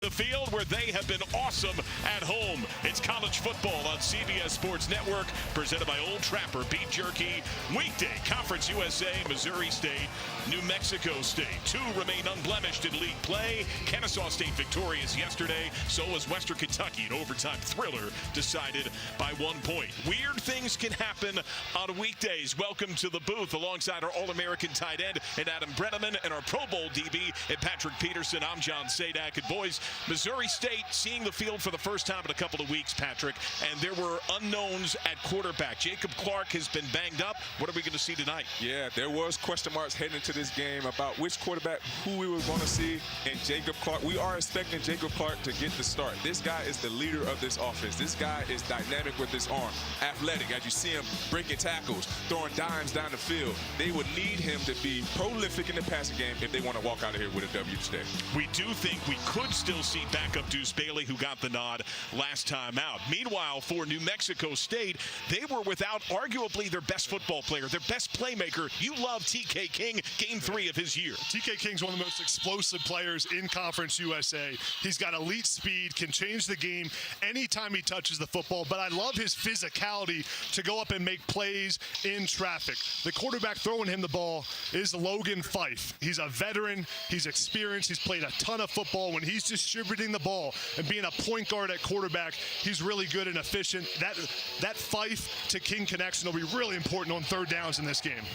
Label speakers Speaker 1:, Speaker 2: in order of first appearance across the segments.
Speaker 1: The field where they have been awesome at home. It's college football on CBS Sports Network, presented by Old Trapper Beef Jerky. Weekday, Conference USA, Missouri State, New Mexico State. Two remain unblemished in league play. Kennesaw State victorious yesterday. So was Western Kentucky. An overtime thriller decided by 1 point. Weird things can happen on weekdays. Welcome to the booth alongside our All-American tight end and Adam Brenneman and our Pro Bowl DB and Patrick Peterson. I'm John Sadak. And boys, Missouri State seeing the field for the first time in a couple of weeks, Patrick, and there were unknowns at quarterback. Jacob Clark has been banged up. What are we going to see tonight?
Speaker 2: Yeah, there was question marks heading into this game about which quarterback, who we were going to see, and Jacob Clark. We are expecting Jacob Clark to get the start. This guy is the leader of this offense. This guy is dynamic with his arm, athletic. As you see him breaking tackles, throwing dimes down the field, they would need him to be prolific in the passing game if they want to walk out of here with a W today.
Speaker 1: We do think we could still see backup Deuce Bailey, who got the nod last time out. Meanwhile, for New Mexico State, they were without arguably their best football player, their best playmaker. You love TK King, game 3 of his year.
Speaker 3: TK King's one of the most explosive players in Conference USA. He's got elite speed, can change the game anytime he touches the football, but I love his physicality to go up and make plays in traffic. The quarterback throwing him the ball is Logan Fife. He's a veteran, he's experienced, he's played a ton of football. When he's distributing the ball and being a point guard at quarterback, he's really good and efficient. That Fife to King connection will be really important on third downs in this game.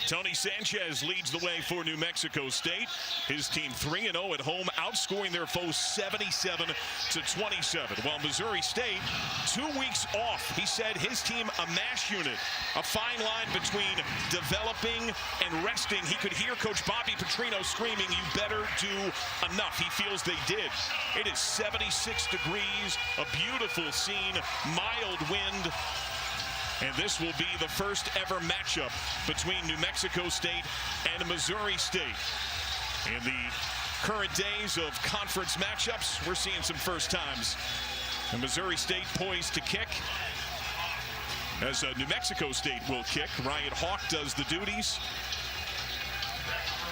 Speaker 1: Tony Sanchez leads the way for New Mexico State. His team 3-0 at home, outscoring their foes 77-27. While Missouri State, 2 weeks off. He said his team a mash unit, a fine line between developing and resting. He could hear Coach Bobby Petrino screaming, "You better do enough." He feels they did. It is 76 degrees, a beautiful scene, mild wind. And this will be the first ever matchup between New Mexico State and Missouri State. In the current days of conference matchups, we're seeing some first times. And Missouri State poised to kick, as New Mexico State will kick. Ryan Hawk does the duties.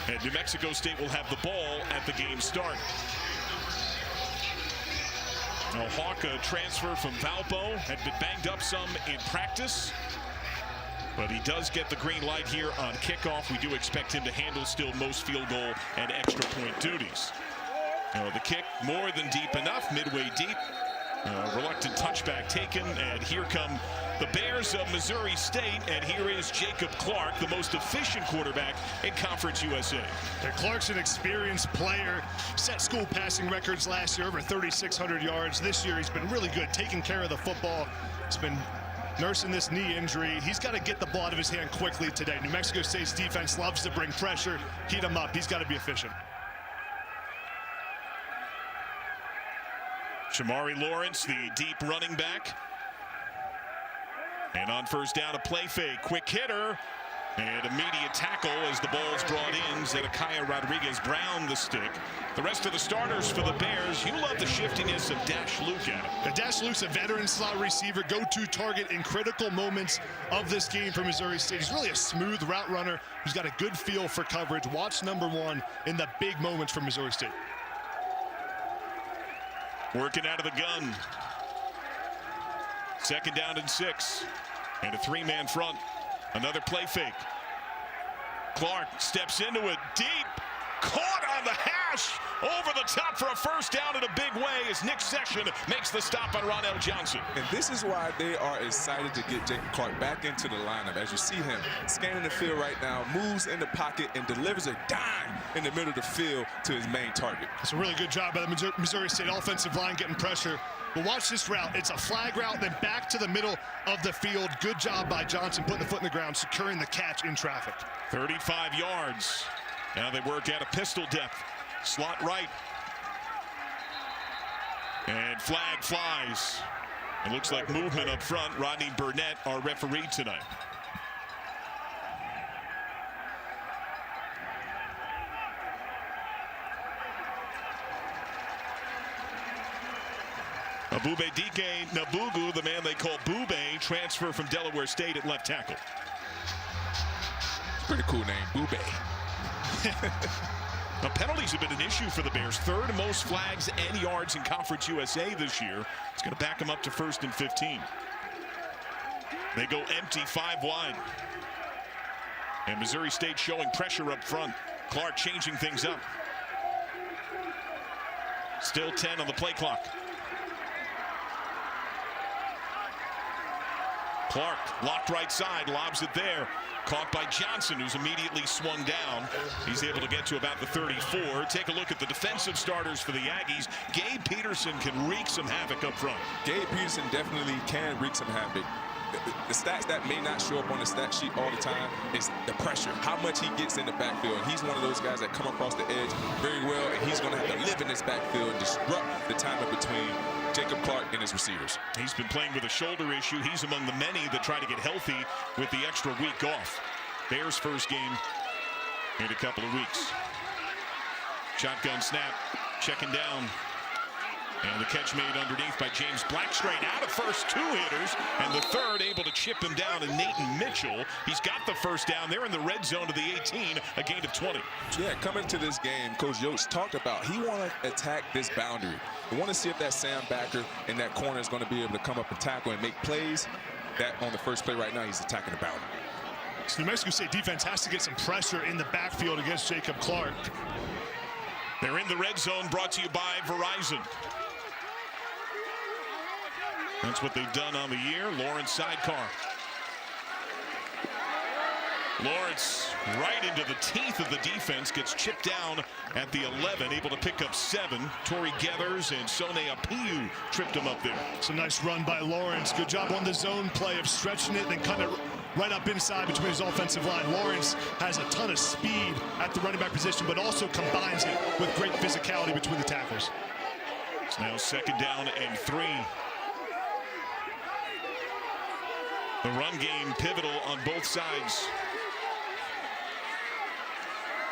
Speaker 1: And New Mexico State will have the ball at the game start. Now, Hawk, a transfer from Valpo, had been banged up some in practice, but he does get the green light here on kickoff. We do expect him to handle still most field goal and extra point duties. Now, the kick more than deep enough, midway deep. Reluctant touchback taken, and here come the Bears of Missouri State, and here is Jacob Clark, the most efficient quarterback in Conference USA.
Speaker 3: Yeah, Clark's an experienced player, set school passing records last year, over 3,600 yards. This year he's been really good, taking care of the football. He's been nursing this knee injury. He's got to get the ball out of his hand quickly today. New Mexico State's defense loves to bring pressure, heat him up. He's got to be efficient.
Speaker 1: Shamari Lawrence, the deep running back. And on first down, a play fake. Quick hitter. And immediate tackle as the ball's brought in. Zedekiah Rodriguez-Brown the stick. The rest of the starters for the Bears, you love the shiftiness of Dash Luke, Adam.
Speaker 3: Dash Luke's a veteran slot receiver, go-to target in critical moments of this game for Missouri State. He's really a smooth route runner who's got a good feel for coverage. Watch number 1 in the big moments for Missouri State.
Speaker 1: Working out of the gun. Second down and 6. And a 3-man front. Another play fake. Clark steps into it deep. Caught on the hash. Over the top for a first down in a big way as Nick Session makes the stop on Ronell Johnson.
Speaker 2: And this is why they are excited to get Jacob Clark back into the lineup. As you see him scanning the field right now, moves in the pocket and delivers a dime in the middle of the field to his main target.
Speaker 3: It's a really good job by the Missouri State offensive line getting pressure. But watch this route. It's a flag route, then back to the middle of the field. Good job by Johnson putting the foot in the ground, securing the catch in traffic.
Speaker 1: 35 yards. Now they work out of pistol depth. Slot right. And flag flies. It looks like movement up front. Rodney Burnett, our referee tonight. Abube Dike Nabugu, the man they call Bube, transfer from Delaware State at left tackle.
Speaker 2: Pretty cool name, Bube.
Speaker 1: Now, penalties have been an issue for the Bears. Third most flags and yards in Conference USA this year. It's going to back them up to 1st and 15. They go empty 5 wide. And Missouri State showing pressure up front. Clark changing things up. Still 10 on the play clock. Clark locked right side, lobs it there. Caught by Johnson, who's immediately swung down. He's able to get to about the 34. Take a look at the defensive starters for the Aggies. Gabe Peterson can wreak some havoc up front.
Speaker 2: Gabe Peterson definitely can wreak some havoc. The stats that may not show up on the stat sheet all the time is the pressure, how much he gets in the backfield. He's one of those guys that come across the edge very well, and he's going to have to live in this backfield and disrupt the time in between Jacob Clark and his receivers.
Speaker 1: He's been playing with a shoulder issue. He's among the many that try to get healthy with the extra week off. Bears' first game in a couple of weeks. Shotgun snap, checking down. And the catch made underneath by James Blackstreet. Out of first 2 hitters, and the third able to chip him down. And Nathan Mitchell, he's got the first down. They're in the red zone of the 18, a gain of 20.
Speaker 2: Yeah, coming to this game, Coach Yost talked about he want to attack this boundary. We want to see if that Sam Backer in that corner is going to be able to come up and tackle and make plays. That on the first play right now, he's attacking the boundary.
Speaker 3: So New Mexico State defense has to get some pressure in the backfield against Jacob Clark.
Speaker 1: They're in the red zone, brought to you by Verizon. That's what they've done on the year. Lawrence sidecar. Lawrence right into the teeth of the defense, gets chipped down at the 11, able to pick up 7. Torrey Geathers and Sone Apiu tripped him up there.
Speaker 3: It's a nice run by Lawrence. Good job on the zone play of stretching it, then cutting it right up inside between his offensive line. Lawrence has a ton of speed at the running back position, but also combines it with great physicality between the tackles.
Speaker 1: It's now 2nd down and 3. The run game pivotal on both sides.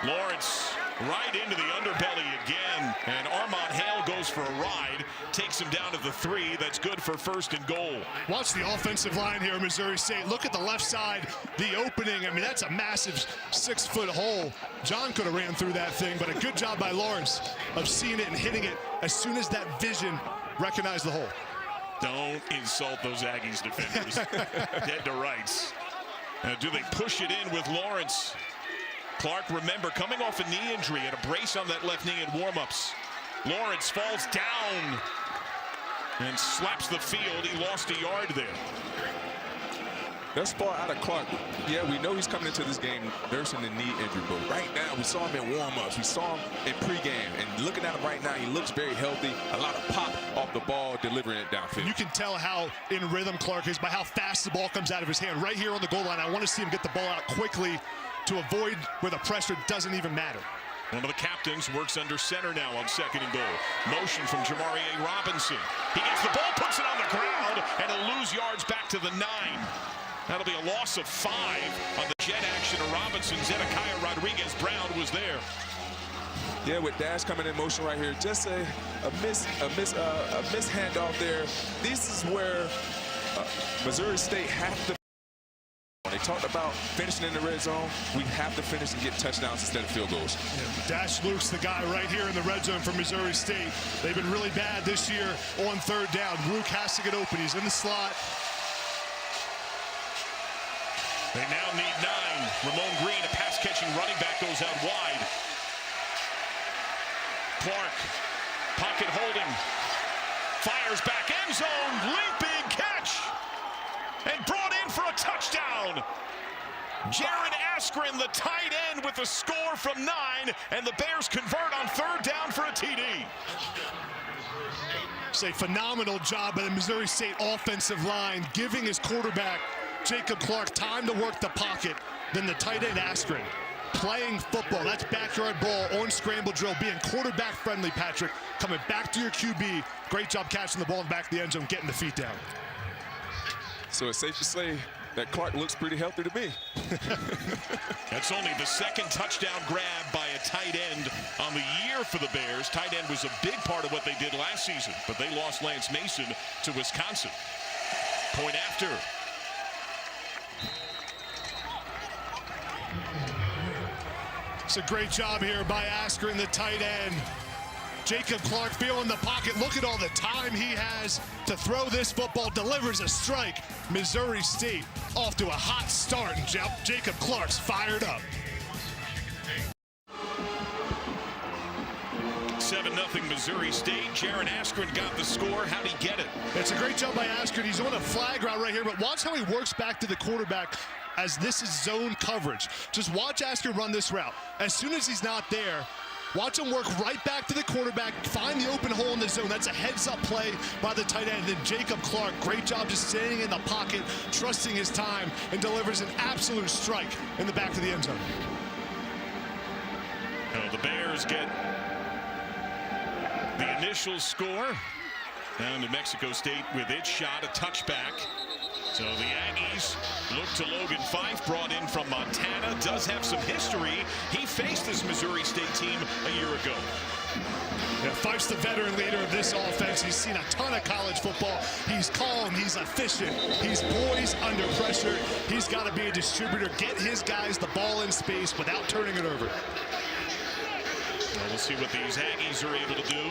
Speaker 1: Lawrence right into the underbelly again, and Armand Hale goes for a ride, takes him down to the 3. That's good for 1st and goal.
Speaker 3: Watch the offensive line here, Missouri State. Look at the left side, the opening. I mean, that's a massive 6-foot hole. John could have ran through that thing, but a good job by Lawrence of seeing it and hitting it as soon as that vision recognized the hole.
Speaker 1: Don't insult those Aggies defenders. Dead to rights. Now, do they push it in with Lawrence? Clark, remember, coming off a knee injury and a brace on that left knee in warm-ups. Lawrence falls down and slaps the field. He lost a yard there.
Speaker 2: Thus far out of Clark, yeah, we know he's coming into this game nursing the knee injury, but right now we saw him in warm-ups, we saw him in pregame, and looking at him right now, he looks very healthy. A lot of pop off the ball, delivering it downfield.
Speaker 3: You can tell how in rhythm Clark is by how fast the ball comes out of his hand. Right here on the goal line, I want to see him get the ball out quickly to avoid where the pressure doesn't even matter.
Speaker 1: One of the captains works under center now on 2nd and goal. Motion from Jamarie Robinson. He gets the ball, puts it on the ground, and he'll lose yards back to the 9. That'll be a loss of 5 on the jet action of Robinson. Zedekiah Rodriguez-Brown was there.
Speaker 2: Yeah, with Dash coming in motion right here, just a miss handoff there. This is where Missouri State have to. They talked about finishing in the red zone. We have to finish and get touchdowns instead of field goals.
Speaker 3: Yeah, Dash Luke's the guy right here in the red zone for Missouri State. They've been really bad this year on 3rd down. Luke has to get open. He's in the slot.
Speaker 1: They now need 9. Ramon Green, a pass-catching running back, goes out wide. Clark, pocket holding, fires back, end zone, leaping catch, and brought in for a touchdown. Jared Askren, the tight end, with the score from 9, and the Bears convert on 3rd down for a TD.
Speaker 3: It's a phenomenal job by the Missouri State offensive line, giving his quarterback, Jacob Clark, time to work the pocket. Then the tight end, Askren, playing football. That's backyard ball on scramble drill, being quarterback friendly, Patrick. Coming back to your QB. Great job catching the ball in the back of the end zone, getting the feet down.
Speaker 2: So it's safe to say that Clark looks pretty healthy to me.
Speaker 1: That's only the 2nd touchdown grab by a tight end on the year for the Bears. Tight end was a big part of what they did last season, but they lost Lance Mason to Wisconsin. Point after.
Speaker 3: It's a great job here by Askren, the tight end. Jacob Clark feeling the pocket. Look at all the time he has to throw this football. Delivers a strike. Missouri State off to a hot start, and Jacob Clark's fired up.
Speaker 1: 7-0 Missouri State. Jaron Askren got the score. How'd he get it?
Speaker 3: It's a great job by Askren. He's on a flag route right here, but watch how he works back to the quarterback as this is zone coverage. Just watch Askren run this route. As soon as he's not there, watch him work right back to the quarterback, find the open hole in the zone. That's a heads-up play by the tight end. And then Jacob Clark, great job just standing in the pocket, trusting his time, and delivers an absolute strike in the back of the end zone.
Speaker 1: Oh, the Bears get the initial score. Now New Mexico State with its shot, a touchback. So the Aggies look to Logan Fife, brought in from Montana, does have some history. He faced this Missouri State team a year ago.
Speaker 3: Yeah, Fife's the veteran leader of this offense. He's seen a ton of college football. He's calm, he's efficient, he's poised under pressure. He's got to be a distributor, get his guys the ball in space without turning it over.
Speaker 1: Well, we'll see what these Aggies are able to do.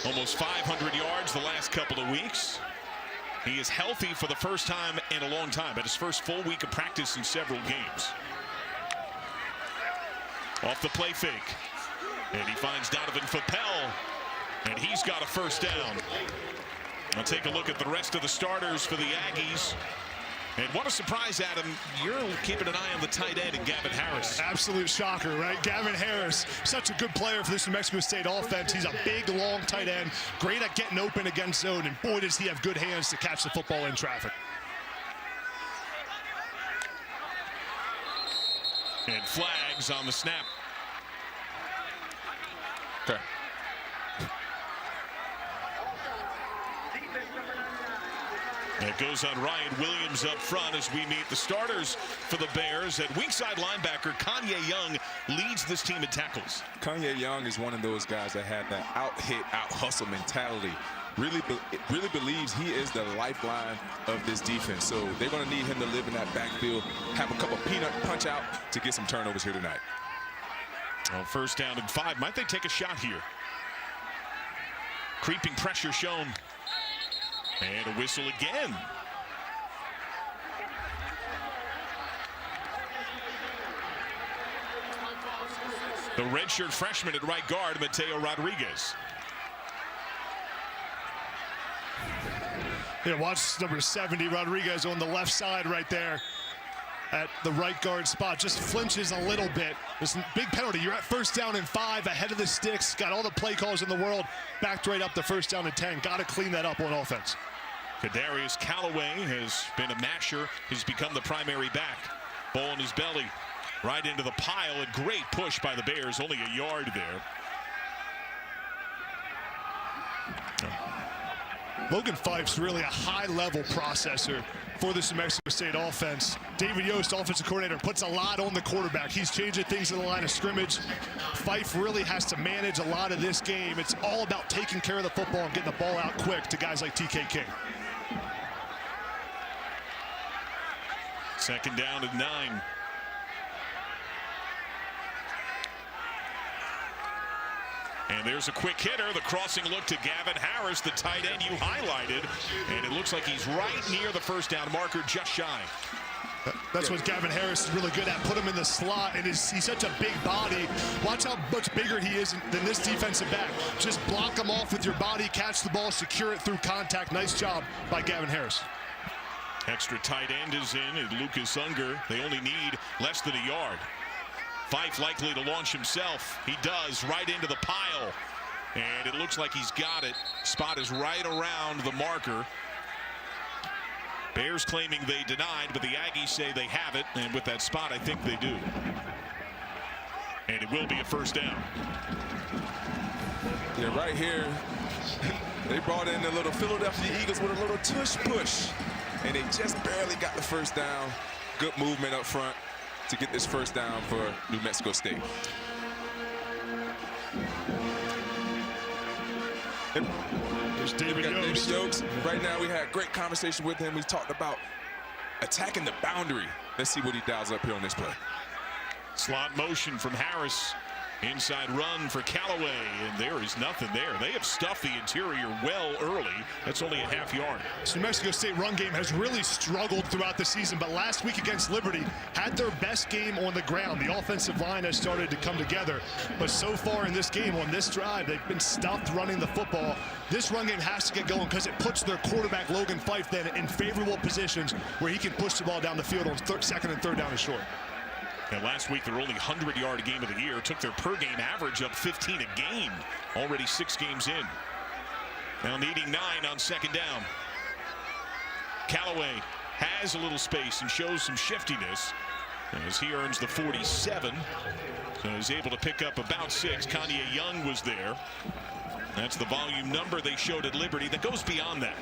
Speaker 1: Almost 500 yards the last couple of weeks. He is healthy for the first time in a long time, at his first full week of practice in several games. Off the play fake. And he finds Donovan Fappel, and he's got a first down. I'll take a look at the rest of the starters for the Aggies. And what a surprise, Adam. You're keeping an eye on the tight end in Gavin Harris.
Speaker 3: Absolute shocker, right? Gavin Harris, such a good player for this New Mexico State offense. He's a big, long tight end, great at getting open against zone, and boy, does he have good hands to catch the football in traffic.
Speaker 1: And flags on the snap.
Speaker 2: Okay.
Speaker 1: It goes on Ryan Williams up front as we meet the starters for the Bears. At weak side linebacker, Kanye Young leads this team in tackles.
Speaker 2: Kanye Young is one of those guys that had that out-hit, out-hustle mentality. Really believes he is the lifeline of this defense. So they're going to need him to live in that backfield, have a couple peanut punch out to get some turnovers here tonight.
Speaker 1: Well, first down and 5. Might they take a shot here? Creeping pressure shown. And a whistle again. The redshirt freshman at right guard, Mateo Rodriguez.
Speaker 3: Yeah, watch number 70, Rodriguez on the left side right there at the right guard spot. Just flinches a little bit. There's a big penalty. You're at first down and 5, ahead of the sticks. Got all the play calls in the world. Backed right up to first down and 10. Got to clean that up on offense.
Speaker 1: Kadarius Callaway has been a masher. He's become the primary back. Ball in his belly. Right into the pile. A great push by the Bears. Only a yard there.
Speaker 3: Logan Fife's really a high-level processor for this New Mexico State offense. David Yost, offensive coordinator, puts a lot on the quarterback. He's changing things in the line of scrimmage. Fife really has to manage a lot of this game. It's all about taking care of the football and getting the ball out quick to guys like TK King.
Speaker 1: Second down and 9. And there's a quick hitter, the crossing look to Gavin Harris, the tight end you highlighted. And it looks like he's right near the first down marker, just shy.
Speaker 3: That's what Gavin Harris is really good at. Put him in the slot, and he's such a big body. Watch how much bigger he is than this defensive back. Just block him off with your body, catch the ball, secure it through contact. Nice job by Gavin Harris.
Speaker 1: Extra tight end is in, and Lucas Unger. They only need less than a yard. Fife likely to launch himself. He does, right into the pile. And it looks like he's got it. Spot is right around the marker. Bears claiming they denied, but the Aggies say they have it. And with that spot, I think they do. And it will be a first down.
Speaker 2: Yeah, right here, they brought in the little Philadelphia Eagles with a little tush push. And they just barely got the first down. Good movement up front to get this first down for New Mexico State.
Speaker 3: There's David Yost.
Speaker 2: Right now we had a great conversation with him. We talked about attacking the boundary. Let's see what he dials up here on this play.
Speaker 1: Slot motion from Harris. Inside run for Callaway, and there is nothing there. They have stuffed the interior well early. That's only a half yard.
Speaker 3: So New Mexico State run game has really struggled throughout the season, but last week against Liberty had their best game on the ground. The offensive line has started to come together, but so far in this game, on this drive, they've been stuffed running the football. This run game has to get going because it puts their quarterback, Logan Fife, then in favorable positions where he can push the ball down the field on second and third down and short.
Speaker 1: And last week, their only 100-yard game of the year took their per-game average up 15 a game, already 6 games in. Now needing 9 on second down. Callaway has a little space and shows some shiftiness as he earns the 47. So he's able to pick up about 6. Kanye Young was there. That's the volume number they showed at Liberty that goes beyond that.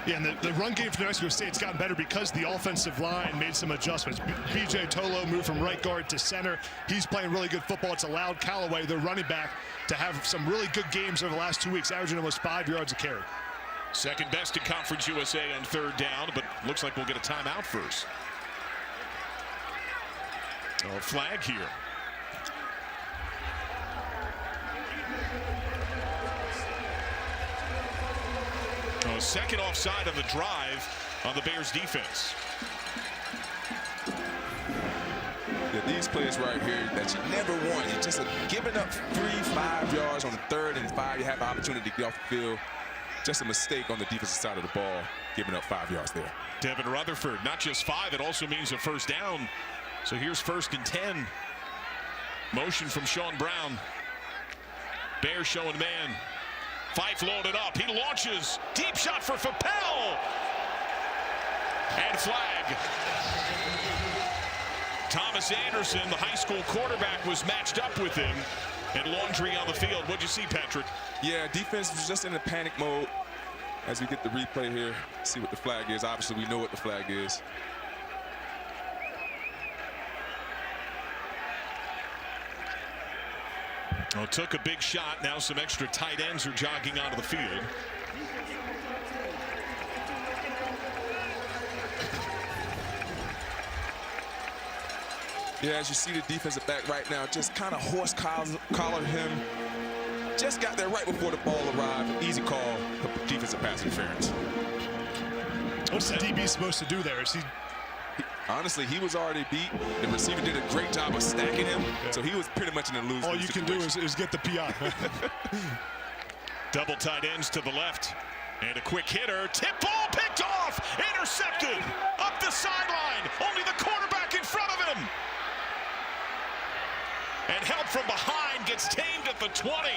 Speaker 3: Yeah, and the run game for New Mexico State's gotten better because the offensive line made some adjustments. B.J. Tolo moved from right guard to center. He's playing really good football. It's allowed Callaway, their running back, to have some really good games over the last 2 weeks, averaging almost 5 yards a carry.
Speaker 1: Second best in Conference USA on third down, but looks like we'll get a timeout first. Oh, a flag here. Oh, second offside on the drive on the Bears defense.
Speaker 2: Yeah, these plays right here that you never want. You're just giving up 3-5 yards on the 3rd and 5. You have an opportunity to get off the field. Just a mistake on the defensive side of the ball, giving up 5 yards there.
Speaker 1: Devin Rutherford, not just 5, it also means a first down. So here's 1st and 10. Motion from Sean Brown. Bears showing man. Fife loaded up. He launches. Deep shot for Fappel. And flag. Thomas Anderson, the high school quarterback, was matched up with him. And Laundry on the field. What'd you see, Patrick?
Speaker 2: Yeah, defense was just in a panic mode. As we get the replay here, see what the flag is. Obviously, we know what the flag is.
Speaker 1: Oh, took a big shot. Now some extra tight ends are jogging onto the field.
Speaker 2: Yeah, as you see the defensive back right now, just kind of horse collared him. Just got there right before the ball arrived. Easy call, defensive pass interference.
Speaker 3: What's the DB supposed to do there? Is he...
Speaker 2: Honestly, he was already beat. The receiver did a great job of stacking him, so he was pretty much in a lose.
Speaker 3: All you can do is get the PI.
Speaker 1: Double tight ends to the left. And a quick hitter. Tip ball picked off. Intercepted. Up the sideline. Only the quarterback in front of him. And help from behind gets tamed at the 20.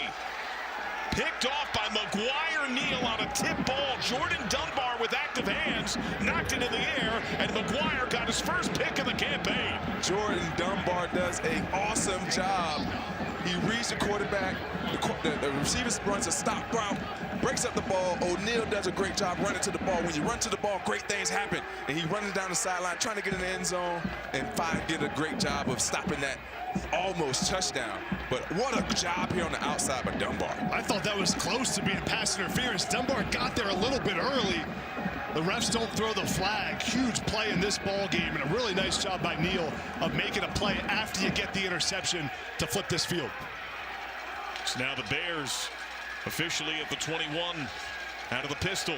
Speaker 1: Picked off by McGuire Neal on a tip ball. Jordan Dunbar with active hands knocked it in the air, and McGuire got his first pick of the campaign.
Speaker 2: Jordan Dunbar does an awesome job. He reads the quarterback. The receiver runs a stop route, breaks up the ball. O'Neal does a great job running to the ball. When you run to the ball, great things happen. And he running down the sideline, trying to get in the end zone, and Fife did a great job of stopping that almost touchdown. But what a job here on the outside by Dunbar.
Speaker 3: I thought that was close to being pass interference. Dunbar got there a little bit early. The refs don't throw the flag. Huge play in this ball game, and a really nice job by Neal of making a play after you get the interception to flip this field.
Speaker 1: So now the Bears officially at the 21 out of the pistol.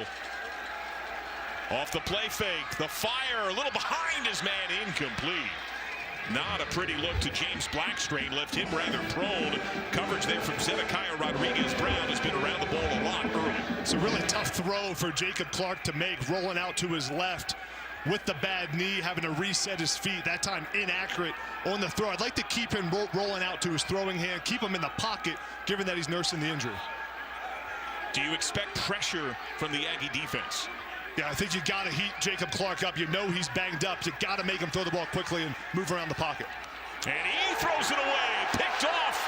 Speaker 1: Off the play fake, the fire, a little behind his man, incomplete. Not a pretty look to James Blackstrain, left him rather prone. Coverage there from Zedekiah Rodriguez-Brown has been around the ball a lot early.
Speaker 3: It's a really tough throw for Jacob Clark to make, rolling out to his left with the bad knee, having to reset his feet, that time inaccurate on the throw. I'd like to keep him rolling out to his throwing hand, keep him in the pocket, given that he's nursing the injury.
Speaker 1: Do you expect pressure from the Aggie defense?
Speaker 3: Yeah, I think you got to heat Jacob Clark up. You know he's banged up. You got to make him throw the ball quickly and move around the pocket.
Speaker 1: And he throws it away, picked off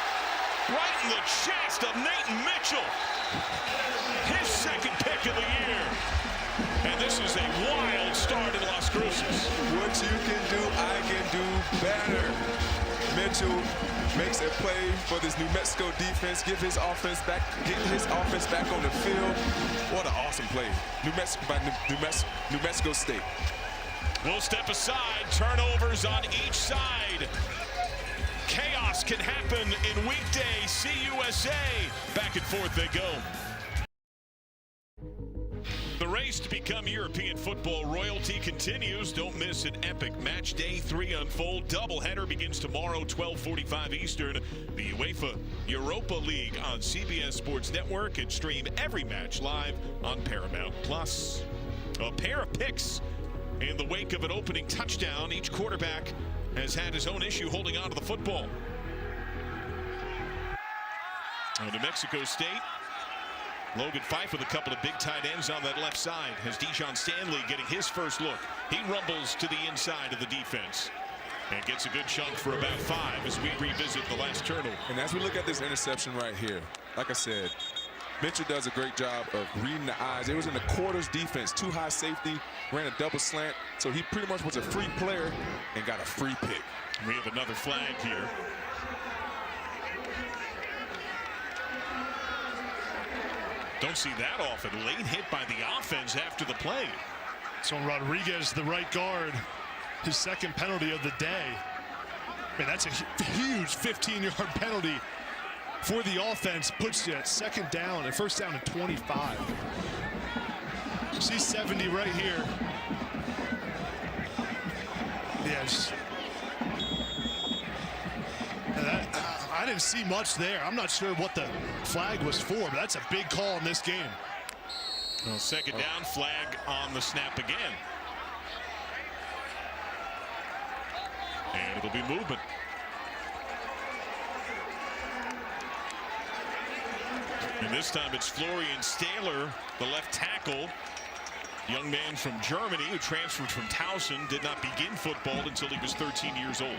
Speaker 1: right in the chest of Nathan Mitchell. His second pick of the year. And this is a wild start in Las Cruces.
Speaker 2: What you can do, I can do better. Mitchell makes a play for this New Mexico defense, get his offense back on the field. What an awesome play. New Mexico State.
Speaker 1: We'll step aside, turnovers on each side. side. Chaos can happen in weekday CUSA. Back and forth they go. The race to become European football royalty continues. Don't miss an epic match day 3 unfold. Doubleheader begins tomorrow, 12:45 Eastern. The UEFA Europa League on CBS Sports Network, and stream every match live on Paramount Plus. A pair of picks in the wake of an opening touchdown. Each quarterback has had his own issue holding on to the football. New Mexico State, Logan Fife with a couple of big tight ends on that left side. Has Dijon Stanley getting his first look. He rumbles to the inside of the defense and gets a good chunk for about 5 as we revisit the last turnover.
Speaker 2: And as we look at this interception right here, like I said, Mitchell does a great job of reading the eyes. It was in the quarters defense, too high safety, ran a double slant, so he pretty much was a free player and got a free pick.
Speaker 1: We have another flag here. Don't see that often. Late hit by the offense after the play.
Speaker 3: So Rodriguez, the right guard, his second penalty of the day. Man, that's a huge 15-yard penalty for the offense. Puts you at second down, and first down at 25. See 70 right here. Yes. I didn't see much there. I'm not sure what the flag was for, but that's a big call in this game.
Speaker 1: Well, second down, flag on the snap again. And it'll be movement. And this time it's Florian Stahler, the left tackle. Young man from Germany who transferred from Towson, did not begin football until he was 13 years old.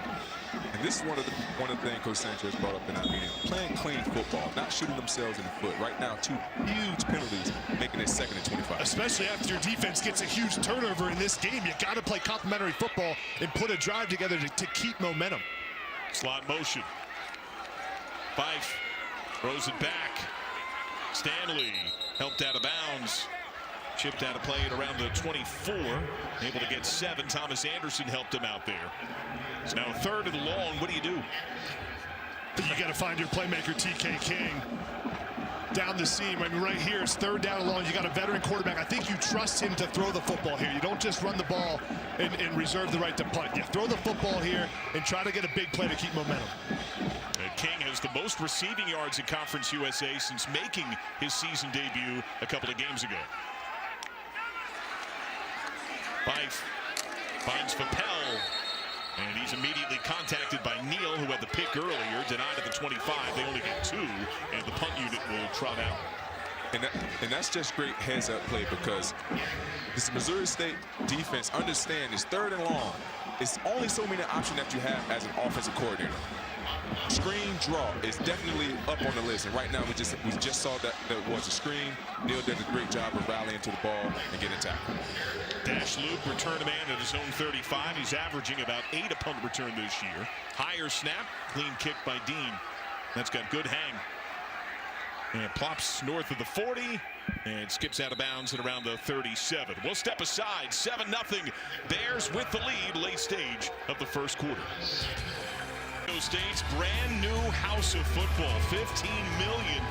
Speaker 2: And this is one of the things Coach Sanchez brought up in that meeting. Playing clean football, not shooting themselves in the foot. Right now, 2 huge penalties, making it 2nd and 25.
Speaker 3: Especially after your defense gets a huge turnover in this game. You got to play complementary football and put a drive together to keep momentum.
Speaker 1: Slot motion. Fife throws it back. Stanley helped out of bounds. Chipped out of play at around the 24. Able to get 7. Thomas Anderson helped him out there. It's now 3rd and long. What do you do?
Speaker 3: You got to find your playmaker, TK King. Down the seam. I mean, right here, it's 3rd down and long. You got a veteran quarterback. I think you trust him to throw the football here. You don't just run the ball and reserve the right to punt. You throw the football here and try to get a big play to keep momentum.
Speaker 1: King has the most receiving yards in Conference USA since making his season debut a couple of games ago. Fife finds Fappel, and he's immediately contacted by Neal, who had the pick earlier, denied at the 25. They only get 2, and the punt unit will trot out.
Speaker 2: And that's just great heads-up play, because this Missouri State defense, understand, is 3rd and long. It's only so many options that you have as an offensive coordinator. Screen draw is definitely up on the list, and right now we just saw that was a screen. Neal did a great job of rallying to the ball and getting tackled.
Speaker 1: Dash Luke, return man at his own 35. He's averaging about 8 a punt return this year. Higher snap, clean kick by Dean. That's got good hang. And it plops north of the 40 and skips out of bounds at around the 37. We'll step aside. 7-0. Bears with the lead late stage of the first quarter. State's brand new house of football, $15 million.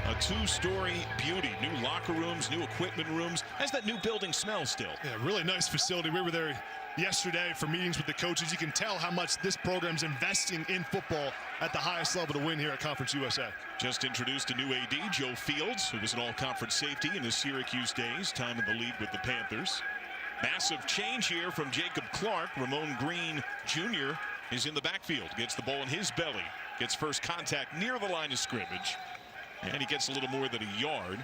Speaker 1: A 2-story beauty. New locker rooms, new equipment rooms. How's that new building smell still?
Speaker 3: Yeah, really nice facility. We were there yesterday for meetings with the coaches. You can tell how much this program's investing in football at the highest level to win here at Conference USA.
Speaker 1: Just introduced a new AD, Joe Fields, who was an all-conference safety in the Syracuse days, time in the league with the Panthers. Massive change here from Jacob Clark. Ramon Green Jr. is in the backfield, gets the ball in his belly, gets first contact near the line of scrimmage, and he gets a little more than a yard.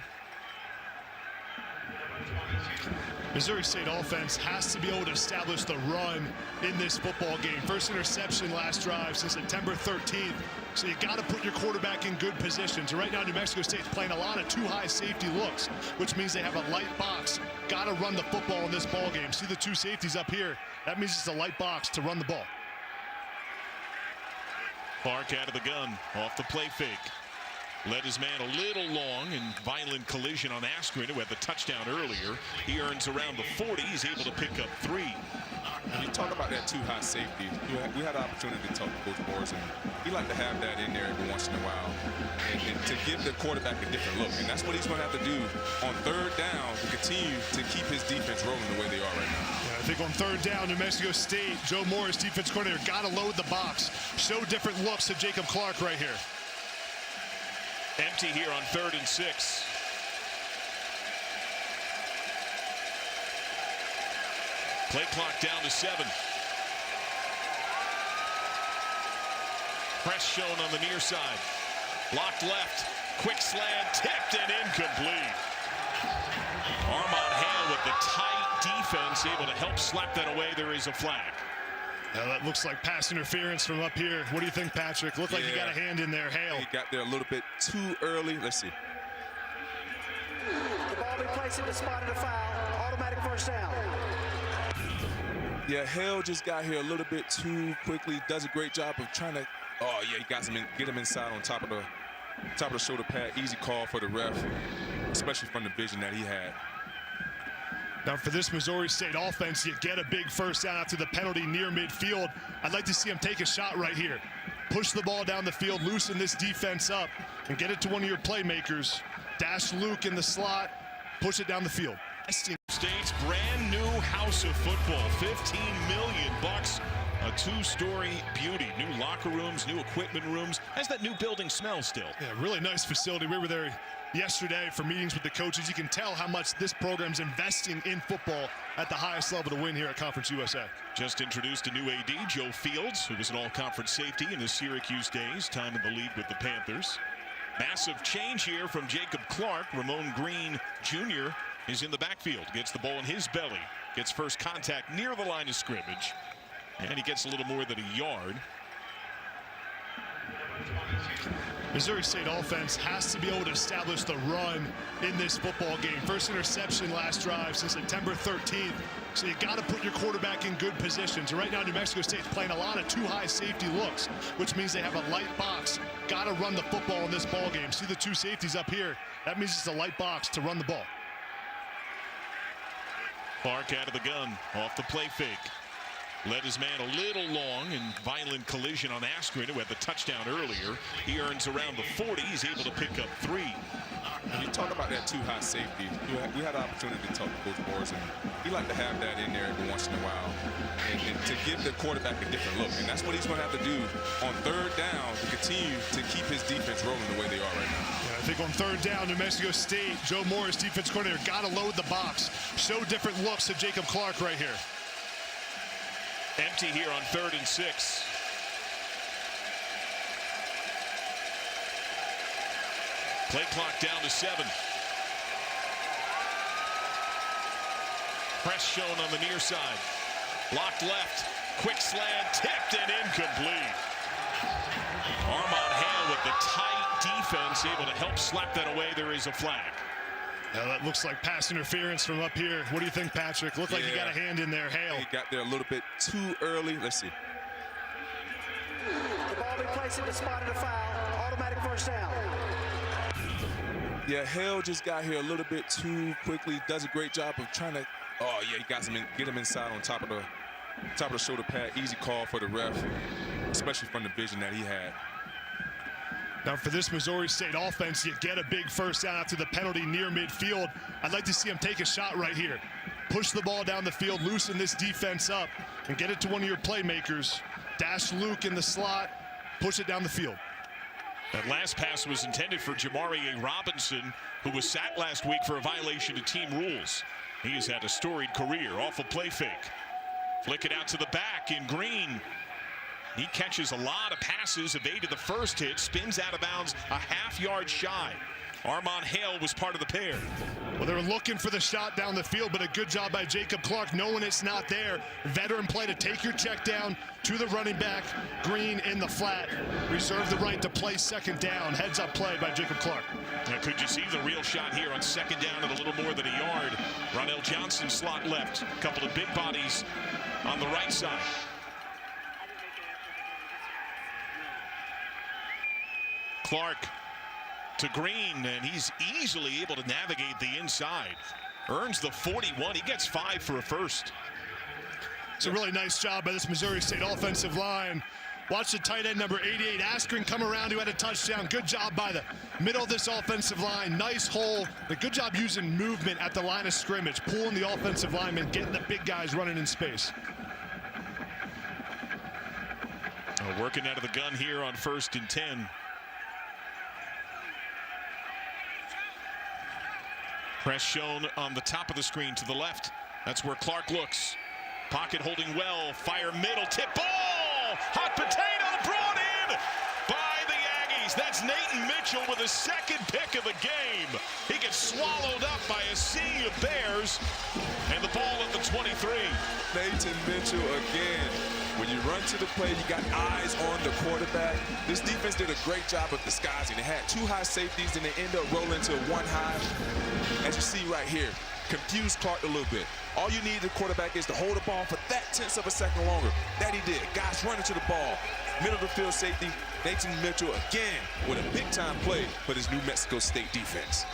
Speaker 3: Missouri State offense has to be able to establish the run in this football game. First interception last drive since September 13th. So you got to put your quarterback in good positions. Right now, New Mexico State's playing a lot of 2 high safety looks, which means they have a light box. Got to run the football in this ball game. See the 2 safeties up here? That means it's a light box to run the ball.
Speaker 1: Clark out of the gun, off the play fake. Led his man a little long in violent collision on Askren, who had the touchdown earlier. He earns around the 40. He's able to pick up 3.
Speaker 2: And you talk about that too-high safety. We had the opportunity to talk to Coach Morris, and he liked to have that in there every once in a while and to give the quarterback a different look. And that's what he's going to have to do on 3rd down to continue to keep his defense rolling the way they are right now.
Speaker 3: Yeah, I think on 3rd down, New Mexico State, Joe Morris, defense coordinator, got to load the box. Show different looks to Jacob Clark right here.
Speaker 1: Empty here on 3rd and 6. Play clock down to 7. Press shown on the near side. Blocked left. Quick slant, tipped and incomplete. Armand Hale with the tight defense, able to help slap that away. There is a flag.
Speaker 3: Now that looks like pass interference from up here. What do you think, Patrick? Looked like he got a hand in there. Hale.
Speaker 2: He got there a little bit too early. Let's see.
Speaker 4: The ball be placed in the spot of the foul. Automatic first down.
Speaker 2: Yeah, Hale just got here a little bit too quickly. Does a great job of trying to. Oh yeah, he got him in, get him inside on top of the shoulder pad. Easy call for the ref, especially from the vision that he had.
Speaker 3: Now for this Missouri State offense, you get a big first down after the penalty near midfield. I'd like to see him take a shot right here. Push the ball down the field, loosen this defense up, and get it to one of your playmakers. Dash Luke in the slot, push it down the field.
Speaker 1: State's brand new house of football, $15 million. A 2-story beauty. New locker rooms, new equipment rooms. How's that new building smell still?
Speaker 3: Yeah, really nice facility. We were there yesterday for meetings with the coaches. You can tell how much this program's investing in football at the highest level to win here at Conference USA.
Speaker 1: Just introduced a new AD, Joe Fields, who was an all-conference safety in his Syracuse days, time in the league with the Panthers. Massive change here from Jacob Clark. Ramon Green Jr. is in the backfield, gets the ball in his belly, gets first contact near the line of scrimmage, and he gets a little more than a yard.
Speaker 3: Missouri State offense has to be able to establish the run in this football game. First interception last drive since September 13th. So you got to put your quarterback in good positions. Right now, New Mexico State's playing a lot of too-high safety looks, which means they have a light box. Got to run the football in this ball game. See the 2 safeties up here? That means it's a light box to run the ball.
Speaker 1: Clark out of the gun, off the play fake. Led his man a little long in violent collision on Askren, who had the touchdown earlier. He earns around the 40. He's able to pick up 3.
Speaker 2: And you talk about that too-high safety. We had the opportunity to talk to Coach Morris, and he liked to have that in there every once in a while and to give the quarterback a different look. And that's what he's going to have to do on 3rd down to continue to keep his defense rolling the way they are right now.
Speaker 3: Yeah, I think on 3rd down, New Mexico State, Joe Morris, defense coordinator, got to load the box. Show different looks to Jacob Clark right here.
Speaker 1: Empty here on 3rd and 6. Play clock down to 7. Press shown on the near side. Blocked left. Quick slant, tipped and incomplete. Armand Hale with the tight defense, able to help slap that away. There is a flag.
Speaker 3: Now that looks like pass interference from up here. What do you think, Patrick? Looked like he got a hand in there. Hale.
Speaker 2: He got there a little bit too early. Let's see.
Speaker 4: The ball be placed in the spot of the foul. Automatic first down.
Speaker 2: Yeah, Hale just got here a little bit too quickly. Does a great job of trying to. Oh yeah, he got him in, get him inside on top of the shoulder pad. Easy call for the ref, especially from the vision that he had.
Speaker 3: Now for this Missouri State offense, you get a big first down after the penalty near midfield. I'd like to see him take a shot right here. Push the ball down the field, loosen this defense up, and get it to one of your playmakers. Dash Luke in the slot, push it down the field.
Speaker 1: That last pass was intended for Jamarie Robinson, who was sat last week for a violation of team rules. He has had a storied career off a play fake. Flick it out to the back in Green. He catches a lot of passes, evaded the first hit, spins out of bounds a half-yard shy. Armand Hale was part of the pair.
Speaker 3: Well, they were looking for the shot down the field, but a good job by Jacob Clark knowing it's not there. Veteran play to take your check down to the running back. Green in the flat. Reserve the right to play second down. Heads up play by Jacob Clark.
Speaker 1: Now, could you see the real shot here on second down at a little more than a yard? Ronell Johnson slot left. A couple of big bodies on the right side. Clark to Green, and he's easily able to navigate the inside. Earns the 41. He gets 5 for a first.
Speaker 3: It's a really nice job by this Missouri State offensive line. Watch the tight end number 88, Askren, come around, who had a touchdown. Good job by the middle of this offensive line. Nice hole. A good job using movement at the line of scrimmage, pulling the offensive linemen, getting the big guys running in space.
Speaker 1: Working out of the gun here on 1st and 10. Press shown on the top of the screen to the left. That's where Clark looks. Pocket holding well. Fire middle. Tip ball. Hot potato brought in by the Aggies. That's Nathan Mitchell with his second pick of the game. He gets swallowed up by a sea of Bears. And the ball at the 23.
Speaker 2: Nathan Mitchell again. When you run to the play, you got eyes on the quarterback. This defense did a great job of disguising. They had 2 high safeties, and they end up rolling to 1 high. As you see right here, confused Clark a little bit. All you need the quarterback is to hold the ball for that 1/10 of a second longer. That he did. Guys running to the ball. Middle of the field safety, Nathan Mitchell again with a big-time play for this New Mexico State defense.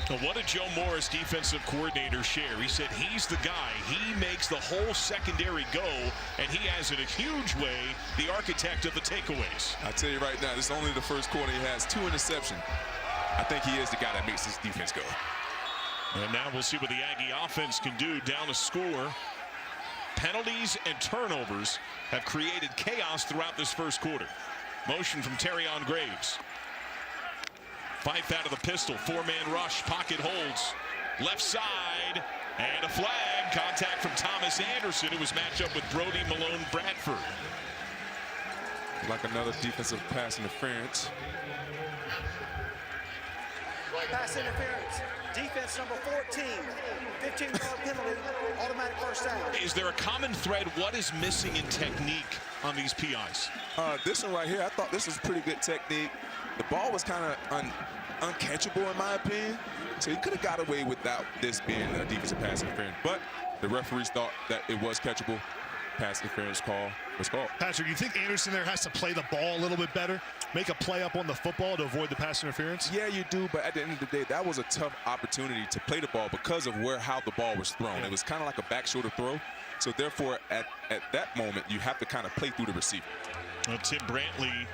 Speaker 1: Well, what did Joe Morris, defensive coordinator, share? He said he's the guy. He makes the whole secondary go, and he has, in a huge way, the architect of the takeaways.
Speaker 2: I tell you right now, this is only the first quarter. He has 2 interceptions. I think he is the guy that makes this defense go.
Speaker 1: And now we'll see what the Aggie offense can do down a score. Penalties and turnovers have created chaos throughout this first quarter. Motion from Terrion Graves. Fife out of the pistol. 4-man rush. Pocket holds. Left side. And a flag. Contact from Thomas Anderson, who was matched up with Brody Malone Bradford.
Speaker 2: Like another defensive pass interference.
Speaker 4: Pass interference. Defense number 14. 15-yard penalty. Automatic first down.
Speaker 1: Is there a common thread? What is missing in technique on these PIs?
Speaker 2: This one right here, I thought this was pretty good technique. The ball was kind of uncatchable in my opinion. So he could have got away without this being a defensive pass interference. But the referees thought that it was catchable. Pass interference call was called.
Speaker 3: Patrick, you think Anderson there has to play the ball a little bit better? Make a play up on the football to avoid the pass interference?
Speaker 2: Yeah, you do, but at the end of the day, that was a tough opportunity to play the ball because of how the ball was thrown. It was kind of like a back shoulder throw. So therefore, at that moment, you have to kind of play through the receiver.
Speaker 1: Well, Tim Brantley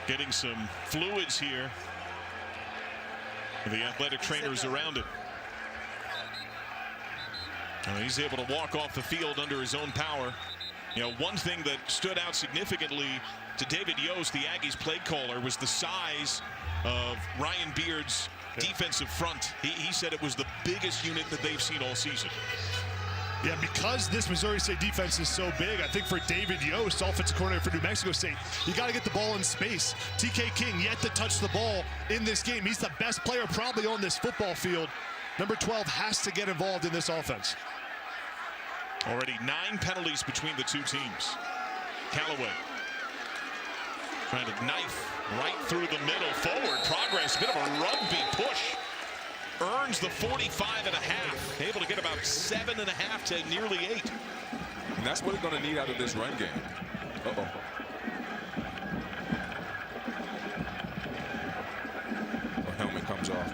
Speaker 1: getting some fluids here. The athletic trainers around it. He's able to walk off the field under his own power. You know, one thing that stood out significantly to David Yost, the Aggies play caller, was the size of Ryan Beard's defensive front. He said it was the biggest unit that they've seen all season.
Speaker 3: Yeah, because this Missouri State defense is so big, I think for David Yost, offensive coordinator for New Mexico State, you got to get the ball in space. TK King yet to touch the ball in this game. He's the best player probably on this football field. Number 12 has to get involved in this offense.
Speaker 1: Already 9 penalties between the two teams. Callaway trying to knife right through the middle. Forward progress, bit of a rugby push. Earns the 45.5. Able to get about 7.5 to nearly 8.
Speaker 2: And that's what they're going to need out of this run game. Uh-oh. The helmet comes off.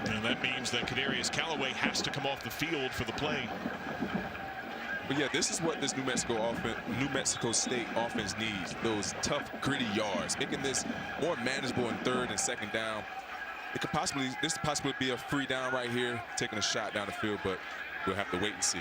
Speaker 1: And that means that Kadarius Callaway has to come off the field for the play.
Speaker 2: But yeah, this is what this New Mexico State offense needs. Those tough, gritty yards, making this more manageable in 3rd and 2nd down. This could possibly be a free down right here, taking a shot down the field, but we'll have to wait and see.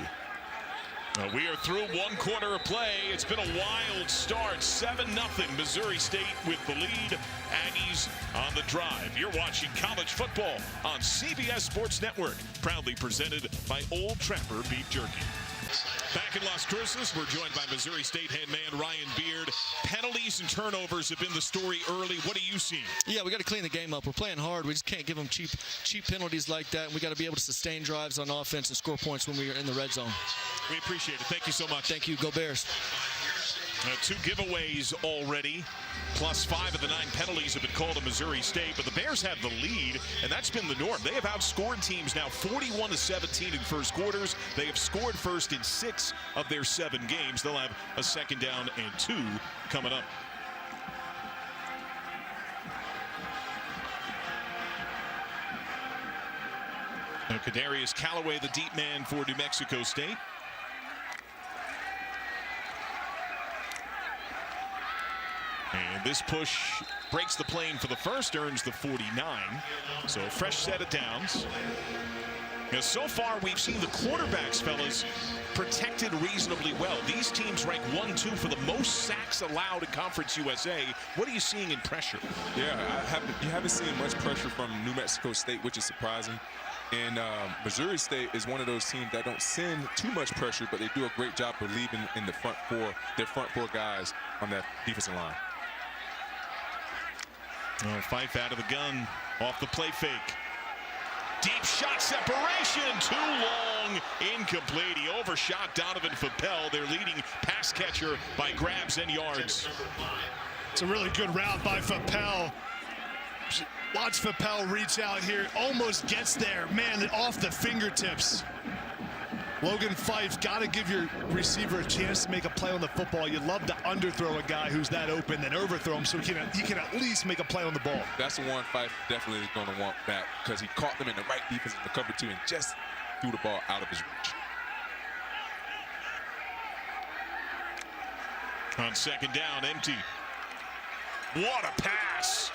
Speaker 1: We are through 1 quarter of play. It's been a wild start. 7-0 Missouri State with the lead. Aggies on the drive. You're watching college football on CBS Sports Network. Proudly presented by Old Trapper Beef Jerky. Back in Las Cruces, we're joined by Missouri State head man Ryan Beard. Penalties and turnovers have been the story early. What are you seeing?
Speaker 5: Yeah, we got to clean the game up. We're playing hard. We just can't give them cheap penalties like that. And we got to be able to sustain drives on offense and score points when we are in the red zone.
Speaker 1: We appreciate it. Thank you so much.
Speaker 5: Thank you. Go Bears.
Speaker 1: 2 giveaways already, plus 5 of the 9 penalties have been called to Missouri State, but the Bears have the lead, and that's been the norm. They have outscored teams now 41-17 in first quarters. They have scored first in 6 of their 7 games. They'll have a 2nd down and 2 coming up. Now, Kadarius Callaway, the deep man for New Mexico State. And this push breaks the plane for the first, earns the 49. So a fresh set of downs. Now, so far, we've seen the quarterbacks, fellas, protected reasonably well. These teams rank 1-2 for the most sacks allowed in Conference USA. What are you seeing in pressure?
Speaker 2: Yeah, you haven't seen much pressure from New Mexico State, which is surprising. And Missouri State is one of those teams that don't send too much pressure, but they do a great job relieving in the front four, their front four guys on that defensive line.
Speaker 1: Fife out of the gun, off the play fake. Deep shot separation, too long, incomplete. He overshot Donovan Fappel, their leading pass catcher, by grabs and yards.
Speaker 3: It's a really good route by Fappel. Watch Fappel reach out here, almost gets there. Man, off the fingertips. Logan Fife, got to give your receiver a chance to make a play on the football. You'd love to underthrow a guy who's that open, then overthrow him so he can at least make a play on the ball.
Speaker 2: That's the one Fife definitely is going to want back, because he caught them in the right defense in the cover two and just threw the ball out of his reach.
Speaker 1: On second down, empty. What a pass!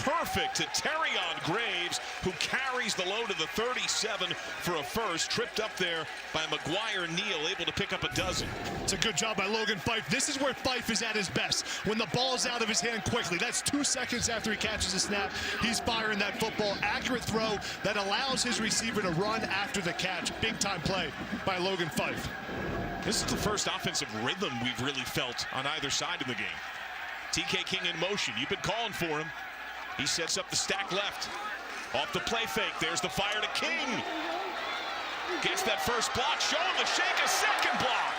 Speaker 1: Perfect to Terrion Graves, who carries the load of the 37 for a first. Tripped up there by McGuire Neal, able to pick up a dozen.
Speaker 3: It's a good job by Logan Fife. This is where Fife is at his best, when the ball's out of his hand quickly. That's 2 seconds after he catches the snap. He's firing that football. Accurate throw that allows his receiver to run after the catch. Big time play by Logan Fife.
Speaker 1: This is the first offensive rhythm we've really felt on either side of the game. TK King in motion. You've been calling for him. He sets up the stack left. Off the play fake. There's the fire to King. Gets that first block. Showing the shake. A second block.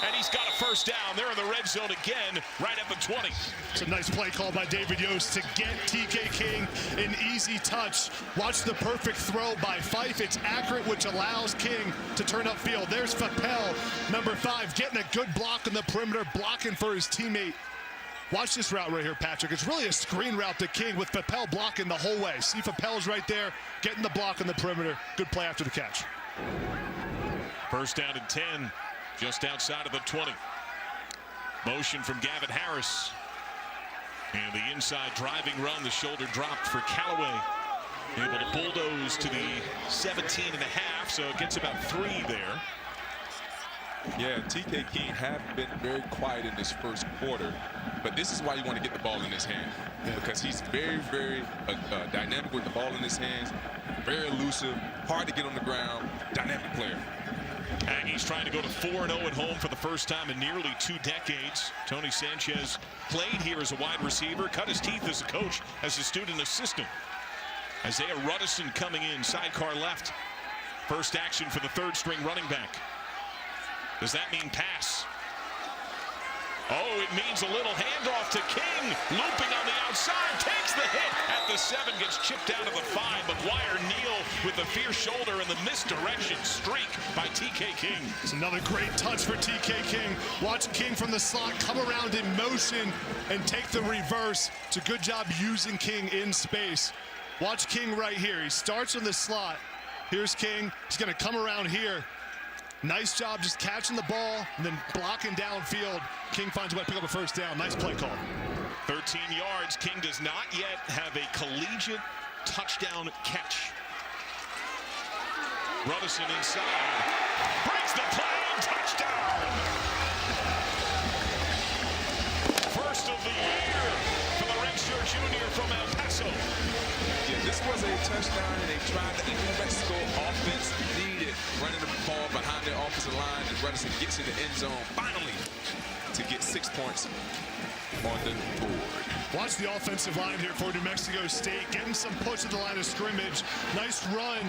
Speaker 1: And he's got a first down. They're in the red zone again, right at the 20.
Speaker 3: It's a nice play call by David Yost to get TK King an easy touch. Watch the perfect throw by Fife. It's accurate, which allows King to turn upfield. There's Fappel, number 5, getting a good block on the perimeter, blocking for his teammate. Watch this route right here, Patrick. It's really a screen route to King with Fappel blocking the whole way. See Fappel's right there, getting the block on the perimeter. Good play after the catch.
Speaker 1: First down and 10, just outside of the 20. Motion from Gavin Harris. And the inside driving run, the shoulder dropped for Callaway. Able to bulldoze to the 17 and a half, so it gets about 3 there.
Speaker 2: Yeah, TK King have been very quiet in this first quarter, but this is why you want to get the ball in his hand, because he's very, very dynamic with the ball in his hands, very elusive, hard to get on the ground, dynamic player.
Speaker 1: Aggies trying to go to 4-0 at home for the first time in nearly 2 decades. Tony Sanchez played here as a wide receiver, cut his teeth as a coach, as a student assistant. Isaiah Ruddison coming in, sidecar left. First action for the third-string running back. Does that mean pass? Oh, it means a little handoff to King. Looping on the outside, takes the hit at the 7, gets chipped out of the 5. McGuire Neal with the fierce shoulder and the misdirection streak by TK King.
Speaker 3: It's another great touch for TK King. Watch King from the slot come around in motion and take the reverse. It's a good job using King in space. Watch King right here. He starts in the slot. Here's King. He's going to come around here. Nice job just catching the ball and then blocking downfield. King finds a way to pick up a first down. Nice play call.
Speaker 1: 13 yards. King does not yet have a collegiate touchdown catch. Ruddison inside. Breaks the play and touchdown. First of the year for the redshirt junior from El Paso.
Speaker 2: Yeah, this was a touchdown, and they tried to New Mexico offense needed running the ball behind their offensive line, and Ruddison gets in the end zone finally to get 6 points on the board.
Speaker 3: Watch the offensive line here for New Mexico State, getting some push at the line of scrimmage. Nice run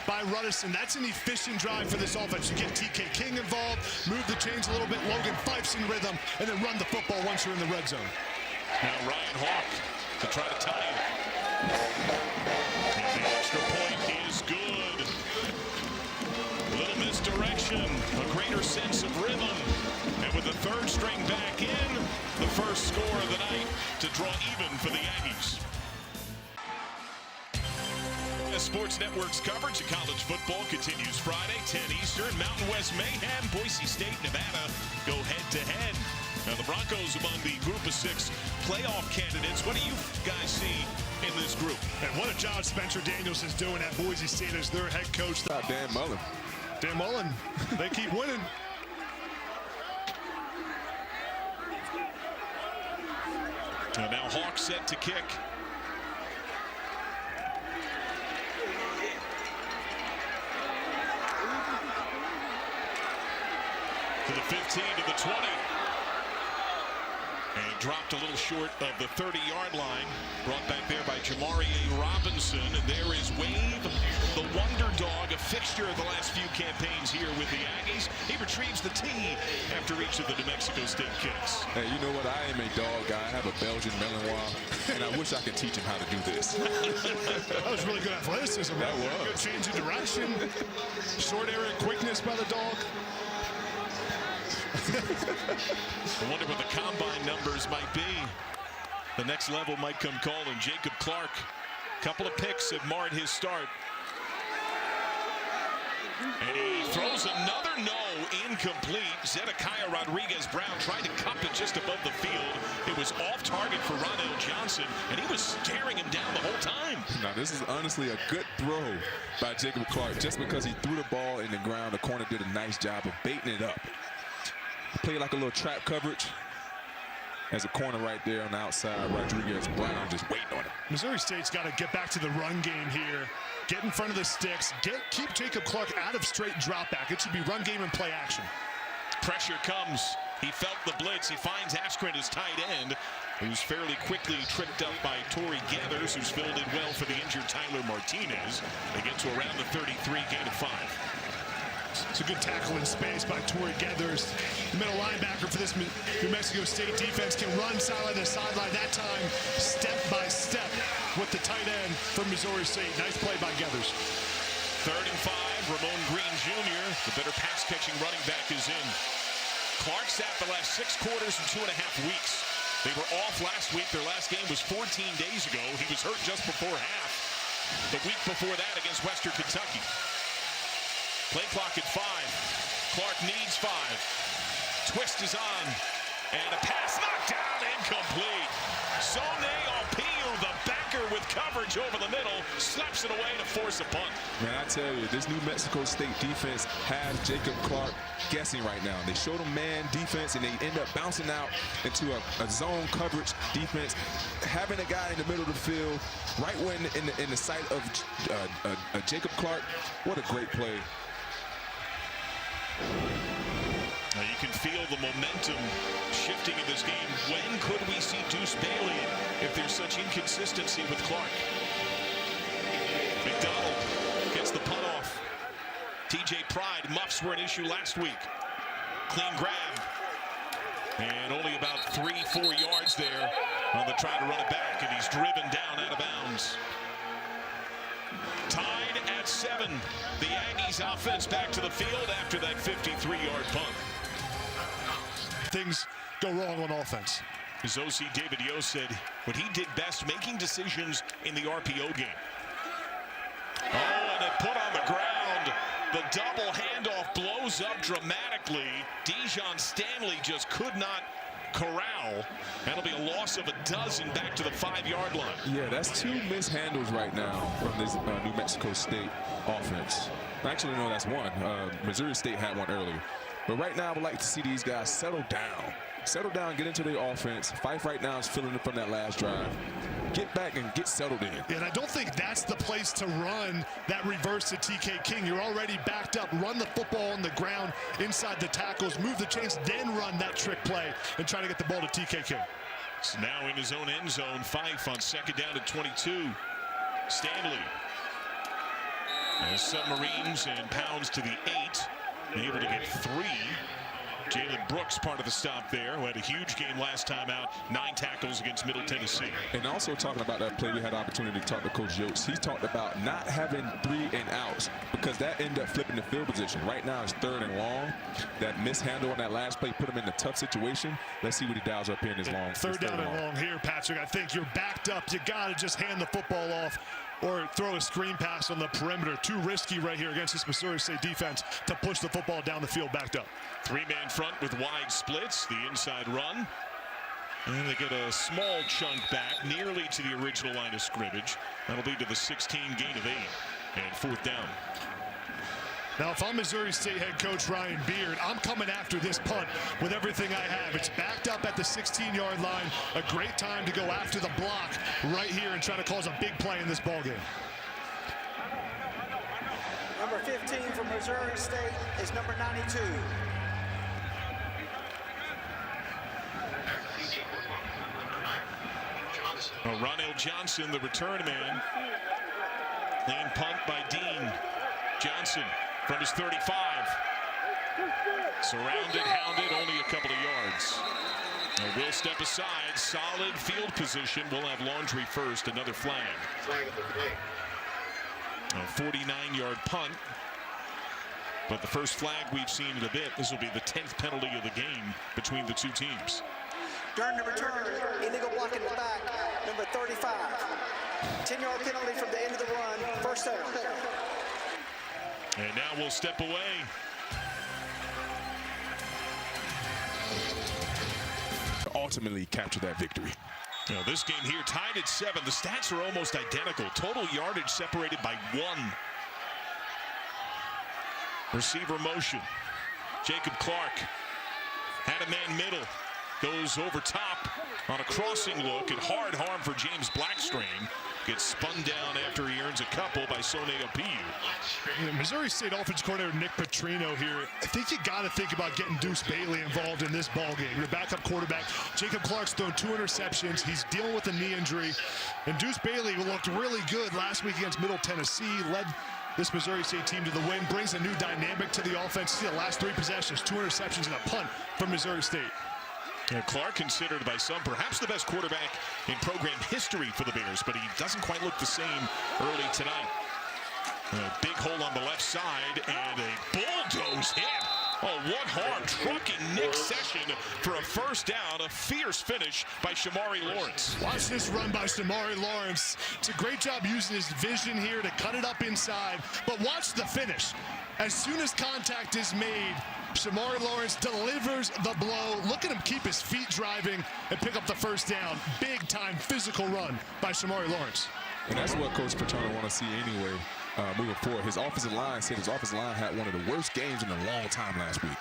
Speaker 3: by Ruddison. That's an efficient drive for this offense. You get TK King involved, move the chains a little bit, Logan Fife's in rhythm, and then run the football once you're in the red zone.
Speaker 1: Now Ryan Hawk to try to tie it. And the extra point is good. A little misdirection, a greater sense of rhythm. And with the third string back in, the first score of the night to draw even for the Aggies. Sports Network's coverage of college football continues Friday, 10 Eastern. Mountain West Mayhem, Boise State, Nevada go head-to-head. Now, the Broncos among the Group of 6 playoff candidates. What do you guys see in this group?
Speaker 3: And what a job Spencer Daniels is doing at Boise State as their head coach.
Speaker 2: Dan Mullen.
Speaker 3: Dan Mullen, they keep winning.
Speaker 1: And now Hawk set to kick. To the 15, to the 20. And dropped a little short of the 30-yard line. Brought back there by Jamari Robinson. And there is Wave, the wonder dog, a fixture of the last few campaigns here with the Aggies. He retrieves the tee after each of the New Mexico State kicks.
Speaker 2: Hey, you know what? I am a dog guy. I have a Belgian Malinois, and I wish I could teach him how to do this.
Speaker 3: That was really good athleticism.
Speaker 2: That was.
Speaker 3: Good change of direction. Short area quickness by the dog.
Speaker 1: I wonder what the combine numbers might be. The next level might come calling. Jacob Clark, couple of picks have marred his start. And he throws another incomplete. Zedekiah Rodriguez-Brown tried to cup it just above the field. It was off target for Ronell Johnson, and he was staring him down the whole time.
Speaker 2: Now, this is honestly a good throw by Jacob Clark. Just because he threw the ball in the ground, the corner did a nice job of baiting it up. Played like a little trap coverage. As a corner right there on the outside, Rodriguez-Brown just waiting on it.
Speaker 3: Missouri State's got to get back to the run game here. Get in front of the sticks. Keep Jacob Clark out of straight drop back. It should be run game and play action.
Speaker 1: Pressure comes. He felt the blitz. He finds Askren, his tight end, who's fairly quickly tripped up by Torrey Gathers, who's filled in well for the injured Tyler Martinez. They get to around the 33, gain of 5.
Speaker 3: It's a good tackle in space by Torrey Gathers. The middle linebacker for this New Mexico State defense can run sideline to sideline, that time step by step with the tight end from Missouri State. Nice play by Gathers.
Speaker 1: 3rd and 5, Ramon Green Jr., the better pass-catching running back, is in. Clark sat the last 6 quarters and 2.5 weeks. They were off last week. Their last game was 14 days ago. He was hurt just before half. The week before that against Western Kentucky. Play clock at 5. Clark needs 5. Twist is on. And a pass knocked down, incomplete. Sone Alpiu, the backer with coverage over the middle, slaps it away to force a punt.
Speaker 2: Man, I tell you, this New Mexico State defense has Jacob Clark guessing right now. They showed him man defense, and they end up bouncing out into a zone coverage defense, having a guy in the middle of the field, right when in the sight of Jacob Clark. What a great play.
Speaker 1: Now you can feel the momentum shifting in this game. When could we see Deuce Bailey if there's such inconsistency with Clark? McDonald gets the punt off. TJ Pride, muffs were an issue last week. Clean grab. And only about 3-4 yards there on the try to run it back, and he's driven down out of bounds. Tied at 7. The Aggies offense back to the field after that 53-yard punt.
Speaker 3: Things go wrong on offense.
Speaker 1: His OC David Yo said what he did best, making decisions in the RPO game. Oh, and it put on the ground. The double handoff blows up dramatically. Dijon Stanley just could not corral. That'll be a loss of 12 back to the 5-yard line.
Speaker 2: Yeah, that's 2 mishandles right now from this New Mexico State offense. Actually, no, that's 1. Missouri State had 1 earlier. But right now, I would like to see these guys settle down. Settle down, get into their offense. Fife right now is filling it from that last drive. Get back and get settled in.
Speaker 3: And I don't think that's the place to run that reverse to TK King. You're already backed up. Run the football on the ground inside the tackles, move the chains, then run that trick play and try to get the ball to TK King.
Speaker 1: It's now in his own end zone. Fife on 2nd down at 22. Stanley. As Submarines and pounds to the 8. Able to get 3. Jalen Brooks part of the stop there, who had a huge game last time out, 9 tackles against Middle Tennessee.
Speaker 2: And also talking about that play, we had an opportunity to talk to Coach Yost. He talked about not having 3 and outs because that ended up flipping the field position. Right now it's 3rd and long. That mishandle on that last play put him in a tough situation. Let's see what he dials up here in his long.
Speaker 3: Third down and long here, Patrick. I think you're backed up. You got to just hand the football off or throw a screen pass on the perimeter. Too risky right here against this Missouri State defense to push the football down the field backed up.
Speaker 1: Three-man front with wide splits, the inside run. And they get a small chunk back nearly to the original line of scrimmage. That'll lead to the 16 gain of 8 and 4th down.
Speaker 3: Now, if I'm Missouri State head coach Ryan Beard, I'm coming after this punt with everything I have. It's backed up at the 16-yard line. A great time to go after the block right here and try to cause a big play in this ballgame.
Speaker 4: Number 15 for Missouri State is number 92.
Speaker 1: Ronell Johnson, the return man. Clean punt by Dean. Johnson from his 35. Surrounded, hounded, only a couple of yards. Will step aside. Solid field position. We'll have Laundry first. Another flag. A 49-yard punt. But the first flag we've seen in a bit. This will be the 10th penalty of the game between the two teams.
Speaker 4: During the return, illegal block in the back, number 35. 10-yard penalty from the end of the run, first down.
Speaker 1: And now we'll step away.
Speaker 2: Ultimately capture that victory.
Speaker 1: Now, this game here tied at 7. The stats are almost identical. Total yardage separated by 1. Receiver motion. Jacob Clark had a man middle. Goes over top on a crossing look and hard harm for James Blackstrain. Gets spun down after he earns a couple by Sone Opiu.
Speaker 3: Missouri State offense coordinator Nick Petrino here. I think you got to think about getting Deuce Bailey involved in this ballgame. Your backup quarterback, Jacob Clark's thrown 2 interceptions. He's dealing with a knee injury. And Deuce Bailey looked really good last week against Middle Tennessee. Led this Missouri State team to the win. Brings a new dynamic to the offense. See the last 3 possessions, 2 interceptions and a punt from Missouri State.
Speaker 1: Clark considered by some perhaps the best quarterback in program history for the Bears, but he doesn't quite look the same early tonight. A big hole on the left side and a bulldoze hit. Oh, one arm trucking Nick Session for a first down. A fierce finish by Shamari Lawrence.
Speaker 3: Watch this run by Shamari Lawrence. It's a great job using his vision here to cut it up inside. But watch the finish. As soon as contact is made, Shamari Lawrence delivers the blow. Look at him keep his feet driving and pick up the first down. Big time physical run by Shamari Lawrence.
Speaker 2: And that's what Coach Paterno want to see anyway, moving forward. His offensive line said his offensive line had one of the worst games in a long time last week.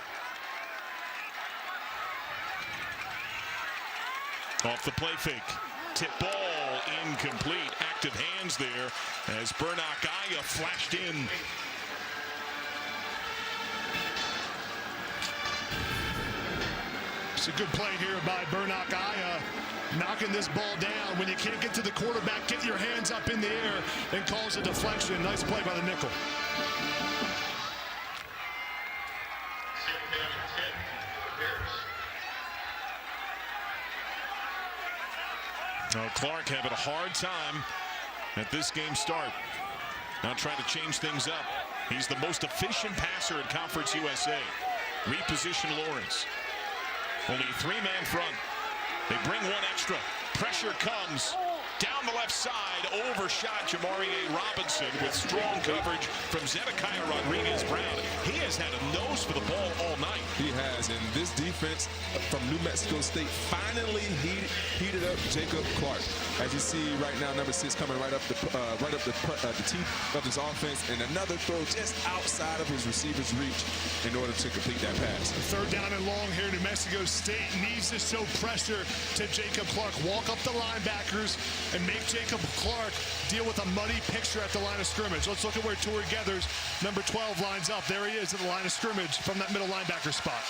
Speaker 1: Off the play fake. Tip ball incomplete. Active hands there as Burnock Aya flashed in.
Speaker 3: It's a good play here by Burnock Aya, knocking this ball down. When you can't get to the quarterback, get your hands up in the air and cause a deflection. Nice play by the nickel.
Speaker 1: Now Clark having a hard time at this game start. Now trying to change things up. He's the most efficient passer in Conference USA. Reposition Lawrence. Only a 3-man front. They bring 1 extra. Pressure comes. Down the left side, overshot Jamari A. Robinson with strong coverage from Zedekiah Rodriguez-Brown. He has had a nose for the ball all night.
Speaker 2: He has, and this defense from New Mexico State finally heated up Jacob Clark. As you see right now, number 6 coming right up the teeth of his offense, and another throw just outside of his receiver's reach in order to complete that pass.
Speaker 3: 3rd down and long here. New Mexico State needs to show pressure to Jacob Clark. Walk up the linebackers and make Jacob Clark deal with a muddy picture at the line of scrimmage. Let's look at where Torrey Geathers, number 12, lines up. There he is at the line of scrimmage from that middle linebacker spot.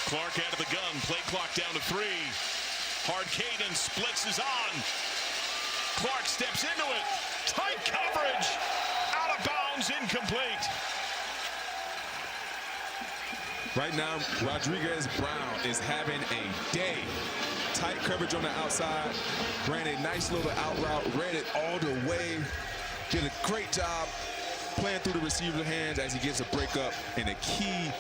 Speaker 1: Clark out of the gun. Play clock down to 3. Hard cadence. Splits is on. Clark steps into it. Tight coverage. Out of bounds. Incomplete.
Speaker 2: Right now, Rodriguez-Brown is having a day. Tight coverage on the outside. Ran a nice little out route. Ran it all the way. Did a great job playing through the receiver's hands as he gets a breakup and a key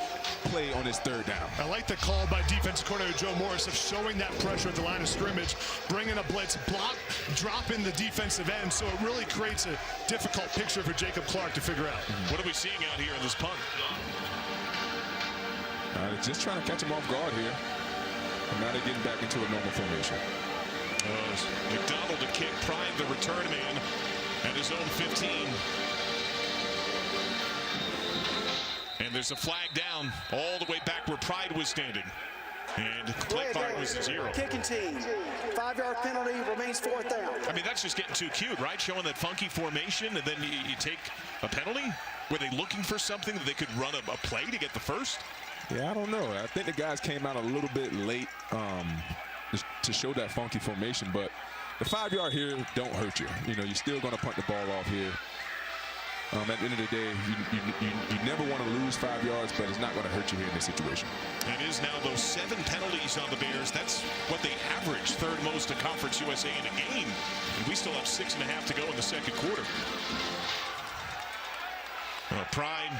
Speaker 2: play on his third down.
Speaker 3: I like the call by defensive coordinator Joe Morris of showing that pressure at the line of scrimmage, bringing a blitz, block, drop in the defensive end, so it really creates a difficult picture for Jacob Clark to figure out.
Speaker 1: What are we seeing out here in this punt?
Speaker 2: Just trying to catch him off guard here. And now they're getting back into a normal formation.
Speaker 1: McDonald to kick, Pride the return man at his own 15. And there's a flag down all the way back where Pride was standing. And play clock was at 0.
Speaker 4: Kicking team. 5-yard penalty, remains 4th down.
Speaker 1: I mean, that's just getting too cute, right? Showing that funky formation, and then you take a penalty? Were they looking for something that they could run a play to get the first?
Speaker 2: Yeah, I don't know. I think the guys came out a little bit late to show that funky formation, but the 5-yard here don't hurt you. You know, you're still going to punt the ball off here. At the end of the day, you never want to lose 5 yards, but it's not going to hurt you here in this situation.
Speaker 1: It is now those 7 penalties on the Bears. That's what they average, third most in Conference USA in a game. And we still have 6.5 to go in the second quarter. Pride,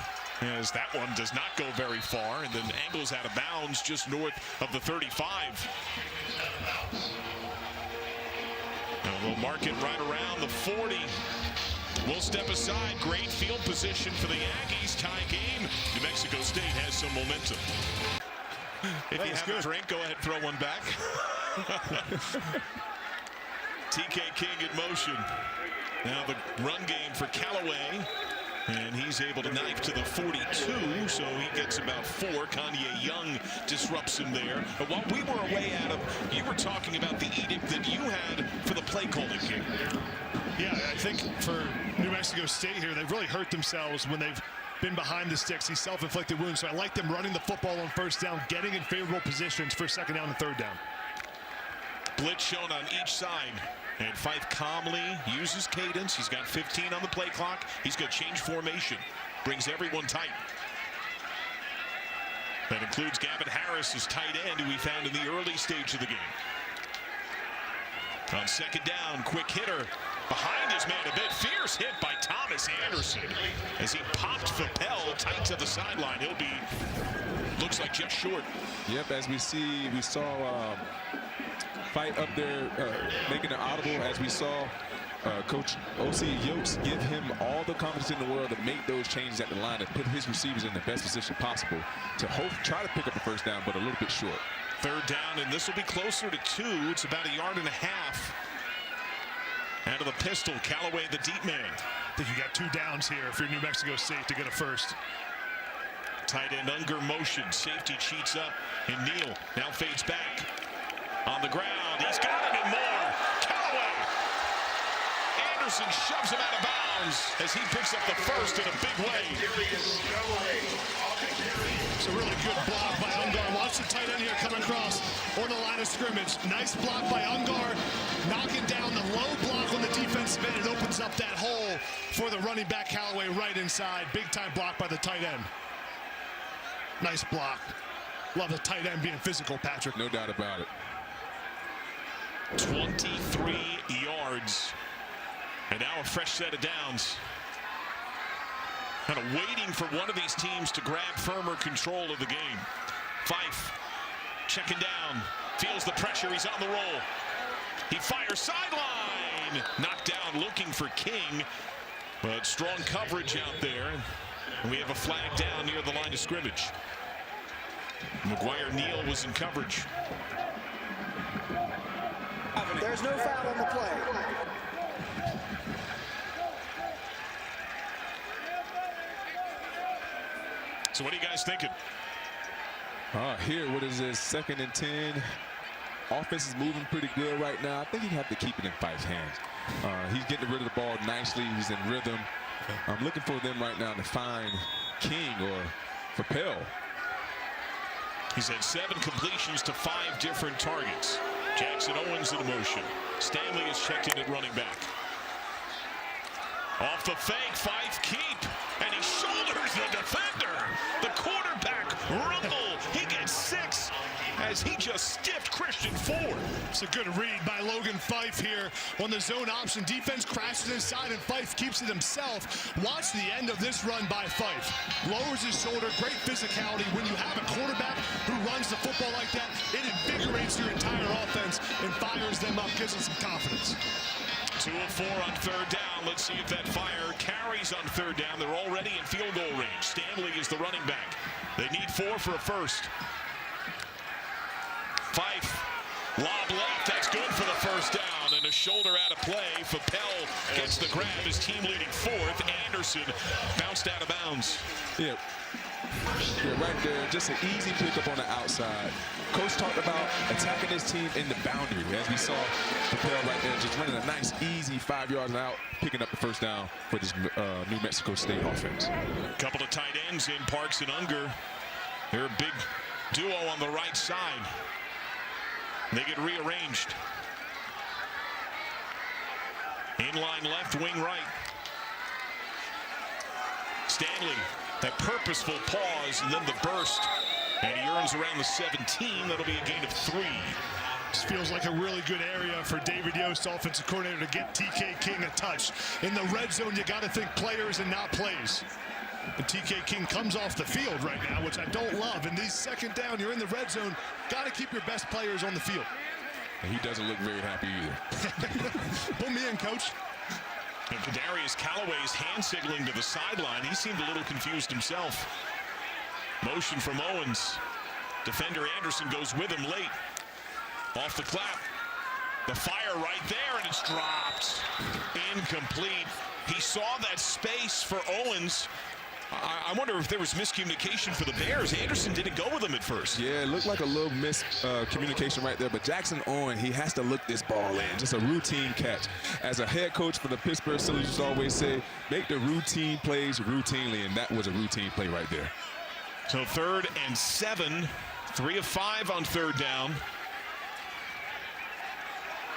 Speaker 1: as that one does not go very far, and then angles out of bounds just north of the 35. Now we'll mark it right around the 40. We'll step aside. Great field position for the Aggies. Tie game. New Mexico State has some momentum. If you have a drink, go ahead and throw one back. TK King in motion. Now the run game for Callaway. And he's able to knife to the 42, so he gets about 4. Kanye Young disrupts him there. But while we were away, Adam, you were talking about the edict that you had for the play calling game.
Speaker 3: Yeah, I think for New Mexico State here, they've really hurt themselves when they've been behind the sticks, these self-inflicted wounds. So I like them running the football on first down, getting in favorable positions for second down and third down.
Speaker 1: Blitz shown on each side. And Fife calmly uses cadence. He's got 15 on the play clock. He's going to change formation. Brings everyone tight. That includes Gavin Harris, his tight end, who we found in the early stage of the game. On second down, quick hitter. Behind his man a bit. Fierce hit by Thomas Anderson. As he popped Fapel tight to the sideline. He'll be, looks like just short.
Speaker 2: Yep, as we saw Fight up there making an audible, as we saw Coach O.C. Yotes give him all the confidence in the world to make those changes at the line and put his receivers in the best position possible to try to pick up a first down, but a little bit short.
Speaker 1: Third down, and this will be closer to 2. It's about 1.5 yards. Out of the pistol, Callaway, the deep man.
Speaker 3: I think you got 2 downs here for New Mexico State to get a first.
Speaker 1: Tight end Unger motion. Safety cheats up, and Neal now fades back. On the ground, he's got it and more. Callaway. Anderson shoves him out of bounds as he picks up the first in a big way.
Speaker 3: It's a really good block by Ungar. Watch the tight end here coming across on the line of scrimmage. Nice block by Ungar, knocking down the low block on the defensive end. It opens up that hole for the running back Callaway right inside. Big time block by the tight end. Nice block. Love the tight end being physical, Patrick.
Speaker 2: No doubt about it.
Speaker 1: 23 yards. And now a fresh set of downs. Kind of waiting for one of these teams to grab firmer control of the game. Fife checking down. Feels the pressure. He's on the roll. He fires sideline. Knocked down looking for King. But strong coverage out there. And we have a flag down near the line of scrimmage. McGuire Neal was in coverage.
Speaker 4: There's no foul on the play.
Speaker 1: So what are you guys thinking?
Speaker 2: Here, what is this? 2nd and 10. Offense is moving pretty good right now. I think you have to keep it in Fife's hands. He's getting rid of the ball nicely. He's in rhythm. I'm looking for them right now to find King or Fapel.
Speaker 1: He's had 7 completions to 5 different targets. Jackson Owens in motion. Stanley is checked in at running back. Off the fake, Fife keep, and he shoulders the defender. The quarterback rumble. He gets 6 as as he just stiffed Christian Ford.
Speaker 3: It's a good read by Logan Fife here on the zone option. Defense crashes inside and Fife keeps it himself. Watch the end of this run by Fife. Lowers his shoulder, great physicality. When you have a quarterback who runs the football like that, it invigorates your entire offense and fires them up, gives them some confidence.
Speaker 1: 2 of 4 on third down. Let's see if that fire carries on third down. They're already in field goal range. Stanley is the running back. They need 4 for a first. Fife, lob left. That's good for the first down. And a shoulder out of play. Fappel gets the grab. His team leading 4th. Anderson bounced out of bounds.
Speaker 2: Yeah, right there, just an easy pickup on the outside. Coach talked about attacking his team in the boundary. As we saw Fappel right there, just running a nice, easy 5 yards out, picking up the first down for this New Mexico State offense.
Speaker 1: Couple of tight ends in Parks and Unger. They're a big duo on the right side. They get rearranged. Inline left, wing right. Stanley, that purposeful pause and then the burst. And he earns around the 17. That'll be a gain of 3.
Speaker 3: This feels like a really good area for David Yost, offensive coordinator, to get TK King a touch. In the red zone, you got to think players and not plays. And TK King comes off the field right now, which I don't love. And these second down, you're in the red zone, got to keep your best players on the field.
Speaker 2: And he doesn't look very happy either.
Speaker 3: Put me in, coach.
Speaker 1: And Kadarius Callaway's hand signaling to the sideline. He seemed a little confused himself. Motion from Owens. Defender Anderson goes with him late. Off the clap. The fire right there, and it's dropped. Incomplete. He saw that space for Owens. I wonder if there was miscommunication for the Bears. Anderson didn't go with him at first.
Speaker 2: Yeah, it looked like a little miscommunication right there. But Jackson Owen, he has to look this ball in. Just a routine catch. As a head coach for the Pittsburgh Steelers always say, make the routine plays routinely, and that was a routine play right there.
Speaker 1: So 3rd and 7. 3 of 5 on third down.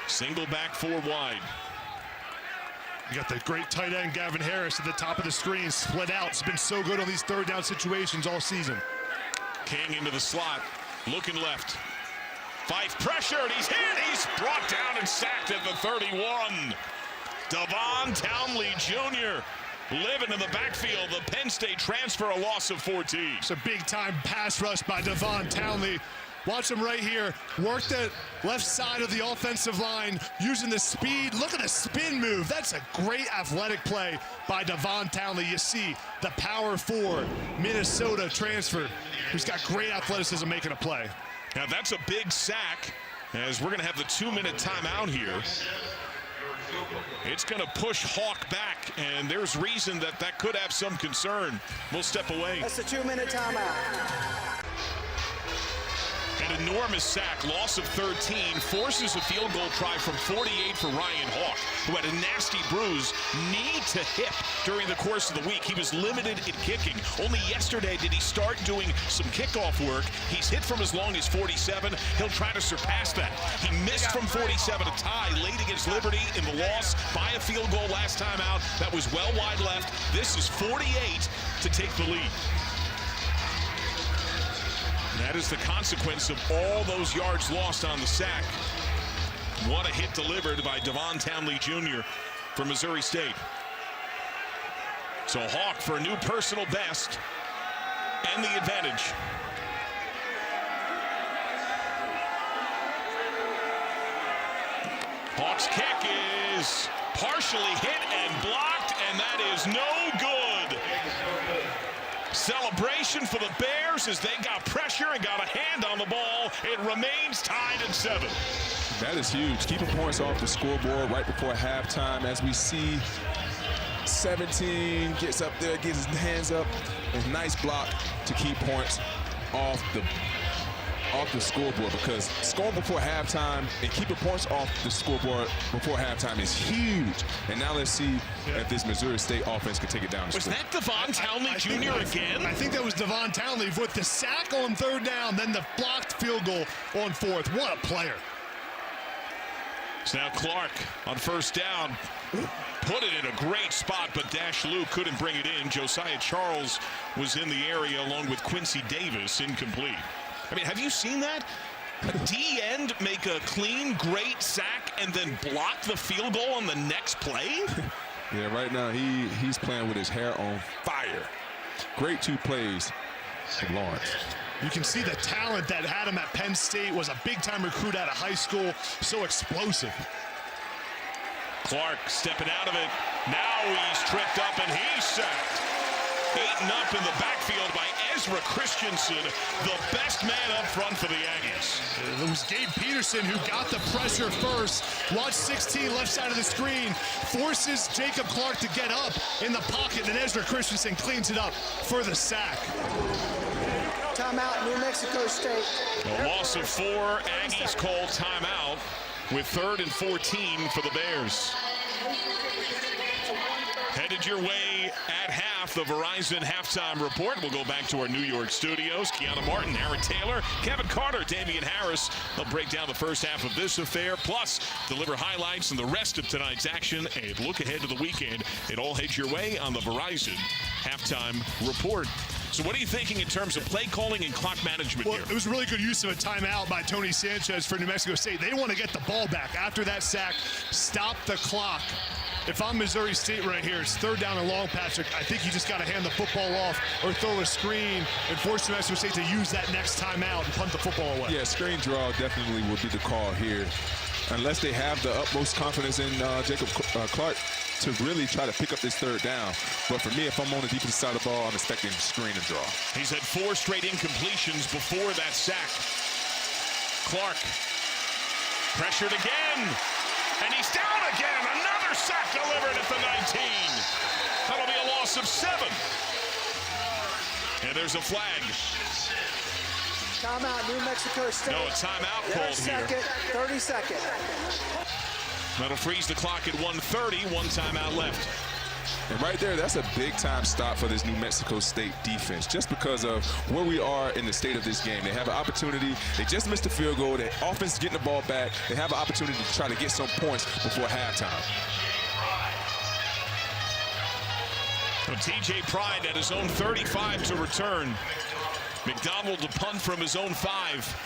Speaker 1: Single back, 4 wide.
Speaker 3: You got the great tight end Gavin Harris at the top of the screen, split out. It's been so good on these third down situations all season.
Speaker 1: King into the slot, looking left. Fife pressured, he's hit, he's brought down and sacked at the 31. Devon Townley Jr. living in the backfield. The Penn State transfer, a loss of 14.
Speaker 3: It's a big-time pass rush by Devon Townley. Watch him right here. Work the left side of the offensive line using the speed. Look at the spin move. That's a great athletic play by Devon Townley. You see the power 4 Minnesota transfer who's got great athleticism making a play.
Speaker 1: Now that's a big sack as we're going to have the 2-minute timeout here. It's going to push Hawk back, and there's reason that could have some concern. We'll step away.
Speaker 4: That's a 2-minute timeout.
Speaker 1: An enormous sack, loss of 13, forces a field goal try from 48 for Ryan Hawk, who had a nasty bruise, knee to hip during the course of the week. He was limited in kicking. Only yesterday did he start doing some kickoff work. He's hit from as long as 47. He'll try to surpass that. He missed from 47, a tie late against Liberty in the loss by a field goal last time out. That was well wide left. This is 48 to take the lead. That is the consequence of all those yards lost on the sack. What a hit delivered by Devon Townley Jr. from Missouri State. So Hawk for a new personal best and the advantage. Hawk's kick is partially hit and blocked, and that is no good. Celebration for the Bears as they got pressure and got a hand on the ball. It remains tied at 7.
Speaker 2: That is huge. Keeping points off the scoreboard right before halftime. As we see 17 gets up there, gets his hands up. A nice block to keep points off the scoreboard, because scoring before halftime and keeping points off the scoreboard before halftime is huge. And now let's see if this Missouri State offense can take it down.
Speaker 1: Was that Devon Townley Jr. again?
Speaker 3: I think that was Devon Townley with the sack on third down, then the blocked field goal on fourth. What a player.
Speaker 1: It's now Clark on first down. Put it in a great spot, but Dash Lou couldn't bring it in. Josiah Charles was in the area along with Quincy Davis, incomplete. I mean, have you seen that? A D end make a clean, great sack and then block the field goal on the next play?
Speaker 2: Yeah, right now he's playing with his hair on fire. Great 2 plays from Lawrence.
Speaker 3: You can see the talent that had him at Penn State, was a big-time recruit out of high school, so explosive.
Speaker 1: Clark stepping out of it. Now he's tripped up and he's sacked. Eaten up in the backfield by Ezra Christensen, the best man up front for the Aggies.
Speaker 3: It was Gabe Peterson who got the pressure first. Watch 16, left side of the screen, forces Jacob Clark to get up in the pocket, and Ezra Christensen cleans it up for the sack.
Speaker 4: Timeout, New Mexico State.
Speaker 1: A loss of 4. Aggies call timeout with 3rd and 14 for the Bears. Headed your way at half, the Verizon halftime report. We'll go back to our New York studios. Kiana Martin, Aaron Taylor, Kevin Carter, Damian Harris. They'll break down the first half of this affair, plus deliver highlights and the rest of tonight's action and look ahead to the weekend. It all heads your way on the Verizon halftime report. So what are you thinking in terms of play calling and clock management here?
Speaker 3: It was a really good use of a timeout by Tony Sanchez for New Mexico State. They want to get the ball back after that sack, stop the clock. If I'm Missouri State right here, it's 3rd down and long, Patrick. I think you just got to hand the football off or throw a screen and force New Mexico State to use that next timeout and punt the football away.
Speaker 2: Yeah, screen draw definitely would be the call here. Unless they have the utmost confidence in Jacob Clark to really try to pick up this 3rd down. But for me, if I'm on the defensive side of the ball, I'm expecting screen and draw.
Speaker 1: He's had 4 straight incompletions before that sack. Clark pressured again, and he's down again. Another sack delivered at the 19. That'll be a loss of 7. And there's a flag.
Speaker 4: Timeout, New Mexico State.
Speaker 1: No, a timeout called here.
Speaker 4: 30 seconds.
Speaker 1: That'll freeze the clock at 1:30. 1 timeout left.
Speaker 2: And right there, that's a big-time stop for this New Mexico State defense, just because of where we are in the state of this game. They have an opportunity. They just missed a field goal. The offense is getting the ball back. They have an opportunity to try to get some points before halftime.
Speaker 1: So TJ Pride at his own 35 to return. McDonald to punt from his own 5.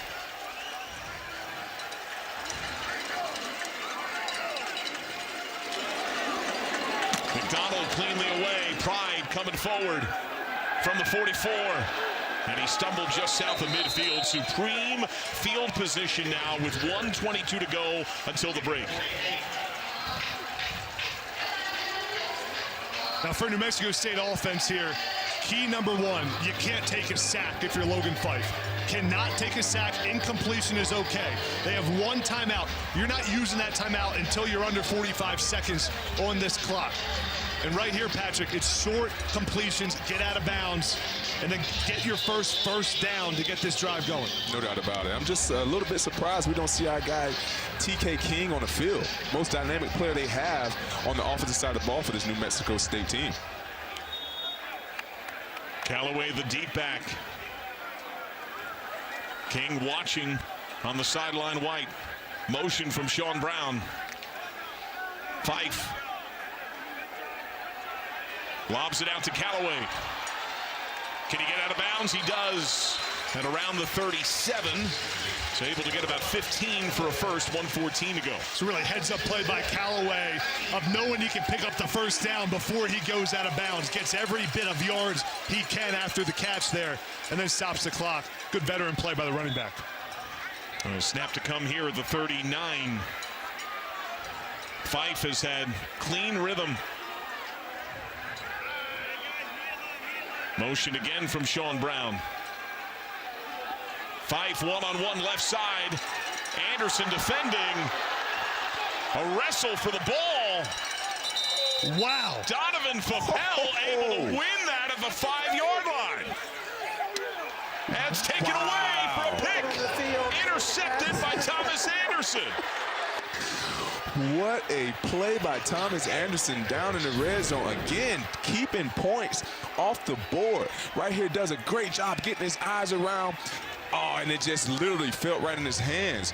Speaker 1: McDonald cleanly away. Pride coming forward from the 44. And he stumbled just south of midfield. Supreme field position now with 1:22 to go until the break.
Speaker 3: Now for New Mexico State offense here, key number 1, you can't take a sack if you're Logan Fife. Cannot take a sack. Incompletion is okay. They have 1 timeout. You're not using that timeout until you're under 45 seconds on this clock. And right here, Patrick, it's short completions, get out of bounds, and then get your first down to get this drive going.
Speaker 2: No doubt about it. I'm just a little bit surprised we don't see our guy TK King on the field. Most dynamic player they have on the offensive side of the ball for this New Mexico State team.
Speaker 1: Callaway, the deep back. King watching on the sideline. White. Motion from Sean Brown. Fife. Lobs it out to Callaway. Can he get out of bounds? He does. At around the 37. So able to get about 15 for a first, 1:14 to go.
Speaker 3: It's a really heads-up play by Callaway of knowing he can pick up the first down before he goes out of bounds. Gets every bit of yards he can after the catch there, and then stops the clock. Good veteran play by the running back.
Speaker 1: A snap to come here at the 39. Fife has had clean rhythm. Motion again from Sean Brown. Fife one-on-one left side. Anderson defending. A wrestle for the ball.
Speaker 3: Wow.
Speaker 1: Donovan Fapel able to win that at the 5-yard line. That's taken away for a pick. Intercepted by Thomas Anderson.
Speaker 2: What a play by Thomas Anderson down in the red zone. Again, keeping points off the board. Right here does a great job getting his eyes around. Oh, and it just literally felt right in his hands.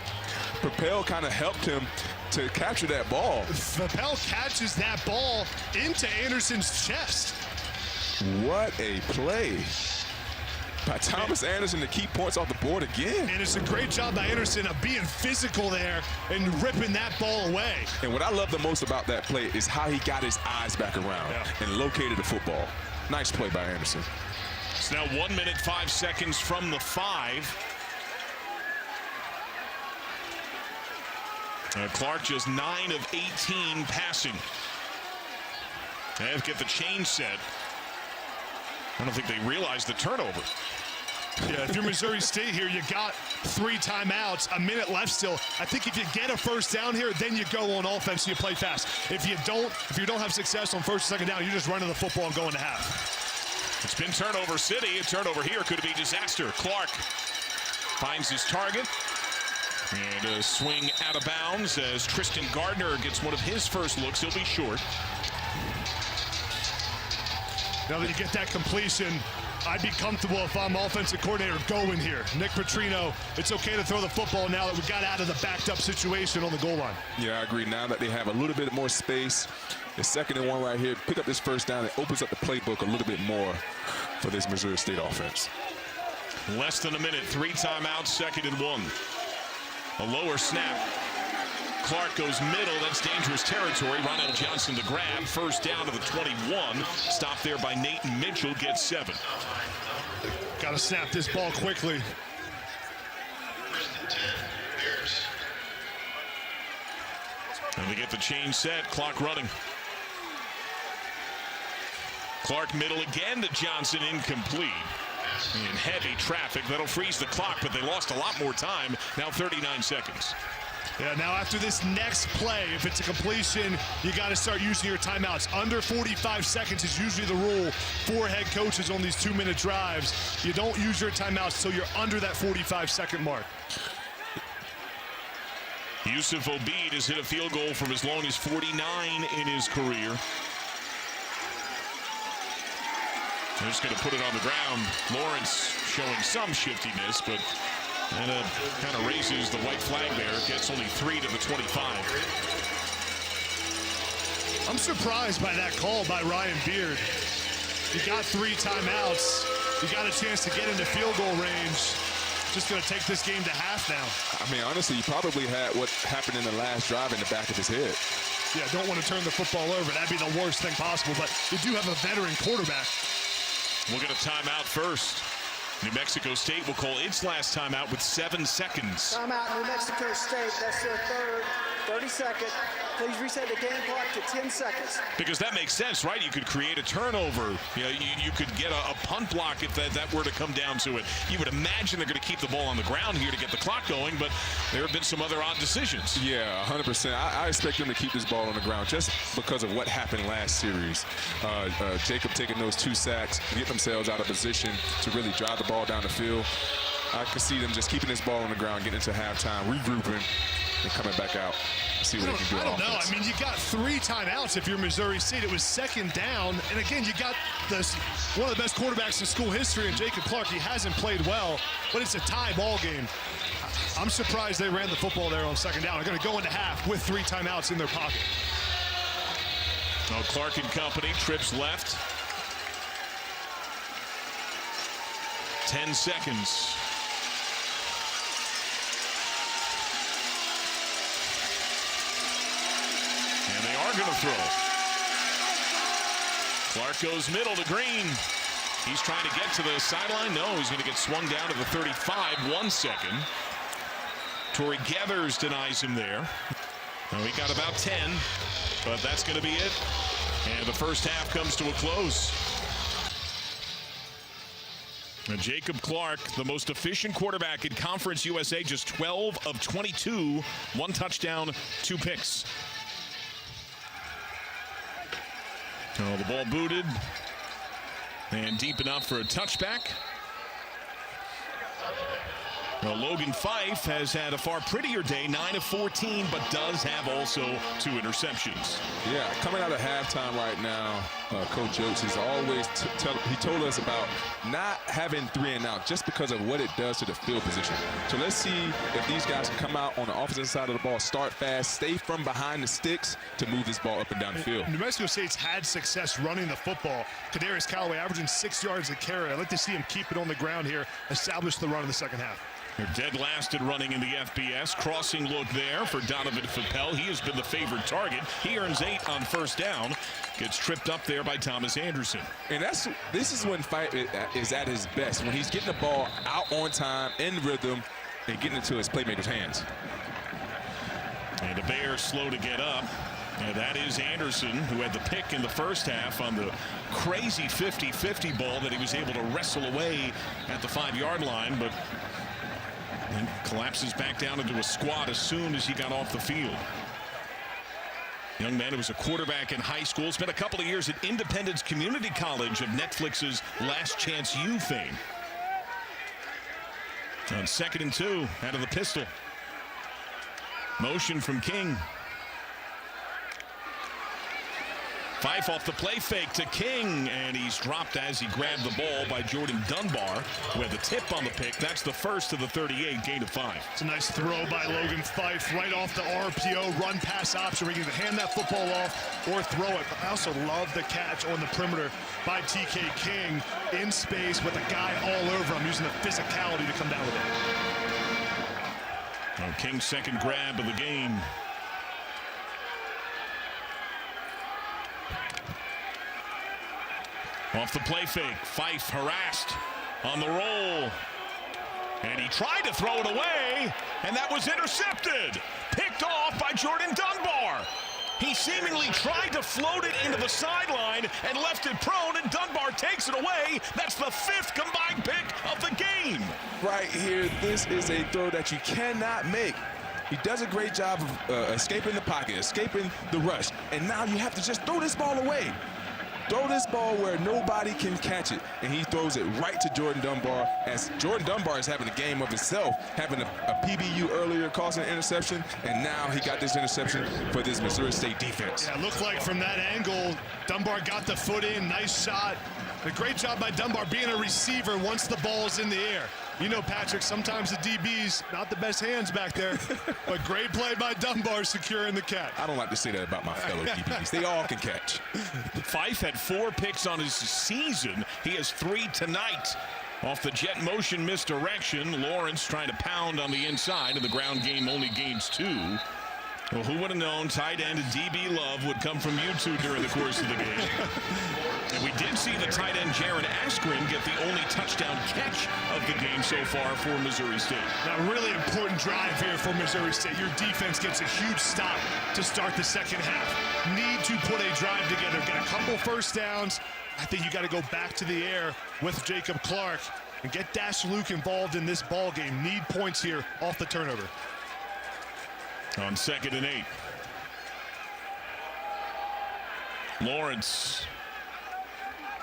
Speaker 2: Propel kind of helped him to capture that ball.
Speaker 3: Propel catches that ball into Anderson's chest.
Speaker 2: What a play. by Thomas Anderson to keep points off the board again.
Speaker 3: And it's a great job by Anderson of being physical there and ripping that ball away.
Speaker 2: And what I love the most about that play is how he got his eyes back around and located the football. Nice play by Anderson.
Speaker 1: It's now 1 minute, 5 seconds from the 5. Clark just 9 of 18 passing. They have to get the change set. I don't think they realized the turnover.
Speaker 3: Yeah, if you're Missouri State here, you got 3 timeouts, a minute left still. I think if you get a first down here, then you go on offense and you play fast. If you don't have success on first or second down, you're just running the football and going to half.
Speaker 1: It's been turnover city. A turnover here could be disaster. Clark finds his target. And a swing out of bounds as Tristan Gardner gets one of his first looks. He'll be short.
Speaker 3: Now that you get that completion, I'd be comfortable if I'm offensive coordinator going here. Nick Petrino, it's okay to throw the football now that we got out of the backed up situation on the goal line.
Speaker 2: Yeah, I agree. Now that they have a little bit more space, the 2nd and 1 right here, pick up this first down. It opens up the playbook a little bit more for this Missouri State offense.
Speaker 1: Less than a minute, 3 timeouts, 2nd and 1. A lower snap. Clark goes middle. That's dangerous territory. Ronell Johnson the grab. First down to the 21. Stopped there by Nathan Mitchell. Gets 7.
Speaker 3: Got to snap this ball quickly.
Speaker 1: And they get the change set. Clock running. Clark middle again to Johnson. Incomplete. In heavy traffic. That'll freeze the clock, but they lost a lot more time. Now 39 seconds.
Speaker 3: Yeah, now after this next play, if it's a completion, you got to start using your timeouts. Under 45 seconds is usually the rule for head coaches on these 2-minute drives. You don't use your timeouts until you're under that 45-second mark.
Speaker 1: Yusuf Obeid has hit a field goal from as long as 49 in his career. They're just going to put it on the ground. Lawrence showing some shiftiness, but and kind of raises the white flag there. Gets only 3 to the 25.
Speaker 3: I'm surprised by that call by Ryan Beard. You got 3 timeouts. You got a chance to get into field goal range. Just going to take this game to half now.
Speaker 2: I mean, honestly, he probably had what happened in the last drive in the back of his head.
Speaker 3: Yeah, don't want to turn the football over. That'd be the worst thing possible, but you do have a veteran quarterback.
Speaker 1: We'll get a timeout first. New Mexico State will call its last timeout with 7 seconds.
Speaker 4: Timeout, New Mexico State. That's their third. 30-second. Please reset the game clock to 10 seconds.
Speaker 1: Because that makes sense, right? You could create a turnover. You know, you could get a punt block if that were to come down to it. You would imagine they're going to keep the ball on the ground here to get the clock going, but there have been some other odd decisions.
Speaker 2: Yeah, 100%. I expect them to keep this ball on the ground just because of what happened last series. Jacob taking those 2 sacks to get themselves out of position to really drive the ball down the field. I could see them just keeping this ball on the ground, getting into halftime, regrouping, and coming back out. See what they can do.
Speaker 3: I don't know. I mean, you got 3 timeouts if you're Missouri State. It was 2nd down. And again, you got one of the best quarterbacks in school history in Jacob Clark. He hasn't played well, but it's a tie ball game. I'm surprised they ran the football there on 2nd down. They're going to go into half with 3 timeouts in their pocket.
Speaker 1: Now Clark and company trips left. 10 seconds. And they are going to throw. Clark goes middle to Green. He's trying to get to the sideline. No, he's going to get swung down to the 35. 1 second. Torrey Gathers denies him there. Now he got about 10, but that's going to be it. And the first half comes to a close. And Jacob Clark, the most efficient quarterback in Conference USA, just 12 of 22, 1 touchdown, 2 picks. Oh, the ball booted and deep enough for a touchback. Well, Logan Fife has had a far prettier day, 9 of 14, but does have also 2 interceptions.
Speaker 2: Yeah, coming out of halftime right now, Coach Oates has always he told us about not having 3 and out just because of what it does to the field position. So let's see if these guys can come out on the offensive side of the ball, start fast, stay from behind the sticks to move this ball up and down the field.
Speaker 3: New Mexico State's had success running the football. Kadarius Callaway averaging 6 yards a carry. I'd like to see him keep it on the ground here, establish the run in the second half.
Speaker 1: They're dead last at running in the FBS. Crossing look there for Donovan Fappel. He has been the favored target. He earns 8 on first down. Gets tripped up there by Thomas Anderson.
Speaker 2: And this is when Fife is at his best, when he's getting the ball out on time, in rhythm, and getting into his playmakers' hands.
Speaker 1: And the Bears slow to get up. And that is Anderson, who had the pick in the first half on the crazy 50-50 ball that he was able to wrestle away at the 5-yard line, but he collapses back down into a squat as soon as he got off the field. Young man who was a quarterback in high school, spent a couple of years at Independence Community College of Netflix's Last Chance U fame. On 2nd and 2, out of the pistol. Motion from King. Fife off the play fake to King, and he's dropped as he grabbed the ball by Jordan Dunbar, who had the tip on the pick. That's the first of the 38, gain of 5.
Speaker 3: It's a nice throw by Logan Fife right off the RPO, run pass option where you can hand that football off or throw it. But I also love the catch on the perimeter by TK King in space with a guy all over him, using the physicality to come down with it.
Speaker 1: Well, King's second grab of the game. Off the play fake, Fife harassed on the roll. And he tried to throw it away, and that was intercepted. Picked off by Jordan Dunbar. He seemingly tried to float it into the sideline and left it prone, and Dunbar takes it away. That's the 5th combined pick of the game.
Speaker 2: Right here, this is a throw that you cannot make. He does a great job of escaping the pocket, escaping the rush, and now you have to just throw this ball away. Throw this ball where nobody can catch it, and he throws it right to Jordan Dunbar, as Jordan Dunbar is having a game of himself, having a PBU earlier, causing an interception, and now he got this interception for this Missouri State defense.
Speaker 3: Yeah, it looked like from that angle, Dunbar got the foot in, nice shot. A great job by Dunbar being a receiver once the ball's in the air. You know, Patrick, sometimes the DBs, not the best hands back there, but great play by Dunbar securing the catch.
Speaker 2: I don't like to say that about my fellow DBs. They all can catch.
Speaker 1: Fife had 4 picks on his season. He has 3 tonight. Off the jet motion misdirection, Lawrence trying to pound on the inside, and the ground game only gains 2. Well, who would have known tight end DB Love would come from you two during the course of the game? And we did see the tight end Jared Askren get the only touchdown catch of the game so far for Missouri State.
Speaker 3: Now, really important drive here for Missouri State. Your defense gets a huge stop to start the second half. Need to put a drive together, get a couple first downs. I think you got to go back to the air with Jacob Clark and get Dash Luke involved in this ball game. Need points here off the turnover.
Speaker 1: On 2nd and 8. Lawrence.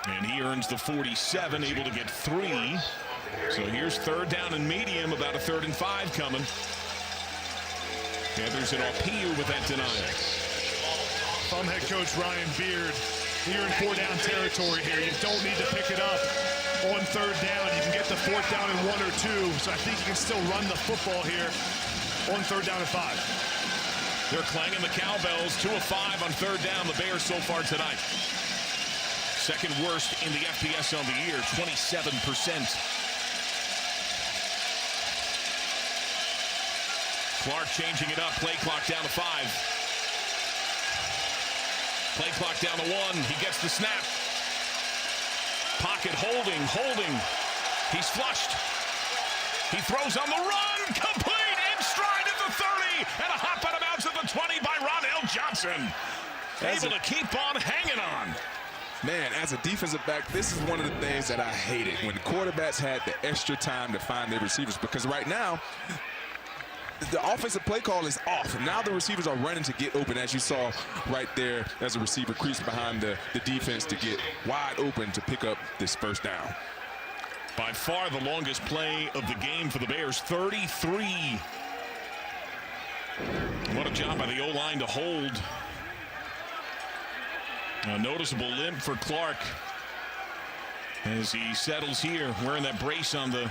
Speaker 1: And he earns the 47, able to get 3. So here's 3rd down and medium, about a 3rd and 5 coming. Gathers it off Piu with that denial.
Speaker 3: If I'm head coach Ryan Beard, you're in 4-down territory here. You don't need to pick it up on 3rd down. You can get the 4th down in 1 or 2. So I think you can still run the football here on 3rd down and 5.
Speaker 1: They're clanging the cowbells. 2 of 5 on 3rd down. The Bears so far tonight. 2nd worst in the FBS on the year, 27%. Clark changing it up. Play clock down to 5. Play clock down to 1. He gets the snap. Pocket holding. He's flushed. He throws on the run. Complete in stride at the 30. And a hop out of bounds at the 20 by Ronell Johnson. Able to keep on hanging on.
Speaker 2: Man, as a defensive back, this is one of the things that I hated, when the quarterbacks had the extra time to find their receivers, because right now, the offensive play call is off. Now the receivers are running to get open, as you saw right there as a receiver creeps behind the defense to get wide open to pick up this 1st down.
Speaker 1: By far the longest play of the game for the Bears, 33. What a job by the O-line to hold. A noticeable limp for Clark as he settles here, wearing that brace on the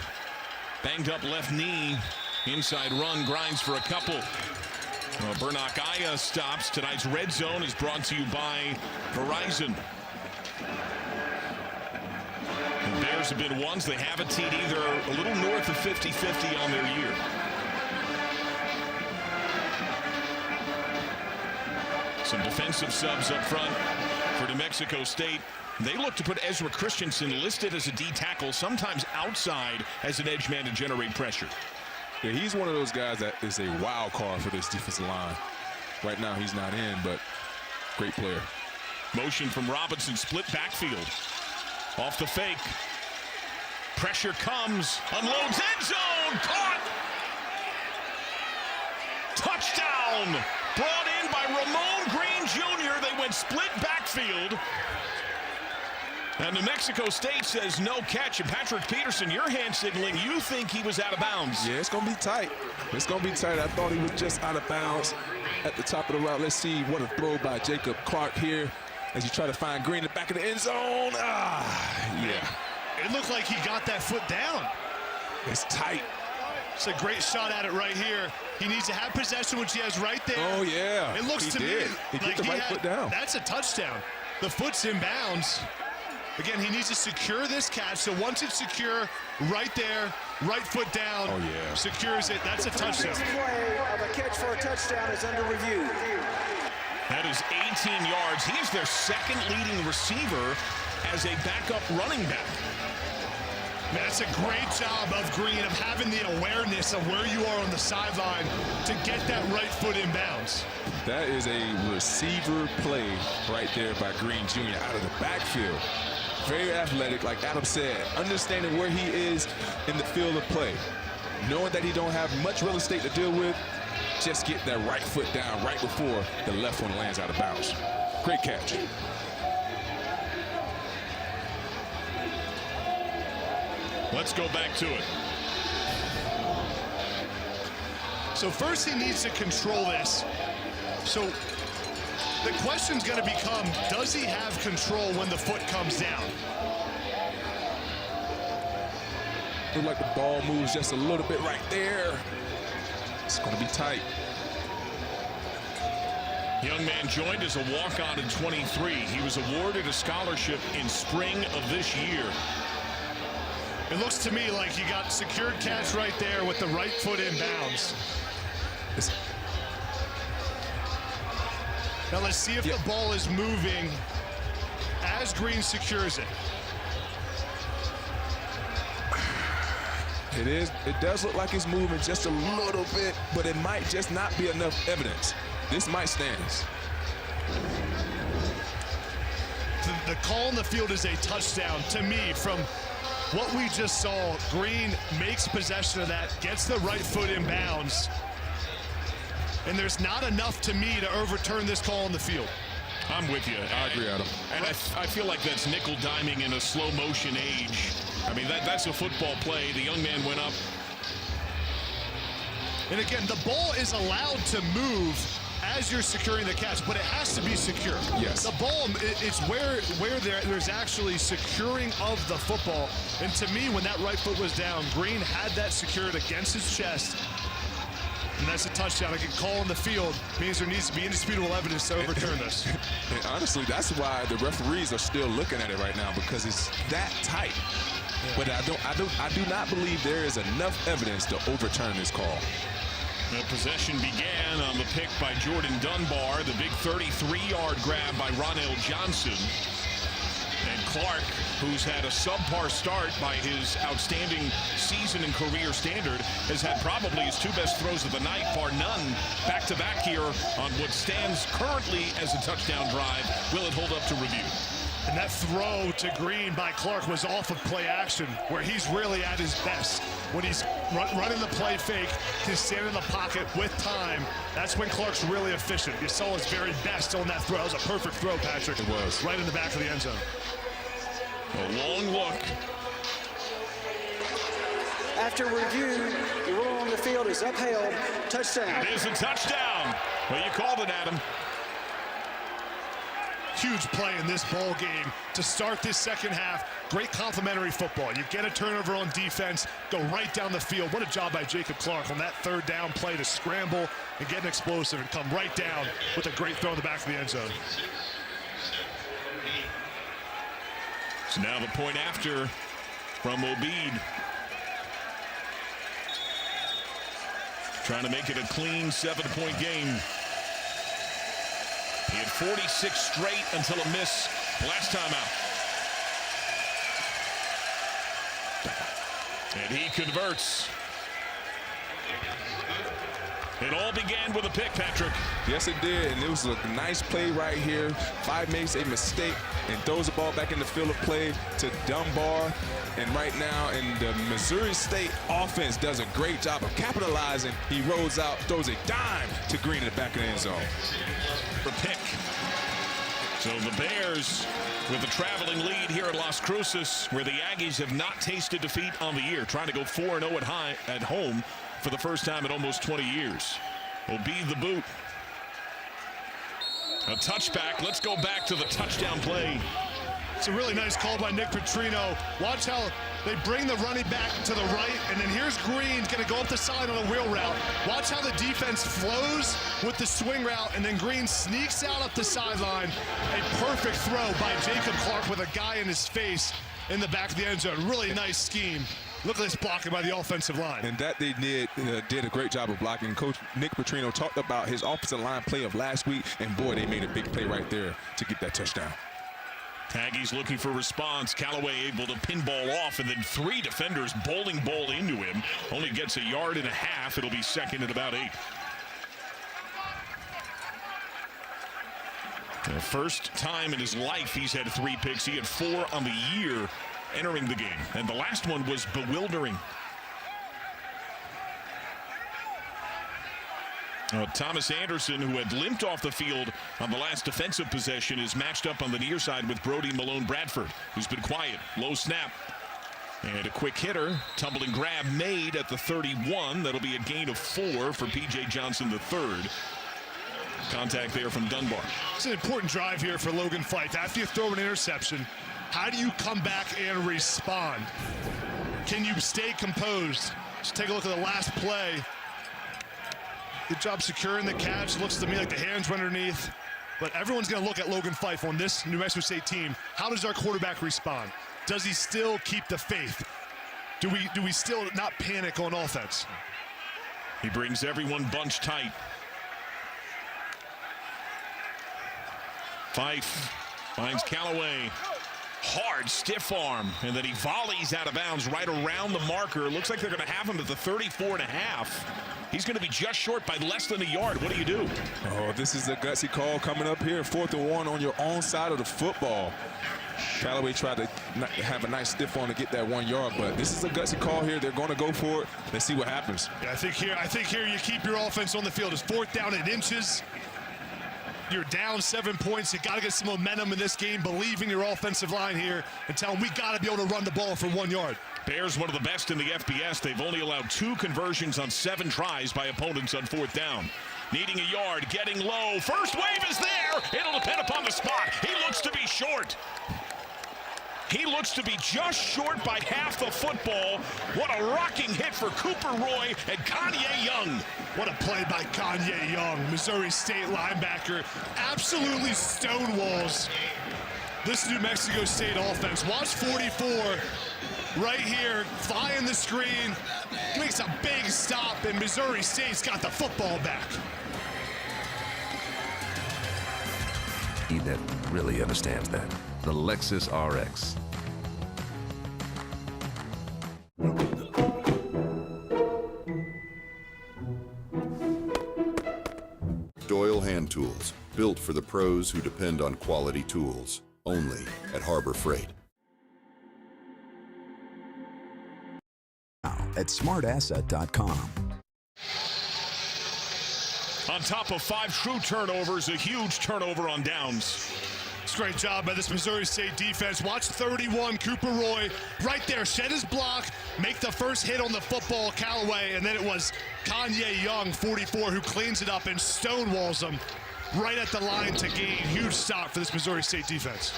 Speaker 1: banged up left knee. Inside run, grinds for a couple. Burnock Aya stops. Tonight's Red Zone is brought to you by Verizon. The Bears have been ones. They have a TD. They're a little north of 50-50 on their year. Some defensive subs up front for New Mexico State. They look to put Ezra Christensen listed as a D tackle, sometimes outside as an edge man to generate pressure.
Speaker 2: Yeah, he's one of those guys that is a wild card for this defensive line. Right now he's not in, but great player.
Speaker 1: Motion from Robinson, split backfield. Off the fake. Pressure comes, unloads, end zone, caught! Touchdown! Brought in by Ramon Green Jr. They went split backfield. And New Mexico State says no catch. And Patrick Peterson, your hand signaling, you think he was out of bounds.
Speaker 2: Yeah, it's going to be tight. It's going to be tight. I thought he was just out of bounds at the top of the route. Let's see what a throw by Jacob Clark here as you try to find Green in the back of the end zone. Yeah.
Speaker 3: It looked like he got that foot down.
Speaker 2: It's tight.
Speaker 3: It's a great shot at it right here. He needs to have possession, which he has right there.
Speaker 2: Oh, yeah.
Speaker 3: It looks to me
Speaker 2: He
Speaker 3: like
Speaker 2: get the right foot down.
Speaker 3: That's a touchdown. The foot's in bounds. Again, he needs to secure this catch. So once it's secure, right there, right foot down, secures it. That's a touchdown.
Speaker 4: This play of a catch for a touchdown is under review.
Speaker 1: That is 18 yards. He is their second leading receiver as a backup running back.
Speaker 3: That's a great job of Green of having the awareness of where you are on the sideline to get that right foot in bounds.
Speaker 2: That is a receiver play right there by Green Jr. out of the backfield. Very athletic, like Adam said, understanding where he is in the field of play. Knowing that he don't have much real estate to deal with, just get that right foot down right before the left one lands out of bounds. Great catch.
Speaker 1: Let's go back to it.
Speaker 3: So first he needs to control this. So the question's going to become, does he have control when the foot comes down?
Speaker 2: Look like the ball moves just a little bit right there. It's going to be tight.
Speaker 1: Young man joined as a walk-on in 23. He was awarded a scholarship in spring of this year.
Speaker 3: It looks to me like you got secured catch right there with the right foot in bounds. Now let's see if the ball is moving as Green secures it.
Speaker 2: It is. It does look like it's moving just a little bit, but it might just not be enough evidence. This might stand.
Speaker 3: The call on the field is a touchdown to me from what we just saw. Green makes possession of that, gets the right foot in bounds. And there's not enough to me to overturn this call on the field.
Speaker 1: I'm with you.
Speaker 2: I agree, Adam.
Speaker 1: And I feel like that's nickel diming in a slow motion age. I mean, that's a football play. The young man went up.
Speaker 3: And again, the ball is allowed to move as you're securing the catch, but it has to be secure.
Speaker 2: Yes.
Speaker 3: The ball, it's where there's actually securing of the football. And to me, when that right foot was down, Green had that secured against his chest. And that's a touchdown. A call on the field means there needs to be indisputable evidence to overturn this.
Speaker 2: And honestly, that's why the referees are still looking at it right now, because it's that tight. But I do not believe there is enough evidence to overturn this call.
Speaker 1: The possession began on the pick by Jordan Dunbar, the big 33-yard grab by Ronell Johnson. And Clark, who's had a subpar start by his outstanding season and career standard, has had probably his two best throws of the night, bar none, back-to-back here on what stands currently as a touchdown drive. Will it hold up to review?
Speaker 3: And that throw to Green by Clark was off of play action, where he's really at his best. When he's running the play fake, can stand in the pocket with time. That's when Clark's really efficient. You saw his very best on that throw. It was a perfect throw, Patrick.
Speaker 2: It was.
Speaker 3: Right in the back of the end zone.
Speaker 1: A long look.
Speaker 4: After review, the rule on the field is upheld. Touchdown.
Speaker 1: It is a touchdown. Well, you called it, Adam.
Speaker 3: Huge play in this ball game to start this second half. Great complementary football. You get a turnover on defense, go right down the field. What a job by Jacob Clark on that third down play to scramble and get an explosive and come right down with a great throw in the back of the end zone.
Speaker 1: So now the point after from Obeid. Trying to make it a clean 7-point game. He had 46 straight until a miss last time out. And he converts. It all began with a pick, Patrick.
Speaker 2: Yes, it did, and it was a nice play right here. Five makes a mistake and throws the ball back in the field of play to Dunbar. And right now, and the Missouri State offense does a great job of capitalizing. He rolls out, throws a dime to Green in the back of the end zone.
Speaker 1: For pick. So the Bears with a traveling lead here at Las Cruces, where the Aggies have not tasted defeat on the year, trying to go 4-0 at home for the first time in almost 20 years. Obeid the boot. A touchback. Let's go back to the touchdown play.
Speaker 3: It's a really nice call by Nick Petrino. Watch how they bring the running back to the right, and then here's Green going to go up the side on a wheel route. Watch how the defense flows with the swing route, and then Green sneaks out up the sideline. A perfect throw by Jacob Clark with a guy in his face in the back of the end zone. Really nice scheme. Look at this blocking by the offensive line.
Speaker 2: And that they did a great job of blocking. Coach Nick Petrino talked about his offensive line play of last week, and boy, they made a big play right there to get that touchdown.
Speaker 1: Aggies looking for response. Callaway able to pinball off, and then three defenders bowling ball into him. Only gets 1.5 yards. It'll be second at about 8. The first time in his life he's had 3 picks. He had 4 on the year entering the game, and the last one was bewildering. Thomas Anderson, who had limped off the field on the last defensive possession, is matched up on the near side with Brody Malone Bradford, who's been quiet. Low snap. And a quick hitter. Tumbling grab made at the 31. That'll be a gain of 4 for P.J. Johnson III. Contact there from Dunbar.
Speaker 3: It's an important drive here for Logan Fife. After you throw an interception, how do you come back and respond? Can you stay composed? Let's take a look at the last play. Good job securing the catch. Looks to me like the hands were underneath. But everyone's going to look at Logan Fife on this New Mexico State team. How does our quarterback respond? Does he still keep the faith? Do we still not panic on offense?
Speaker 1: He brings everyone bunched tight. Fife finds Callaway. Hard, stiff arm, and then he volleys out of bounds right around the marker. Looks like they're going to have him at the 34.5. He's going to be just short by less than 1 yard. What do you do?
Speaker 2: Oh, this is a gutsy call coming up here. 4th and 1 on your own side of the football. Callaway tried to have a nice stiff arm to get that 1 yard, but this is a gutsy call here. They're going to go for it. Let's see what happens.
Speaker 3: Yeah, I think here you keep your offense on the field. It's 4th down in inches. You're down 7 points. You got to get some momentum in this game. Believe in your offensive line here and tell them we got to be able to run the ball for 1 yard.
Speaker 1: Bears one of the best in the FBS. They've only allowed 2 conversions on 7 tries by opponents on 4th down. Needing 1 yard, getting low. First wave is there. It'll depend upon the spot. He looks to be short. He looks to be just short by half the football. What a rocking hit for Cooper Roy and Kanye Young.
Speaker 3: What a play by Kanye Young, Missouri State linebacker. Absolutely stonewalls this New Mexico State offense. Watch 44 right here, flying the screen. Makes a big stop, and Missouri State's got the football back.
Speaker 6: He that really understands that. The Lexus RX.
Speaker 7: Doyle Hand Tools, built for the pros who depend on quality tools. Only at Harbor Freight.
Speaker 8: Now at smartasset.com.
Speaker 1: On top of 5 true turnovers, a huge turnover on downs.
Speaker 3: It's a great job by this Missouri State defense. Watch 31, Cooper Roy, right there, shed his block, make the first hit on the football, Callaway, and then it was Kanye Young, 44, who cleans it up and stonewalls them right at the line to gain. Huge stop for this Missouri State defense.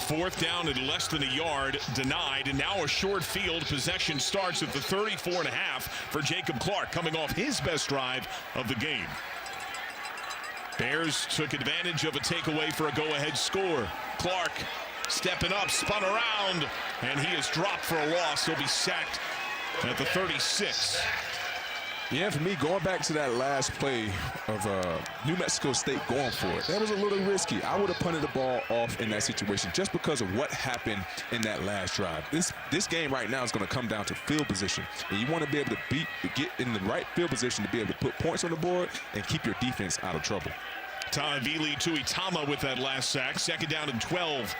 Speaker 1: 4th down and less than a yard, denied, and now a short field. Possession starts at the 34.5 for Jacob Clark, coming off his best drive of the game. Bears took advantage of a takeaway for a go-ahead score. Clark stepping up, spun around, and he is dropped for a loss. He'll be sacked at the 36.
Speaker 2: Yeah, for me, going back to that last play of New Mexico State going for it, that was a little risky. I would have punted the ball off in that situation just because of what happened in that last drive. This game right now is going to come down to field position, and you want to be able to get in the right field position to be able to put points on the board and keep your defense out of trouble.
Speaker 1: Ta'avili Tuitama with that last sack. 2nd down and 12.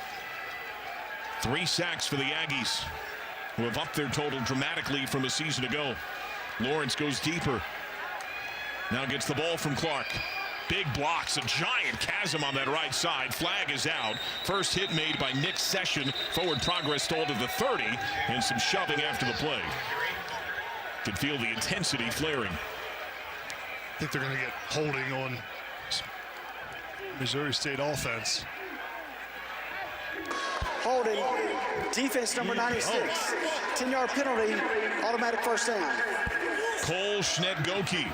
Speaker 1: 3 sacks for the Aggies, who have upped their total dramatically from a season ago. Lawrence goes deeper. Now gets the ball from Clark. Big blocks, a giant chasm on that right side. Flag is out. First hit made by Nick Session. Forward progress stalled to the 30, and some shoving after the play. Can feel the intensity flaring.
Speaker 3: I think they're going to get holding on Missouri State offense.
Speaker 4: Holding, defense number 96. 10-yard penalty, automatic first down.
Speaker 1: Cole Schnetgoki,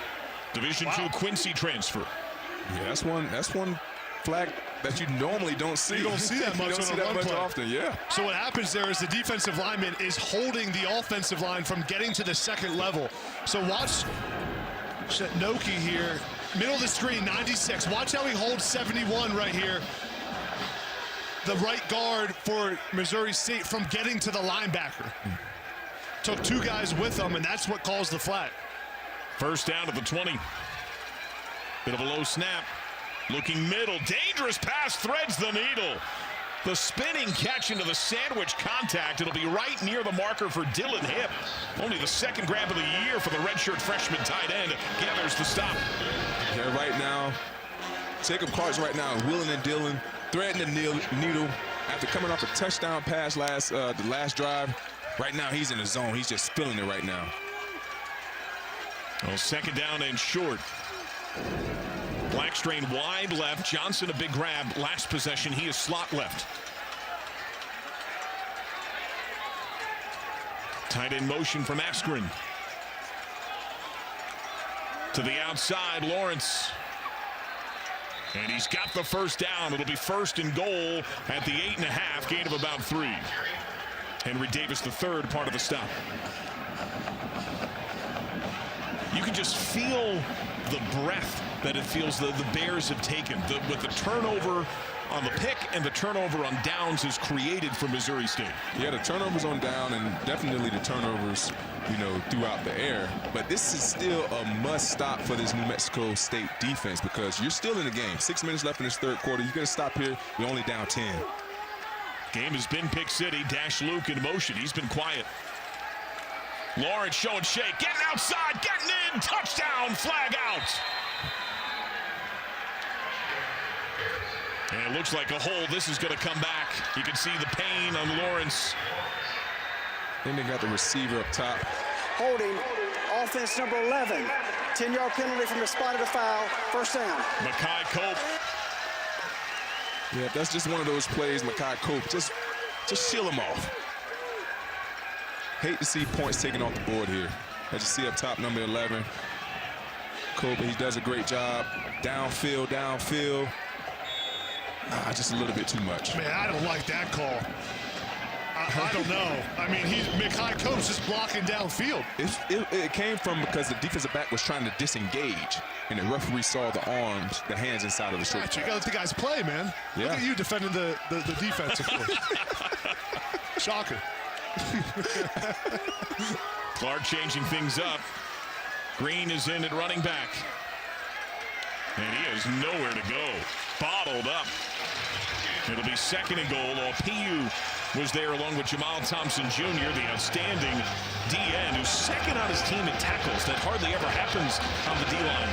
Speaker 1: Division II Quincy transfer.
Speaker 2: Yeah, that's one flag that you normally don't see.
Speaker 3: You don't see that much on a run play.
Speaker 2: Often, yeah.
Speaker 3: So what happens there is the defensive lineman is holding the offensive line from getting to the second level. So watch Schnetgoki here, middle of the screen, 96. Watch how he holds 71 right here. The right guard for Missouri State from getting to the linebacker. Took 2 guys with him, and that's what caused the flag.
Speaker 1: First down at the 20. Bit of a low snap. Looking middle. Dangerous pass, threads the needle. The spinning catch into the sandwich contact. It'll be right near the marker for Dylan Hipp. Only the 2nd grab of the year for the redshirt freshman tight end. Gathers the stop.
Speaker 2: Yeah, right now, Jacob Clark's right now willing and dealing, threading the needle after coming off a touchdown pass the last drive. Right now, he's in the zone. He's just feeling it right now.
Speaker 1: Well, 2nd down and short. Blackstrain wide left. Johnson a big grab. Last possession, he is slot left. Tight end motion from Askren. To the outside, Lawrence. And he's got the first down. It'll be 1st and goal at the 8.5, gain of about 3. Henry Davis, the 3rd part of the stop. You can just feel the breath that it feels the Bears have taken. With the turnover on the pick and the turnover on downs is created for Missouri State.
Speaker 2: Yeah, the turnovers on down and definitely the turnovers, throughout the air. But this is still a must stop for this New Mexico State defense because you're still in the game. 6 minutes left in this 3rd quarter. You're going to stop here. You're only down 10.
Speaker 1: Game has been Pick City. Dash Luke in motion. He's been quiet. Lawrence showing shake. Getting outside. Getting in. Touchdown. Flag out. And it looks like a hold. This is going to come back. You can see the pain on Lawrence.
Speaker 2: Then they got the receiver up top.
Speaker 4: Holding, offense number 11. 10-yard penalty from the spot of the foul. First down.
Speaker 1: Makai Cope.
Speaker 2: Yeah, that's just one of those plays, Makai Cope. Just seal him off. Hate to see points taken off the board here. As you see up top, number 11. Cope, he does a great job. Downfield. Just a little bit too much.
Speaker 3: Man, I don't like that call. I don't know. I mean, Makai Cope's just blocking downfield.
Speaker 2: It came from because the defensive back was trying to disengage, and the referee saw the hands inside of the shirt.
Speaker 3: You got to let the guys play, man.
Speaker 2: Yeah.
Speaker 3: Look at you defending the defense, of course. Shocker.
Speaker 1: Clark changing things up. Green is in at running back. And he has nowhere to go. Bottled up. It'll be 2nd and goal. Pu was there along with Jamal Thompson Jr., the outstanding DN, who's 2nd on his team in tackles. That hardly ever happens on the D-line.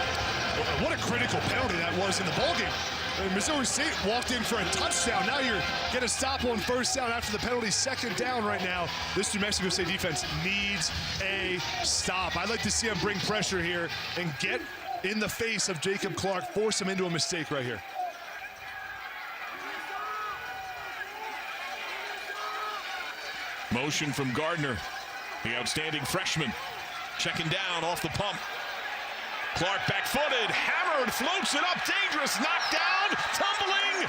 Speaker 3: What a critical penalty that was in the ballgame. And Missouri State walked in for a touchdown. Now you're getting a stop on first down after the penalty. Second down right now. This New Mexico State defense needs a stop. I'd like to see them bring pressure here and get in the face of Jacob Clark, force him into a mistake right here.
Speaker 1: Motion from Gardner, the outstanding freshman. Checking down off the pump. Clark back-footed, hammered, floats it up, dangerous, knocked down, tumbling.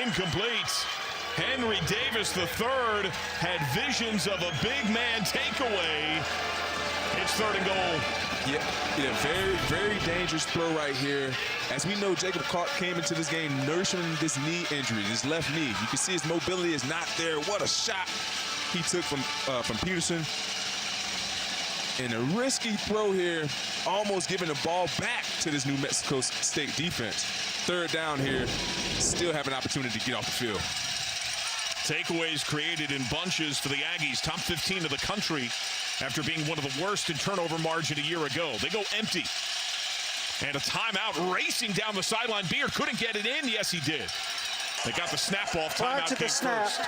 Speaker 1: Incomplete. Henry Davis III had visions of a big man takeaway. It's 3rd and goal.
Speaker 2: Yeah, very, very dangerous throw right here. As we know, Jacob Clark came into this game nursing this knee injury, his left knee. You can see his mobility is not there. What a shot he took from Peterson. And a risky throw here, almost giving the ball back to this New Mexico State defense. 3rd down here, still have an opportunity to get off the field.
Speaker 1: Takeaways created in bunches for the Aggies, top 15 of the country after being one of the worst in turnover margin a year ago. They go empty. And a timeout racing down the sideline. Beard couldn't get it in. Yes, he did. They got the snap off.
Speaker 4: Prior
Speaker 1: Timeout
Speaker 4: to the
Speaker 1: came
Speaker 4: snap,
Speaker 1: first.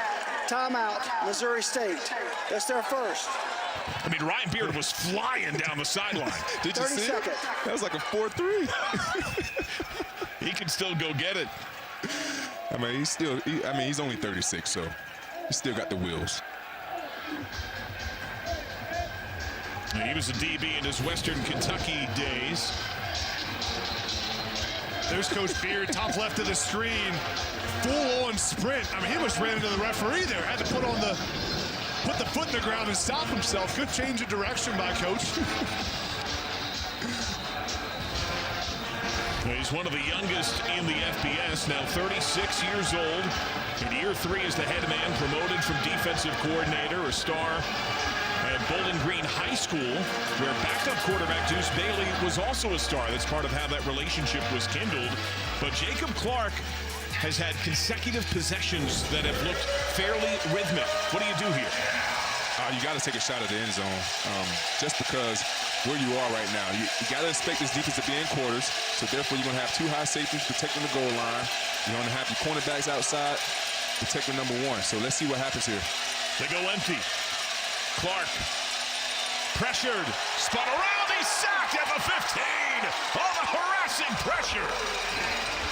Speaker 4: timeout, Missouri State. That's their first.
Speaker 1: I mean, Ryan Beard was flying down the sideline.
Speaker 2: Did you
Speaker 4: 30
Speaker 2: see
Speaker 4: seconds.
Speaker 2: it? That was like a 4-3.
Speaker 1: He can still go get it.
Speaker 2: I mean, he's only 36, so he's still got the wheels.
Speaker 1: And he was a DB in his Western Kentucky days.
Speaker 3: There's Coach Beard, top left of the screen, full-on sprint. I mean, he almost ran into the referee there. Had to put the foot in the ground and stop himself. Good change of direction by Coach.
Speaker 1: He's one of the youngest in the FBS, now 36 years old. In year 3 as the head man, promoted from defensive coordinator, a star at Bowling Green High School, where backup quarterback Deuce Bailey was also a star. That's part of how that relationship was kindled. But Jacob Clark has had consecutive possessions that have looked fairly rhythmic. What do you do here?
Speaker 2: You got to take a shot at the end zone, just because where you are right now. You got to expect this defense to be in quarters, so therefore you're going to have 2 high safeties protecting the goal line. You're going to have your cornerbacks outside protecting number 1. So let's see what happens here.
Speaker 1: They go empty. Clark pressured, spun around, he's sacked at the 15. Oh, the harassing pressure.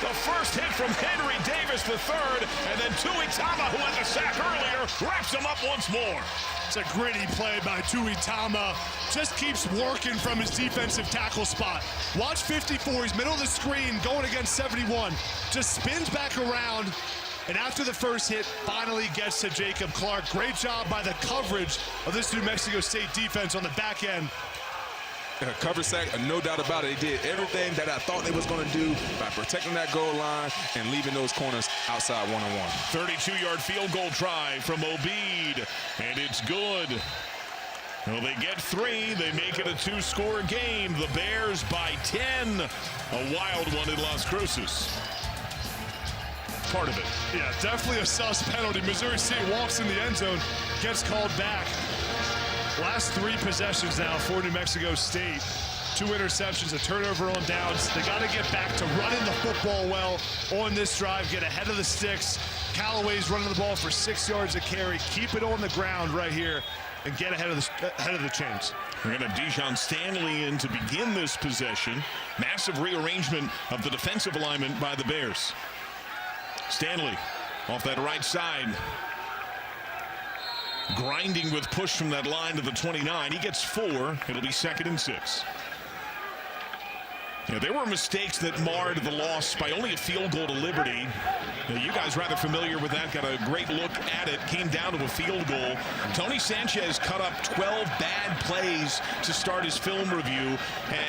Speaker 1: The first hit from Henry Davis III, and then Tuitama, who had the sack earlier, wraps him up once more.
Speaker 3: It's a gritty play by Tuitama. Just keeps working from his defensive tackle spot. Watch 54, he's middle of the screen, going against 71. Just spins back around, and after the first hit, finally gets to Jacob Clark. Great job by the coverage of this New Mexico State defense on the back end.
Speaker 2: Cover sack, no doubt about it. They did everything that I thought they was going to do by protecting that goal line and leaving those corners outside one-on-one.
Speaker 1: 32-yard field goal try from Obeid, and it's good. Well, they get 3. They make it a 2-score game. The Bears by 10. A wild one in Las Cruces. Part of it.
Speaker 3: Yeah, definitely a sus penalty. Missouri State walks in the end zone, gets called back. Last 3 possessions now for New Mexico State. 2 interceptions, a turnover on downs. They got to get back to running the football well on this drive, get ahead of the sticks. Callaway's running the ball for 6 yards a carry. Keep it on the ground right here and get ahead of the chains.
Speaker 1: We're going to have Dijon Stanley in to begin this possession. Massive rearrangement of the defensive alignment by the Bears. Stanley off that right side. Grinding with push from that line to the 29. He gets 4. It'll be 2nd and 6. Yeah, there were mistakes that marred the loss by only a field goal to Liberty. You guys rather familiar with that, got a great look at it. Came down to a field goal. Tony Sanchez cut up 12 bad plays to start his film review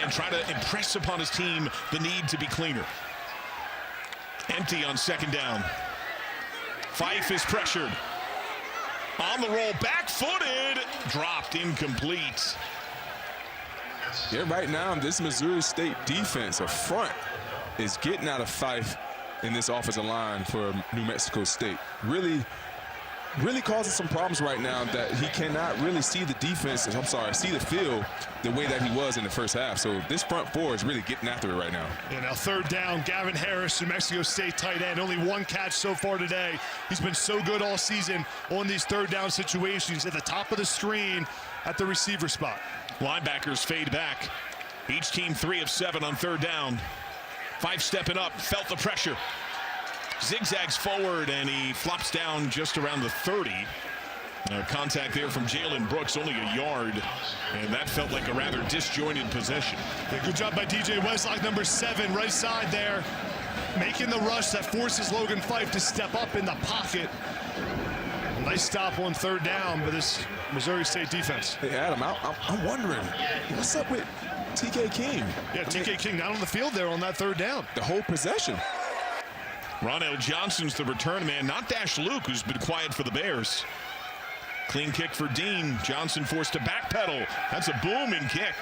Speaker 1: and try to impress upon his team the need to be cleaner. Empty on 2nd down. Fife is pressured. On the roll, back-footed, dropped, incomplete.
Speaker 2: Yeah, right now, this Missouri State defense, a front, is getting out of Fife in this offensive line for New Mexico State. Really really causing some problems right now that he cannot really see the defense, see the field the way that he was in the first half. So this front four is really getting after it right now.
Speaker 3: Yeah, now third down, Gavin Harris, New Mexico State tight end. Only one catch so far today. He's been so good all season on these third down situations at the top of the screen at the receiver spot.
Speaker 1: Linebackers fade back. Each team 3 of 7 on third down. 5 stepping up, felt the pressure. Zigzags forward, and he flops down just around the 30. Contact there from Jalen Brooks, only a yard, and that felt like a rather disjointed possession.
Speaker 3: Yeah, good job by DJ Westlock, number 7, right side there, making the rush that forces Logan Fife to step up in the pocket. Nice stop on third down by this Missouri State defense.
Speaker 2: Hey, Adam, I'm wondering, what's up with TK King?
Speaker 3: Yeah, TK King not on the field there on that third down.
Speaker 2: The whole possession.
Speaker 1: Ronell Johnson's the return man, not Dash Luke, who's been quiet for the Bears. Clean kick for Dean. Johnson forced to backpedal. That's a booming kick.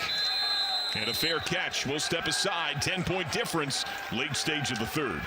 Speaker 1: And a fair catch. We'll step aside. 10-point difference. Late stage of the third.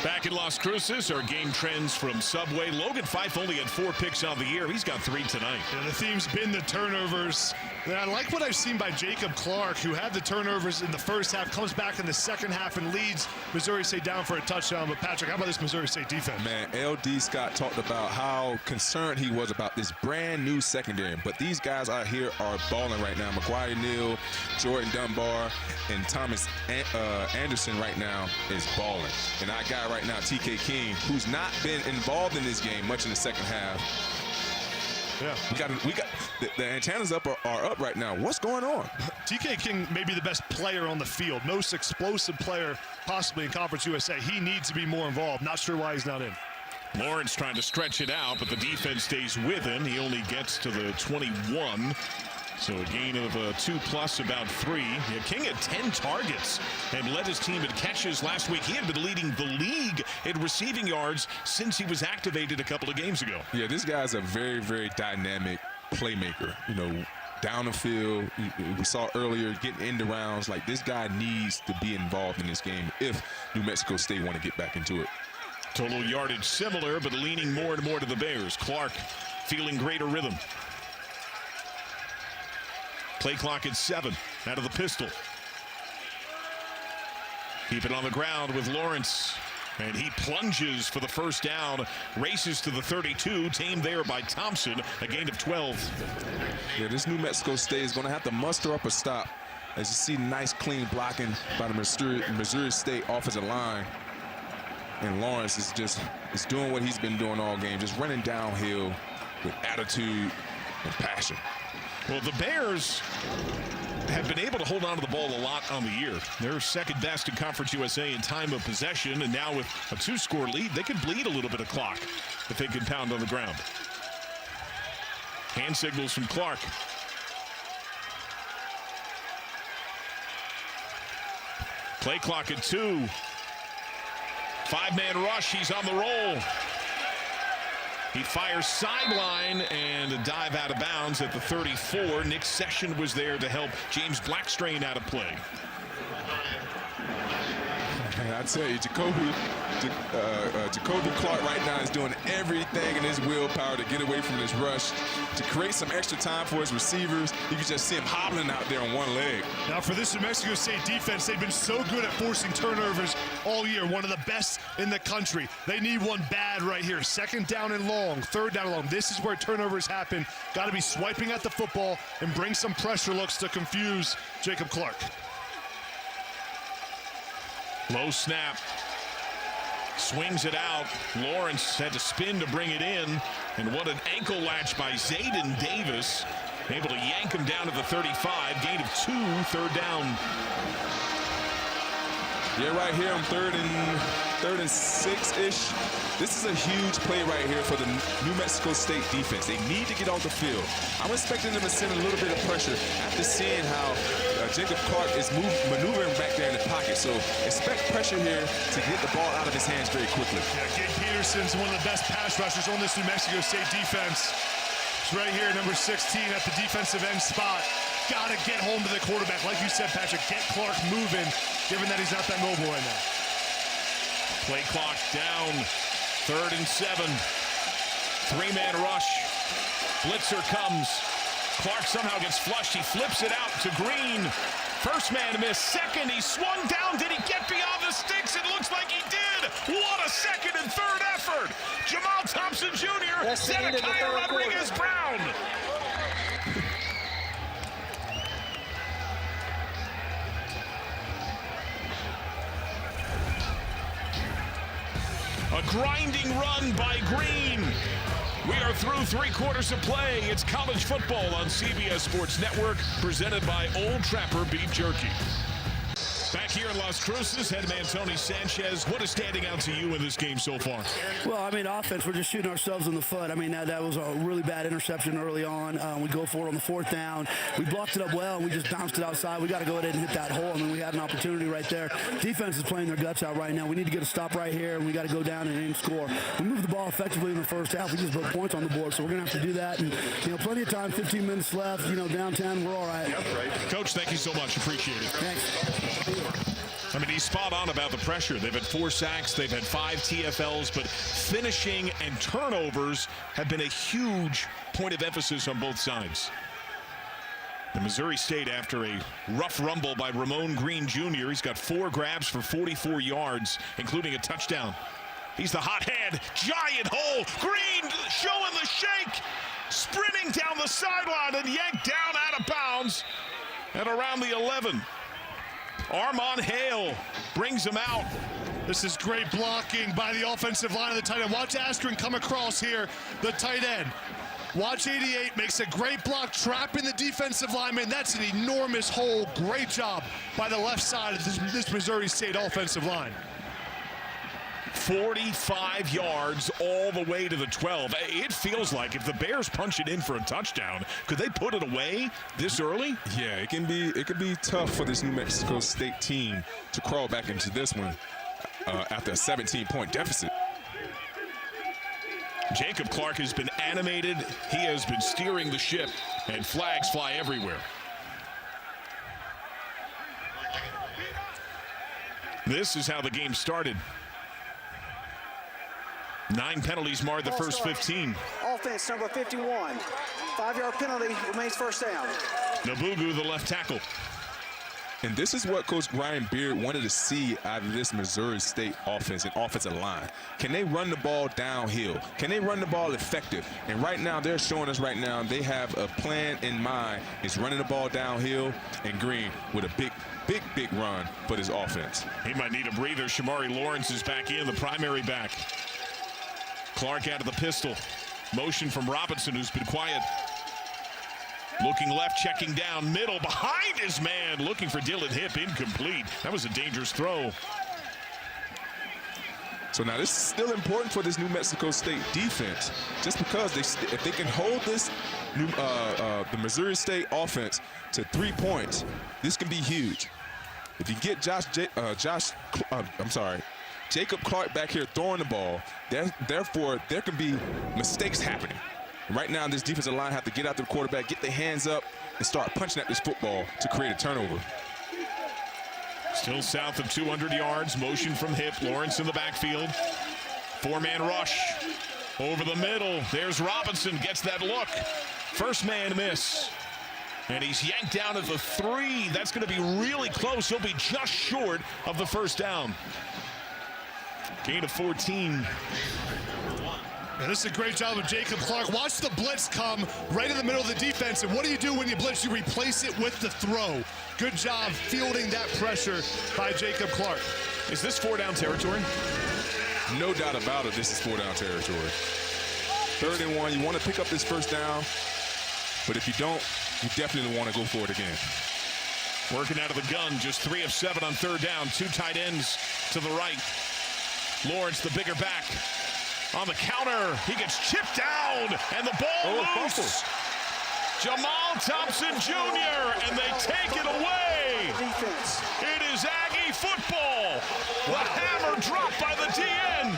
Speaker 1: Back in Las Cruces, our game trends from Subway. Logan Fife only had 4 picks on the year. He's got 3 tonight.
Speaker 3: Yeah, the theme's been the turnovers. And I like what I've seen by Jacob Clark, who had the turnovers in the first half, comes back in the second half and leads Missouri State down for a touchdown. But Patrick, how about this Missouri State defense?
Speaker 2: Man, L.D. Scott talked about how concerned he was about this brand new secondary. But these guys out here are balling right now. McGuire Neal, Jordan Dunbar, and Thomas Anderson right now is balling. And our guy right now, TK King, who's not been involved in this game much in the second half.
Speaker 3: Yeah,
Speaker 2: we got the antennas are up right now. What's going on?
Speaker 3: TK King may be the best player on the field, most explosive player possibly in Conference USA. He needs to be more involved. Not sure why he's not in.
Speaker 1: Lawrence trying to stretch it out, but the defense stays with him. He only gets to the 21. So a gain of 2+, about 3. Yeah, King had 10 targets and led his team in catches last week. He had been leading the league in receiving yards since he was activated a couple of games ago.
Speaker 2: Yeah, this guy's a very, very dynamic playmaker. You know, down the field, we saw earlier getting into rounds. Like, this guy needs to be involved in this game if New Mexico State want to get back into it.
Speaker 1: Total yardage similar, but leaning more and more to the Bears. Clark feeling greater rhythm. Play clock at 7 out of the pistol. Keep it on the ground with Lawrence. And he plunges for the first down, races to the 32, tamed there by Thompson, a gain of 12.
Speaker 2: Yeah, this New Mexico State is going to have to muster up a stop. As you see, nice clean blocking by the Missouri State offensive line. And Lawrence is doing what he's been doing all game, just running downhill with attitude and passion.
Speaker 1: Well, the Bears have been able to hold on to the ball a lot on the year. They're second best in Conference USA in time of possession, and now with a 2-score lead, they could bleed a little bit of clock if they can pound on the ground. Hand signals from Clark. Play clock at 2. 5-man rush, he's on the roll. He fires sideline and a dive out of bounds at the 34. Nick Session was there to help James Blackstrain out of play.
Speaker 2: I tell you, Jacoby Clark right now is doing everything in his willpower to get away from this rush, to create some extra time for his receivers. You can just see him hobbling out there on one leg.
Speaker 3: Now for this New Mexico State defense, they've been so good at forcing turnovers all year. One of the best in the country. They need one bad right here. Second down and long, third down and long. This is where turnovers happen. Got to be swiping at the football and bring some pressure looks to confuse Jacob Clark.
Speaker 1: Low snap. Swings it out. Lawrence had to spin to bring it in. And what an ankle latch by Zayden Davis. Able to yank him down to the 35. Gain of 2, third down.
Speaker 2: Yeah, right here on third and 6-ish. This is a huge play right here for the New Mexico State defense. They need to get off the field. I'm expecting them to send a little bit of pressure after seeing how Jacob Clark is maneuvering back there in the pocket. So expect pressure here to get the ball out of his hands very quickly.
Speaker 3: Yeah, Gabe Peterson's one of the best pass rushers on this New Mexico State defense. It's right here, number 16 at the defensive end spot. Got to get home to the quarterback. Like you said, Patrick, get Clark moving, given that he's not that mobile right now.
Speaker 1: Play clock down 3rd and 7. 3-man rush. Blitzer comes. Clark somehow gets flushed. He flips it out to Green. First man miss. Second, he swung down. Did he get beyond the sticks? It looks like he did. What a second and third effort. Jamal Thompson Jr. Zedekiah Rodriguez-Brown. A grinding run by Green. We are through 3 quarters of play. It's college football on CBS Sports Network, presented by Old Trapper Beef Jerky. Back here in Las Cruces, head man Tony Sanchez. What is standing out to you in this game so far?
Speaker 9: Well, I mean, offense, we're just shooting ourselves in the foot. I mean, that was a really bad interception early on. We go for it on the 4th down. We blocked it up well, and we just bounced it outside. We got to go ahead and hit that hole. I mean, we had an opportunity right there. Defense is playing their guts out right now. We need to get a stop right here, and we got to go down and score. We moved the ball effectively in the first half. We just put points on the board, so we're going to have to do that. And, plenty of time, 15 minutes left, downtown. We're all right.
Speaker 1: Coach, thank you so much. Appreciate it.
Speaker 9: Thanks.
Speaker 1: I mean, he's spot on about the pressure. They've had 4 sacks. They've had 5 TFLs, but finishing and turnovers have been a huge point of emphasis on both sides. The Missouri State, after a rough rumble by Ramon Green Jr., he's got 4 grabs for 44 yards, including a touchdown. He's the hot hand. Giant hole. Green showing the shake. Sprinting down the sideline and yanked down out of bounds at around the 11. Armon Hale brings him out.
Speaker 3: This is great blocking by the offensive line of the tight end. Watch Askren come across here, the tight end. Watch 88 makes a great block, trapping the defensive lineman. That's an enormous hole. Great job by the left side of this Missouri State offensive line.
Speaker 1: 45 yards all the way to the 12. It feels like if the Bears punch it in for a touchdown, could they put it away this early?
Speaker 2: Yeah, it can be tough for this New Mexico State team to crawl back into this one after a 17-point deficit.
Speaker 1: Jacob Clark has been animated. He has been steering the ship, and flags fly everywhere. This is how the game started. 9 penalties marred the first 15.
Speaker 4: Offense number 51. 5-yard penalty, remains first down.
Speaker 1: Nabugu, the left tackle.
Speaker 2: And this is what Coach Brian Beard wanted to see out of this Missouri State offense and offensive line. Can they run the ball downhill? Can they run the ball effective? And right now, they're showing us right now they have a plan in mind. It's running the ball downhill, and Green with a big run for this offense.
Speaker 1: He might need a breather. Shamari Lawrence is back in, the primary back. Clark out of the pistol. Motion from Robinson, who's been quiet. Looking left, checking down, middle, behind his man. Looking for Dylan Hipp, incomplete. That was a dangerous throw.
Speaker 2: So now this is still important for this New Mexico State defense, just because if they can hold this the Missouri State offense to 3 points, this can be huge. If you get Jacob Clark back here throwing the ball, therefore there can be mistakes happening. Right now, this defensive line have to get after the quarterback, get their hands up, and start punching at this football to create a turnover.
Speaker 1: Still south of 200 yards. Motion from Hipp. Lawrence in the backfield. 4-man rush. Over the middle. There's Robinson. Gets that look. First man miss. And he's yanked down at the 3. That's going to be really close. He'll be just short of the first down. Gain of 14.
Speaker 3: And this is a great job of Jacob Clark. Watch the blitz come right in the middle of the defense. And what do you do when you blitz? You replace it with the throw. Good job fielding that pressure by Jacob Clark.
Speaker 1: Is this 4-down territory?
Speaker 2: No doubt about it, this is 4-down territory. 3rd and 1, you want to pick up this first down. But if you don't, you definitely want to go for it again.
Speaker 1: Working out of the gun, just 3 of 7 on 3rd down. 2 tight ends to the right. Lawrence, the bigger back. On the counter, he gets chipped down, and the ball loose. Jamal Thompson Jr., and they take it away.
Speaker 4: Defense.
Speaker 1: It is Aggie football. The hammer dropped by the D end.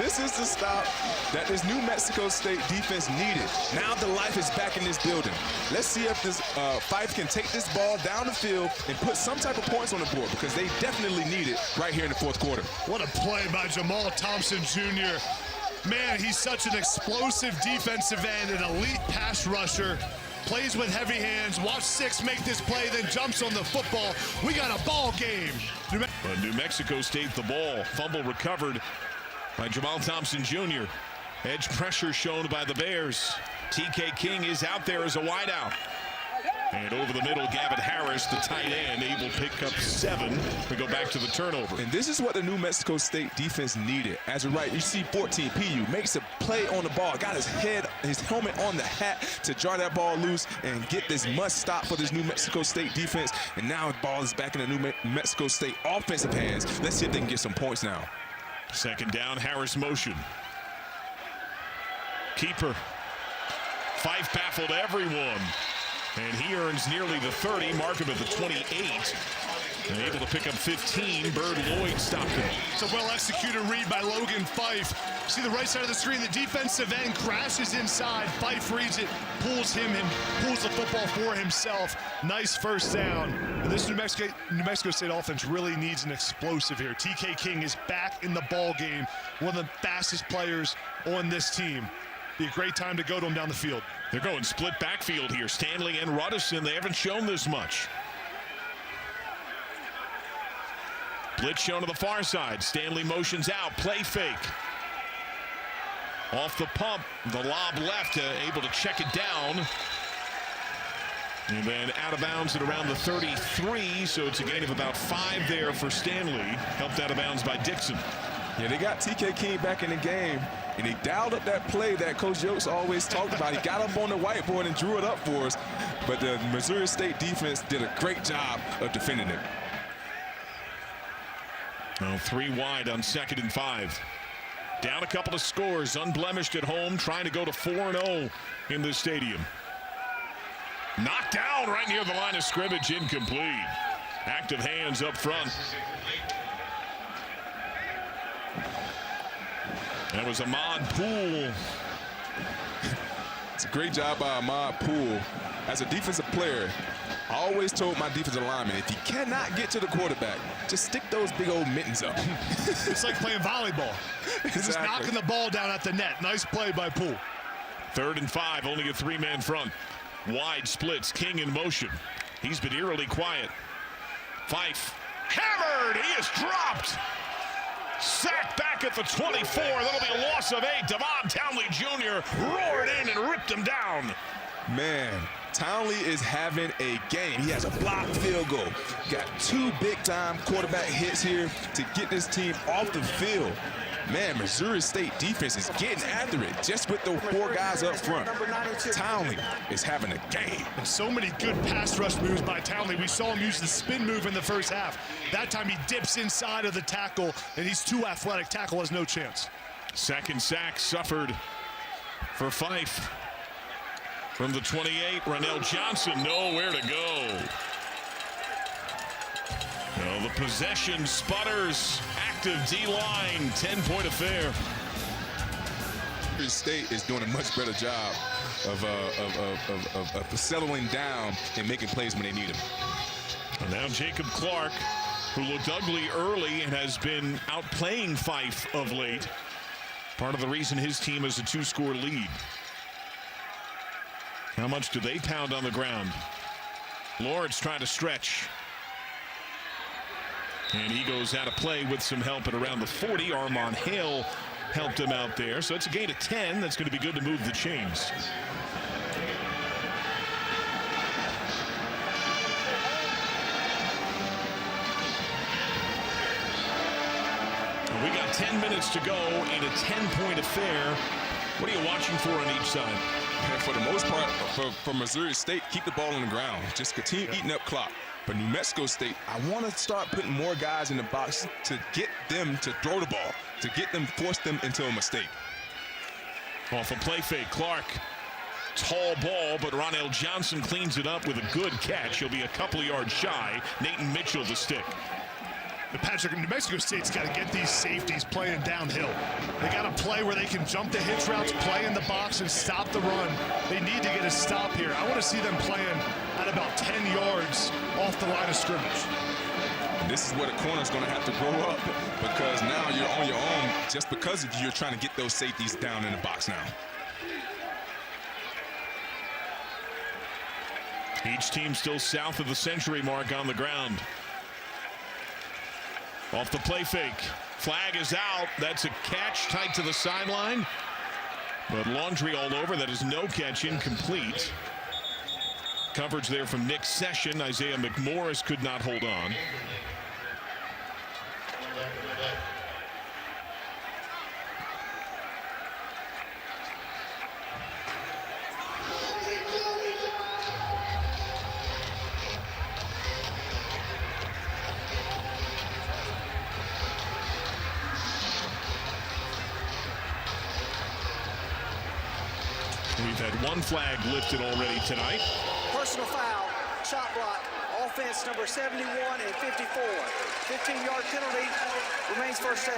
Speaker 2: This is the stop that this New Mexico State defense needed. Now the life is back in this building. Let's see if this Fife can take this ball down the field and put some type of points on the board, because they definitely need it right here in the fourth quarter.
Speaker 3: What a play by Jamal Thompson Jr. Man, he's such an explosive defensive end, an elite pass rusher. Plays with heavy hands. Watch Six make this play, then jumps on the football. We got a ball game.
Speaker 1: New Mexico State the ball. Fumble recovered by Jamal Thompson Jr. Edge pressure shown by the Bears. TK King is out there as a wideout. And over the middle, Gavin Harris, the tight end, able to pick up 7. We go back to the turnover.
Speaker 2: And this is what the New Mexico State defense needed. As a right, you see 14 PU makes a play on the ball, got his helmet on the hat to jar that ball loose and get this must stop for this New Mexico State defense. And now the ball is back in the New Mexico State offensive hands. Let's see if they can get some points now.
Speaker 1: Second down, Harris motion. Keeper. Fife baffled everyone. And he earns nearly the 30, mark him at the 28. And able to pick up 15. Bird Lloyd stopped him.
Speaker 3: It's a well-executed read by Logan Fife. See the right side of the screen, the defensive end crashes inside. Fife reads it, pulls him and pulls the football for himself. Nice first down. And this New Mexico State offense really needs an explosive here. TK King is back in the ball game, one of the fastest players on this team. Be a great time to go to him down the field.
Speaker 1: They're going split backfield here. Stanley and Ruddison, they haven't shown this much. Blitz shown to the far side. Stanley motions out, play fake. Off the pump, the lob left, able to check it down. And then out of bounds at around the 33, so it's a gain of about 5 there for Stanley. Helped out of bounds by Dixon.
Speaker 2: Yeah, they got TK King back in the game, and he dialed up that play that Coach Yokes always talked about. He got up on the whiteboard and drew it up for us, but the Missouri State defense did a great job of defending it.
Speaker 1: Well, 3 wide on 2nd and 5. Down a couple of scores, unblemished at home, trying to go to 4-0 in the stadium. Knocked down right near the line of scrimmage, incomplete. Active hands up front. That was Ahmad Poole.
Speaker 2: It's a great job by Ahmad Poole. As a defensive player, I always told my defensive lineman, if you cannot get to the quarterback, just stick those big old mittens up.
Speaker 3: It's like playing volleyball. Exactly. Just knocking the ball down at the net. Nice play by Poole.
Speaker 1: 3rd and 5, only a 3-man front. Wide splits, King in motion. He's been eerily quiet. Fife hammered, he is dropped. Sacked back at the 24. That'll be a loss of 8. Devon Townley Jr. roared in and ripped him down.
Speaker 2: Man, Townley is having a game. He has a blocked field goal. Got 2 big-time quarterback hits here to get this team off the field. Man, Missouri State defense is getting after it just with the 4 guys up front. Townley is having a game.
Speaker 3: And so many good pass rush moves by Townley. We saw him use the spin move in the first half. That time he dips inside of the tackle, and he's too athletic. Tackle has no chance.
Speaker 1: Second sack suffered for Fife. From the 28, Ronell Johnson nowhere to go. Well, the possession sputters. Active D-line, 10-point affair.
Speaker 2: Missouri State is doing a much better job of settling down and making plays when they need them.
Speaker 1: And now Jacob Clark, who looked ugly early and has been outplaying Fife of late. Part of the reason his team is a 2-score lead. How much do they pound on the ground? Lawrence trying to stretch. And he goes out of play with some help at around the 40. Armon Hale helped him out there. So it's a gain of 10. That's going to be good to move the chains. We got 10 minutes to go in a 10-point affair. What are you watching for on each side?
Speaker 2: And for the most part, for Missouri State, keep the ball on the ground. Just continue eating up clock. For New Mexico State, I want to start putting more guys in the box to get them to throw the ball, to force them into a mistake.
Speaker 1: Off a play fake, Clark. Tall ball, but Ronell Johnson cleans it up with a good catch. He'll be a couple of yards shy. Nathan Mitchell the stick.
Speaker 3: Patrick, New Mexico State's got to get these safeties playing downhill. They got to play where they can jump the hitch routes, play in the box, and stop the run. They need to get a stop here. I want to see them playing at about 10 yards off the line of scrimmage.
Speaker 2: This is where the corner's going to have to grow up, because now you're on your own just because you're trying to get those safeties down in the box now.
Speaker 1: Each team still south of the century mark on the ground. Off the play fake. Flag is out. That's a catch tight to the sideline. But laundry all over. That is no catch, incomplete. Coverage there from Nick Session. Isaiah McMorris could not hold on. We've had one flag lifted already tonight.
Speaker 4: Personal foul, shot block, offense number 71 and 54. 15-yard penalty, remains first down.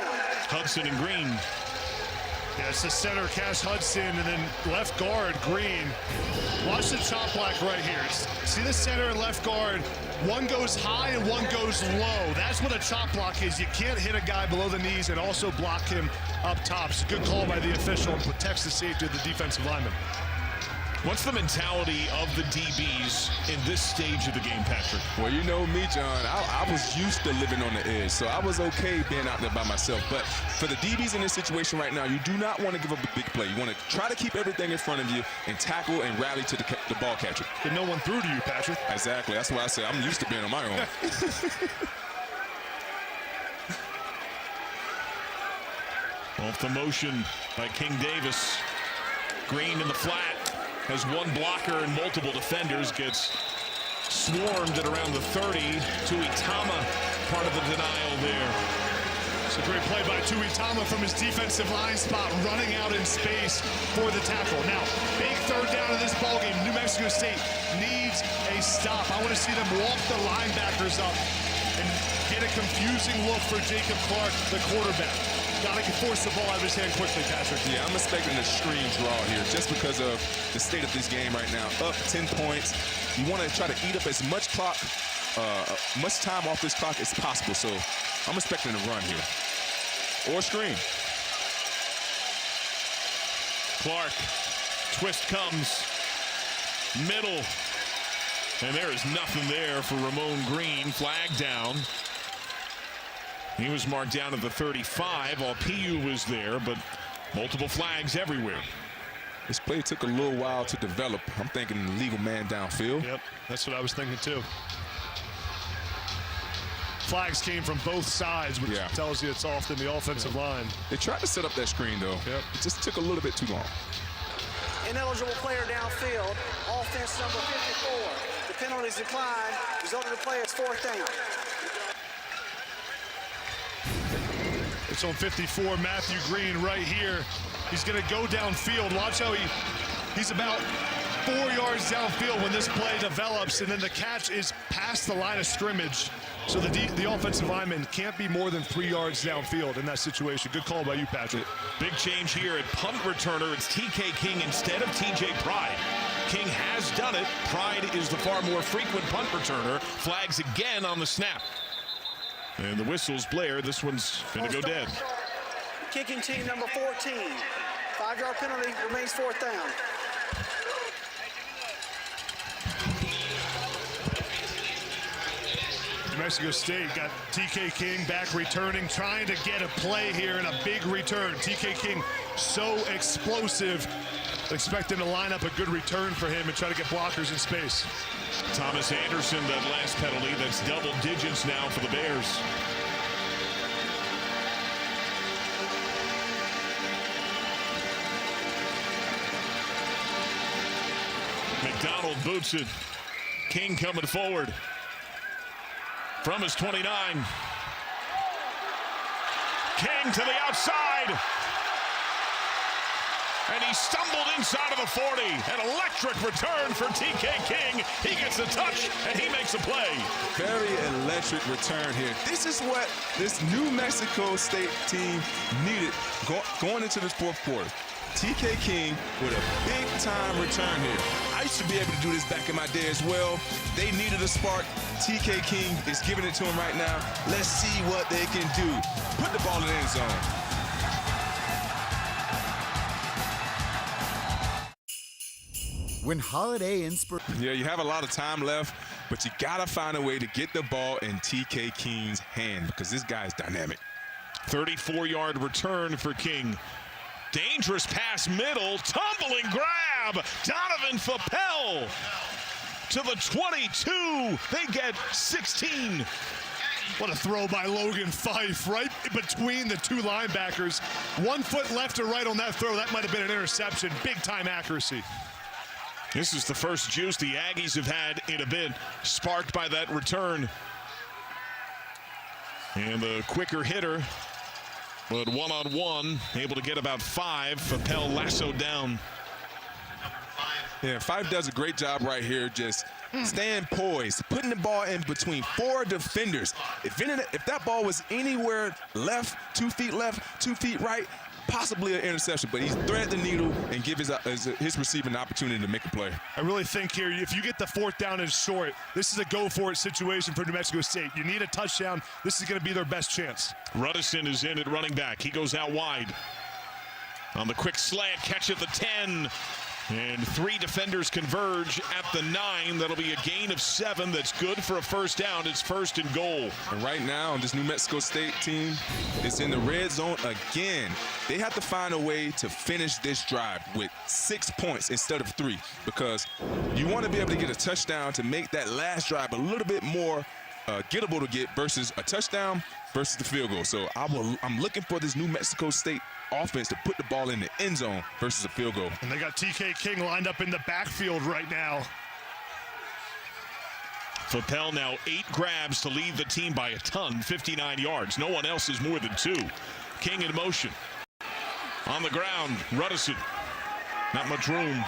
Speaker 1: Hudson and Green.
Speaker 3: Yeah, it's the center, Cash Hudson, and then left guard, Green. Watch the chop block right here. See the center and left guard. One goes high and one goes low. That's what a chop block is. You can't hit a guy below the knees and also block him up top. It's a good call by the official and protects the safety of the defensive lineman.
Speaker 1: What's the mentality of the DBs in this stage of the game, Patrick?
Speaker 2: Well, you know me, John. I was used to living on the edge, so I was okay being out there by myself. But for the DBs in this situation right now, you do not want to give up a big play. You want to try to keep everything in front of you and tackle and rally to the ball catcher.
Speaker 3: And no one threw to you, Patrick.
Speaker 2: Exactly. That's why I say I'm used to being on my own.
Speaker 1: Off the motion by King Davis. Green in the flat. Has one blocker and multiple defenders. Gets swarmed at around the 30. Tuitama, part of the denial there.
Speaker 3: It's a great play by Tuitama from his defensive line spot, running out in space for the tackle. Now, big third down of this ballgame. New Mexico State needs a stop. I want to see them walk the linebackers up and get a confusing look for Jacob Clark, the quarterback. Got to force the ball out of his hand quickly, Patrick.
Speaker 2: Yeah, I'm expecting a screen draw here just because of the state of this game right now. Up 10 points. You want to try to eat up as much clock, much time off this clock as possible. So I'm expecting a run here. Or a screen.
Speaker 1: Clark. Twist comes. Middle. And there is nothing there for Ramon Green. Flag down. He was marked down at the 35. Alpiu was there, but multiple flags everywhere.
Speaker 2: This play took a little while to develop. I'm thinking legal man downfield.
Speaker 3: Yep, that's what I was thinking too. Flags came from both sides, which tells you it's often the offensive line.
Speaker 2: They tried to set up that screen, though.
Speaker 3: Yep.
Speaker 2: It just took a little bit too long.
Speaker 4: Ineligible player downfield, offense number 54. The penalties declined, result of the play is fourth down.
Speaker 3: It's on 54, Matthew Green right here. He's going to go downfield. Watch how he's about 4 yards downfield when this play develops, and then the catch is past the line of scrimmage. So the offensive lineman can't be more than 3 yards downfield in that situation. Good call by you, Patrick.
Speaker 1: Big change here at punt returner. It's TK King instead of TJ Pride. King has done it. Pride is the far more frequent punt returner. Flags again on the snap. And the whistles blare. This one's going to go dead.
Speaker 4: Kicking team number 14. 5-yard penalty, remains fourth down.
Speaker 3: New Mexico State got TK King back returning, trying to get a play here and a big return. TK King so explosive. Expecting to line up a good return for him and try to get blockers in space.
Speaker 1: Thomas Anderson, that last penalty, that's double digits now for the Bears. McDonald boots it. King coming forward from his 29. King to the outside. and he stumbled inside of the 40. An electric return for TK King. He gets a touch, and he makes a play.
Speaker 2: Very electric return here. This is what this New Mexico State team needed going into this fourth quarter. TK King with a big-time return here. I used to be able to do this back in my day as well. They needed a spark. TK King is giving it to him right now. Let's see what they can do. Put the ball in the end zone.
Speaker 10: When Holiday inspiration.
Speaker 2: Yeah, you have a lot of time left, but you gotta find a way to get the ball in TK King's hand because this guy is dynamic.
Speaker 1: 34-yard return for King. Dangerous pass middle, tumbling grab. Donovan Fapel to the 22. They get 16.
Speaker 3: What a throw by Logan Fife right between the two linebackers. 1 foot left or right on that throw. That might have been an interception. Big-time accuracy.
Speaker 1: This is the first juice the Aggies have had in a bit, sparked by that return. And the quicker hitter, but one-on-one, able to get about 5. Fapel lassoed down.
Speaker 2: Yeah, Fife does a great job right here, just staying poised, putting the ball in between 4 defenders. If that ball was anywhere left, 2 feet left, 2 feet right, possibly an interception, but he's threaded the needle and give his receiver an opportunity to make a play.
Speaker 3: I really think here, if you get the 4th down and short, this is a go-for-it situation for New Mexico State. You need a touchdown. This is going to be their best chance.
Speaker 1: Ruddison is in at running back. He goes out wide. On the quick slant, catch at the 10. And 3 defenders converge at the 9. That'll be a gain of 7. That's good for a first down. It's 1st and goal.
Speaker 2: And right now, this New Mexico State team is in the red zone again. They have to find a way to finish this drive with 6 points instead of 3 because you want to be able to get a touchdown to make that last drive a little bit more gettable to get versus a touchdown versus the field goal. So I'm looking for this New Mexico State offense to put the ball in the end zone versus a field goal.
Speaker 3: And they got TK King lined up in the backfield right now.
Speaker 1: Fapel now 8 grabs to lead the team by a ton, 59 yards. No one else is more than 2. King in motion. On the ground, Ruddison. Not much room.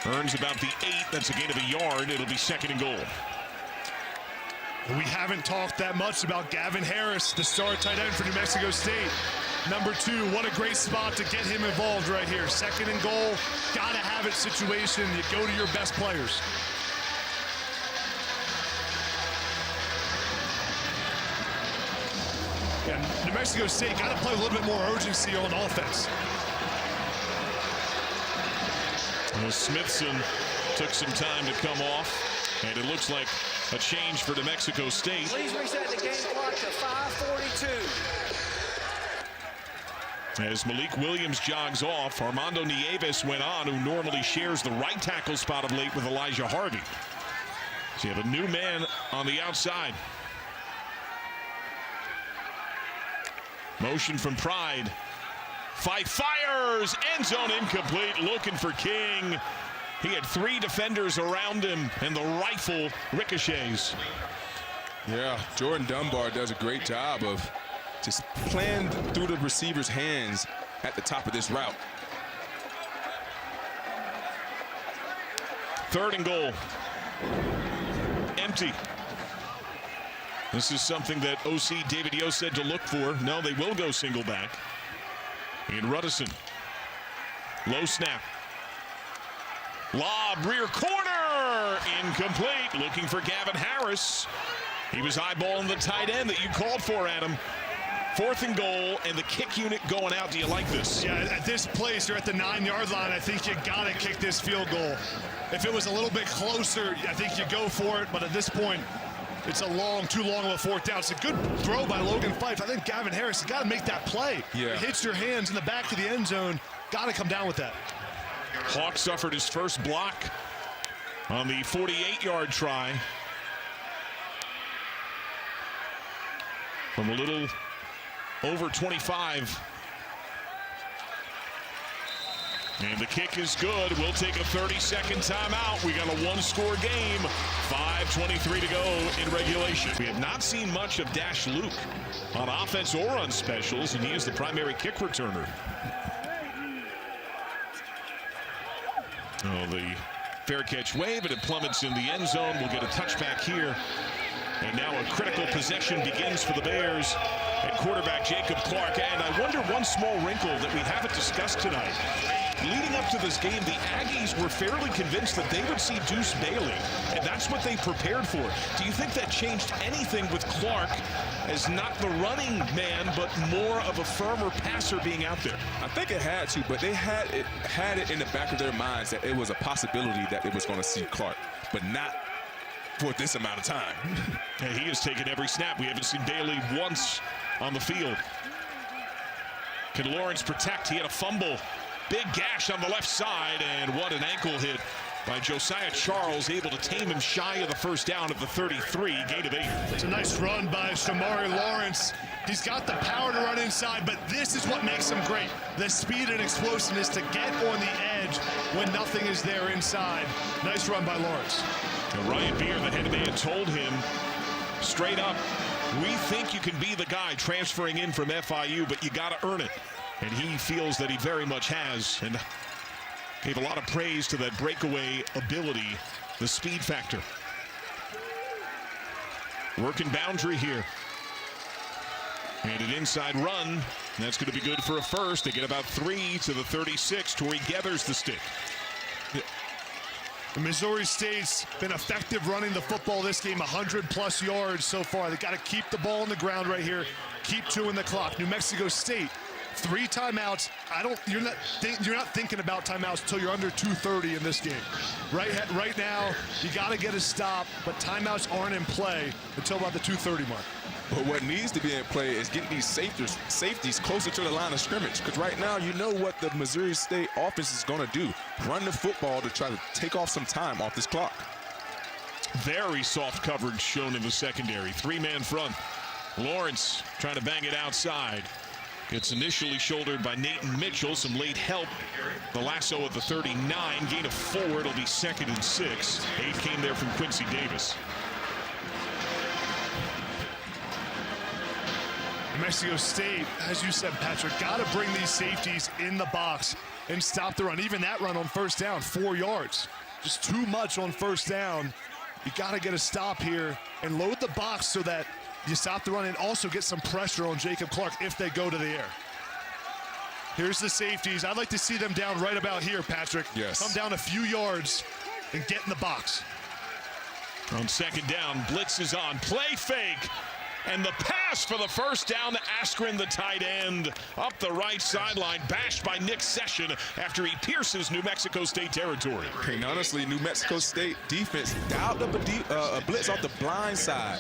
Speaker 1: Earns about the 8. That's a gain of a yard. It'll be 2nd and goal.
Speaker 3: We haven't talked that much about Gavin Harris, the star tight end for New Mexico State. Number 2, what a great spot to get him involved right here. 2nd and goal, gotta have it situation. You go to your best players. And New Mexico State gotta play a little bit more urgency on offense.
Speaker 1: Well, Smithson took some time to come off, and it looks like a change for New Mexico State.
Speaker 4: Please reset the game clock to 5:42.
Speaker 1: As Malik Williams jogs off, Armando Nieves went on, who normally shares the right tackle spot of late with Elijah Hardy. So you have a new man on the outside. Motion from Pride. Fife fires, end zone incomplete, looking for King. He had 3 defenders around him, and the rifle ricochets.
Speaker 2: Yeah, Jordan Dunbar does a great job of just playing through the receiver's hands at the top of this route.
Speaker 1: 3rd and goal. Empty. This is something that OC David Yo said to look for. No, they will go single back. And Ruddison. Low snap. Lob, rear corner. Incomplete. Looking for Gavin Harris. He was eyeballing the tight end that you called for, Adam. 4th and goal, and the kick unit going out. Do you like this?
Speaker 3: Yeah, at this place, you're at the 9-yard line. I think you got to kick this field goal. If it was a little bit closer, I think you go for it. But at this point, it's too long of a 4th down. It's a good throw by Logan Fife. I think Gavin Harris has got to make that play.
Speaker 2: Yeah.
Speaker 3: It hits your hands in the back of the end zone. Got to come down with that.
Speaker 1: Hawk suffered his first block on the 48-yard try. From a little over 25. And the kick is good. We'll take a 30-second timeout. We got a 1-score game. 5:23 to go in regulation. We have not seen much of Dash Luke on offense or on specials, and he is the primary kick returner. Oh, the fair catch wave, but it plummets in the end zone. We'll get a touchback here. And now a critical possession begins for the Bears at quarterback Jacob Clark. And I wonder one small wrinkle that we haven't discussed tonight. Leading up to this game, the Aggies were fairly convinced that they would see Deuce Bailey, and that's what they prepared for. Do you think that changed anything with Clark as not the running man, but more of a firmer passer being out there?
Speaker 2: I think it had to, but they had it in the back of their minds that it was a possibility that they was going to see Clark, but not for this amount of time.
Speaker 1: And he has taken every snap. We haven't seen Bailey once on the field. Can Lawrence protect? He had a fumble. Big gash on the left side, and what an ankle hit by Josiah Charles, able to tame him shy of the first down at the 33, gain of 8.
Speaker 3: It's a nice run by Shamari Lawrence. He's got the power to run inside, but this is what makes him great. The speed and explosiveness to get on the edge when nothing is there inside. Nice run by Lawrence.
Speaker 1: And Ryan Beer, the head man, told him straight up, we think you can be the guy transferring in from FIU, but you got to earn it. And he feels that he very much has, and gave a lot of praise to that breakaway ability, the speed factor. Working boundary here. And an inside run. That's going to be good for a first. They get about 3 to the 36. Torrey gathers the stick.
Speaker 3: Missouri State's been effective running the football this game, 100+ yards so far. They got to keep the ball on the ground right here, keep chewing the clock. New Mexico State, 3 timeouts. You're not thinking about timeouts until you're under 2:30 in this game. Right now, you got to get a stop, but timeouts aren't in play until about the 2:30 mark.
Speaker 2: But what needs to be in play is getting these safeties closer to the line of scrimmage. Because right now, you know what the Missouri State offense is going to do. Run the football to try to take off some time off this clock.
Speaker 1: Very soft coverage shown in the secondary. 3-man front. Lawrence trying to bang it outside. Gets initially shouldered by Nathan Mitchell. Some late help. The lasso at the 39. Gain of 4. It'll be 2nd and 6. 8 came there from Quincy Davis.
Speaker 3: New Mexico State, as you said, Patrick, got to bring these safeties in the box and stop the run. Even that run on first down, 4 yards. Just too much on first down. You got to get a stop here and load the box so that you stop the run and also get some pressure on Jacob Clark if they go to the air. Here's the safeties. I'd like to see them down right about here, Patrick.
Speaker 2: Yes.
Speaker 3: Come down a few yards and get in the box.
Speaker 1: On 2nd down, blitz is on. Play fake. And the pass for the first down to Askren, the tight end, up the right sideline, bashed by Nick Session after he pierces New Mexico State territory.
Speaker 2: And honestly, New Mexico State defense dialed up a blitz off the blind side.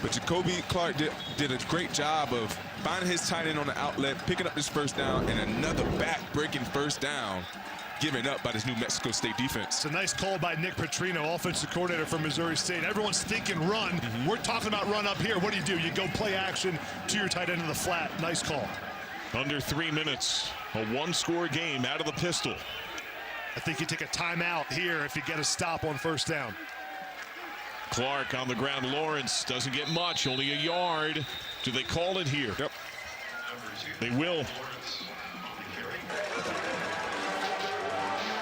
Speaker 2: But Jacoby Clark did a great job of finding his tight end on the outlet, picking up this first down, and another back-breaking first down given up by this New Mexico State defense.
Speaker 3: It's a nice call by Nick Petrino, offensive coordinator for Missouri State. Everyone's thinking run. We're talking about run up here. What do? You go play action to your tight end of the flat. Nice call.
Speaker 1: Under 3 minutes, a 1-score game out of the pistol.
Speaker 3: I think you take a timeout here if you get a stop on first down.
Speaker 1: Clark on the ground. Lawrence doesn't get much, only a yard. Do they call it here?
Speaker 2: Yep.
Speaker 1: They will.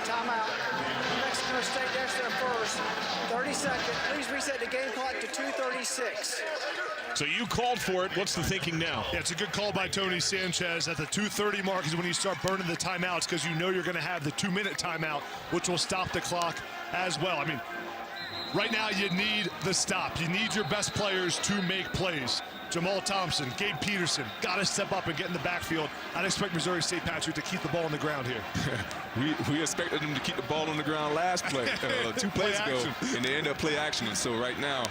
Speaker 4: Timeout. New Mexico State, that's their first. 30 seconds. Please reset the game clock to 2:36.
Speaker 1: So you called for it. What's the thinking now?
Speaker 3: Yeah, it's a good call by Tony Sanchez. At the 2:30 mark is when you start burning the timeouts because you know you're going to have the 2-minute timeout, which will stop the clock as well. I mean, right now you need the stop. You need your best players to make plays. Jamal Thompson, Gabe Peterson, got to step up and get in the backfield. I'd expect Missouri State, Patrick, to keep the ball on the ground here.
Speaker 2: we expected them to keep the ball on the ground last play, 2 plays ago, and they end up play action. And so right now,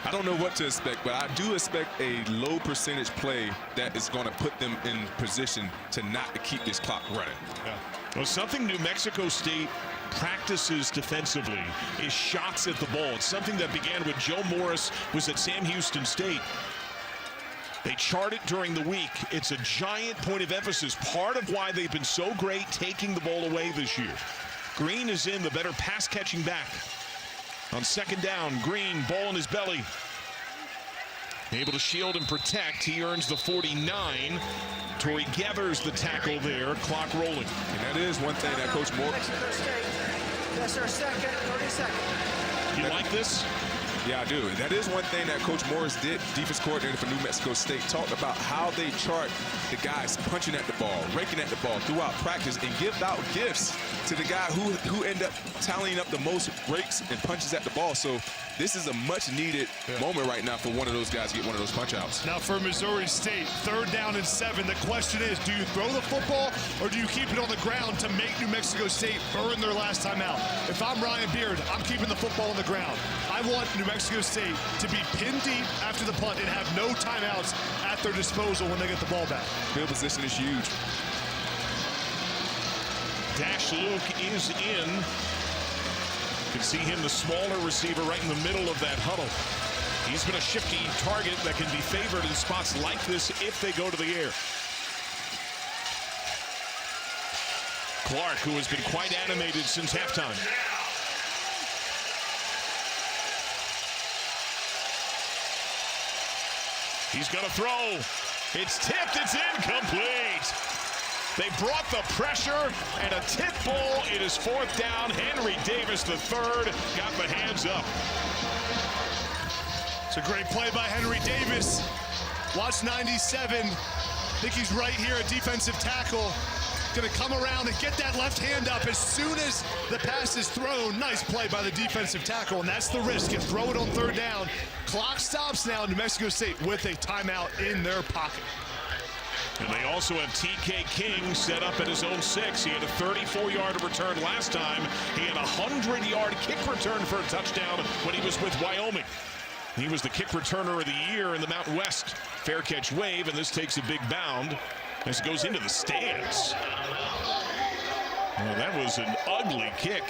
Speaker 2: I don't know what to expect, but I do expect a low percentage play that is going to put them in position to not keep this clock running.
Speaker 3: Yeah.
Speaker 1: Well, something New Mexico State practices defensively is shots at the ball. It's something that began with Joe Morris, was at Sam Houston State. They chart it during the week. It's a giant point of emphasis. Part of why they've been so great taking the ball away this year. Green is in, the better pass-catching back. On 2nd down, Green, ball in his belly. Able to shield and protect. He earns the 49. Torrey Gethers the tackle there. Clock rolling.
Speaker 2: And that is one thing that Coach Moore...
Speaker 4: Mexico State. That's their second, 30 seconds.
Speaker 1: You like this?
Speaker 2: Yeah, I do. That is one thing that Coach Morris did, defense coordinator for New Mexico State, talked about how they chart the guys punching at the ball, raking at the ball throughout practice, and give out gifts to the guy who end up tallying up the most rakes and punches at the ball. So this is a much-needed moment right now for one of those guys to get one of those punch-outs.
Speaker 3: Now for Missouri State, 3rd down and 7. The question is, do you throw the football or do you keep it on the ground to make New Mexico State earn their last time out? If I'm Ryan Beard, I'm keeping the football on the ground. I want New Mexico State to be pinned deep after the punt and have no timeouts at their disposal when they get the ball back.
Speaker 2: Field position is huge.
Speaker 1: Dash Luke is in. You can see him, the smaller receiver, right in the middle of that huddle. He's been a shifty target that can be favored in spots like this if they go to the air. Clark, who has been quite animated since halftime. He's going to throw. It's tipped. It's incomplete. They brought the pressure and a tip ball. It is 4th down. Henry Davis III got the hands up.
Speaker 3: It's a great play by Henry Davis. Watch 97. I think he's right here, a defensive tackle. Going to come around and get that left hand up as soon as the pass is thrown. Nice play by the defensive tackle, and that's the risk. You throw it on 3rd down. Clock stops now. New Mexico State with a timeout in their pocket.
Speaker 1: And they also have TK King set up at his own 6. He had a 34-yard return last time. He had a 100-yard kick return for a touchdown when he was with Wyoming. He was the kick returner of the year in the Mountain West Fair Catch Wave, and this takes a big bound as it goes into the stands. Well, that was an ugly kick.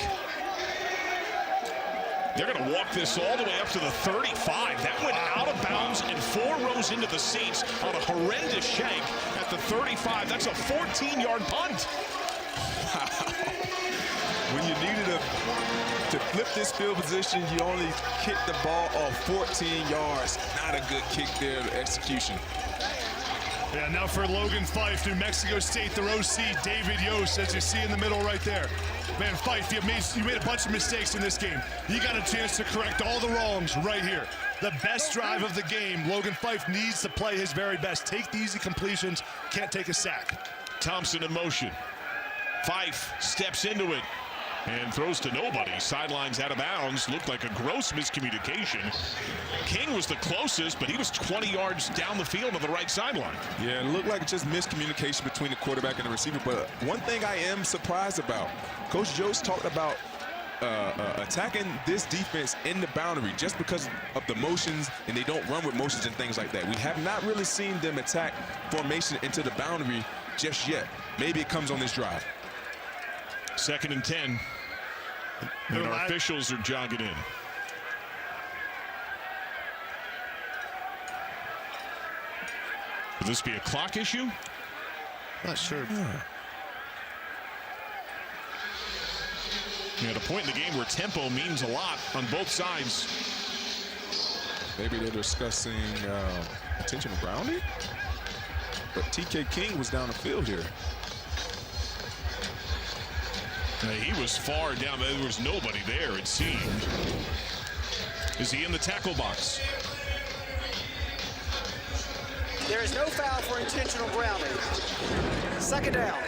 Speaker 1: They're going to walk this all the way up to the 35. That went out of bounds and 4 rows into the seats on a horrendous shank at the 35. That's a 14-yard punt.
Speaker 2: Wow. When you needed to flip this field position, you only kicked the ball off 14 yards. Not a good kick there, the execution.
Speaker 3: Yeah, now for Logan Fife, New Mexico State, their OC, David Yost, as you see in the middle right there. Man, Fife, you made a bunch of mistakes in this game. You got a chance to correct all the wrongs right here. The best drive of the game. Logan Fife needs to play his very best. Take the easy completions, can't take a sack.
Speaker 1: Thompson in motion. Fife steps into it and throws to nobody. Sidelines out of bounds. Looked like a gross miscommunication. King was the closest, but he was 20 yards down the field on the right sideline.
Speaker 2: Yeah, it looked like just miscommunication between the quarterback and the receiver. But one thing I am surprised about, Coach Yost talked about attacking this defense in the boundary just because of the motions, and they don't run with motions and things like that. We have not really seen them attack formation into the boundary just yet. Maybe it comes on this drive.
Speaker 1: 2nd and 10. And our officials are jogging in. Would this be a clock issue?
Speaker 3: Not sure.
Speaker 1: At a point in the game where tempo means a lot on both sides.
Speaker 2: Maybe they're discussing intentional grounding, but TK King was down the field here.
Speaker 1: He was far down. There was nobody there, it seemed. Is he in the tackle box?
Speaker 4: There is no foul for intentional grounding. 2nd down.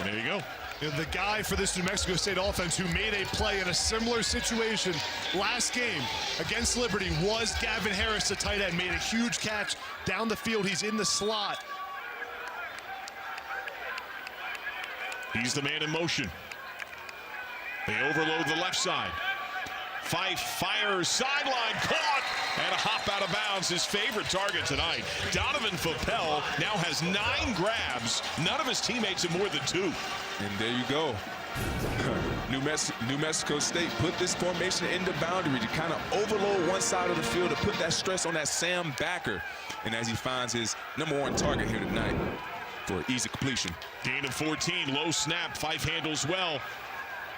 Speaker 1: There you go.
Speaker 3: The guy for this New Mexico State offense who made a play in a similar situation last game against Liberty was Gavin Harris, the tight end. Made a huge catch down the field. He's in the slot.
Speaker 1: He's the man in motion. They overload the left side. Fife fires, sideline caught, and a hop out of bounds, his favorite target tonight. Donovan Fopel now has 9 grabs. None of his teammates have more than 2.
Speaker 2: And there you go. New Mexico State put this formation in the boundary to kind of overload one side of the field to put that stress on that Sam Backer. And as he finds his #1 target here tonight for easy completion.
Speaker 1: Gain of 14, low snap, Fife handles well.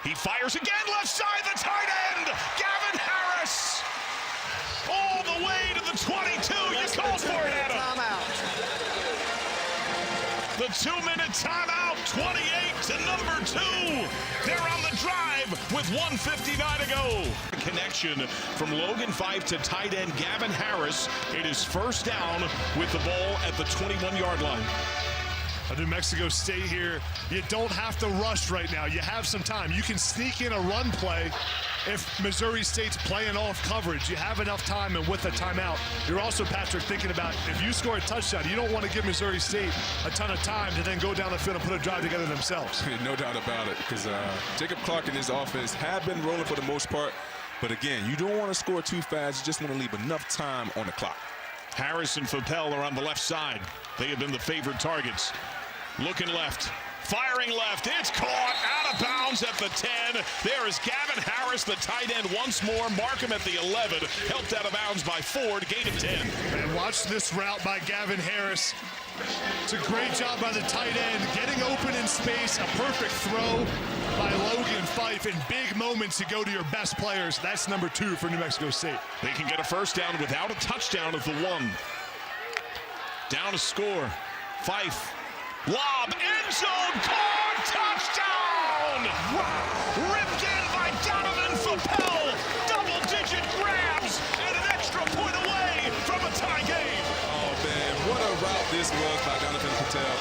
Speaker 1: He fires again, left side, the tight end, Gavin Harris. All the way to the 22. You called for it, Adam.
Speaker 4: Timeout.
Speaker 1: The 2-minute timeout, 28 to number 2. They're on the drive with 1:59 to go. Connection from Logan Fife to tight end Gavin Harris. It is first down with the ball at the 21-yard line.
Speaker 3: New Mexico State here, you don't have to rush right now. You have some time. You can sneak in a run play if Missouri State's playing off coverage. You have enough time, and with a timeout, you're also, Patrick, thinking about if you score a touchdown, you don't want to give Missouri State a ton of time to then go down the field and put a drive together themselves.
Speaker 2: No doubt about it, because Jacob Clark and his offense have been rolling for the most part. But again, you don't want to score too fast. You just want to leave enough time on the clock.
Speaker 1: Harris and Fappel are on the left side. They have been the favored targets. Looking left, firing left, it's caught, out of bounds at the 10. There is Gavin Harris, the tight end, once more. Markham at the 11, helped out of bounds by Ford, gain of 10.
Speaker 3: And watch this route by Gavin Harris. It's a great job by the tight end, getting open in space, a perfect throw by Logan Fife in big moments to go to your best players. That's number 2 for New Mexico State.
Speaker 1: They can get a first down without a touchdown of the 1. Down to score, Fife. Lob, end zone, caught, touchdown! Wow. Ripped in by Donovan Fappel. Double-digit grabs and an extra point away from a tie game.
Speaker 2: Oh, man, what a route this was by Donovan Fappel.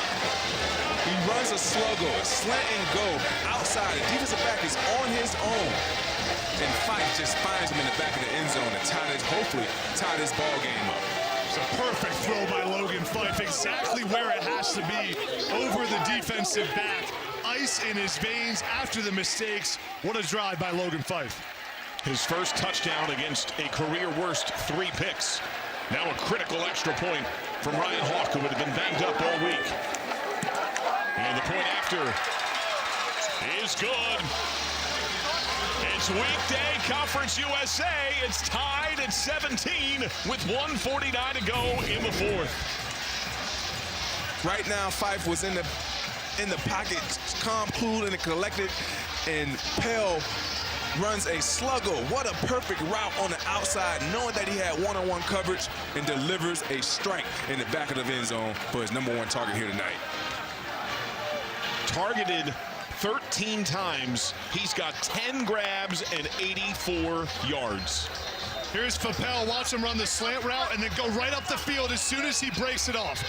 Speaker 2: He runs a sluggo, a slant and go outside. The defensive back is on his own. And Fife just finds him in the back of the end zone and hopefully tie this ball game up.
Speaker 3: It's a perfect throw by Logan Fife, exactly where it has to be, over the defensive back. Ice in his veins after the mistakes. What a drive by Logan Fife.
Speaker 1: His first touchdown against a career-worst 3 picks. Now a critical extra point from Ryan Hawk, who would have been banged up all week. And the point after is good. It's weekday, Conference USA. It's tied at 17 with 1:49 to go in the 4th.
Speaker 2: Right now, Fife was in the pocket, calm, cool, and collected, and Pell runs a sluggo. What a perfect route on the outside, knowing that he had one-on-one coverage, and delivers a strike in the back of the end zone for his number 1 target here tonight.
Speaker 1: Targeted 13 times. He's got 10 grabs and 84 yards.
Speaker 3: Here's Fappel. Watch him run the slant route and then go right up the field as soon as he breaks it off.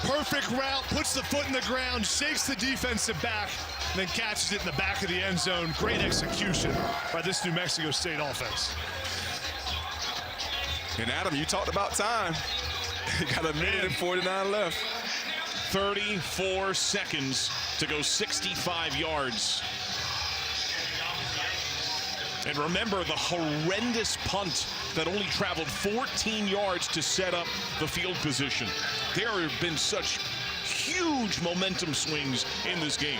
Speaker 3: Perfect route, puts the foot in the ground, shakes the defensive back, and then catches it in the back of the end zone. Great execution by this New Mexico State offense.
Speaker 2: And Adam, you talked about time. Got a minute and 49 left.
Speaker 1: 34 seconds to go 65 yards. And remember the horrendous punt that only traveled 14 yards to set up the field position. There have been such huge momentum swings in this game.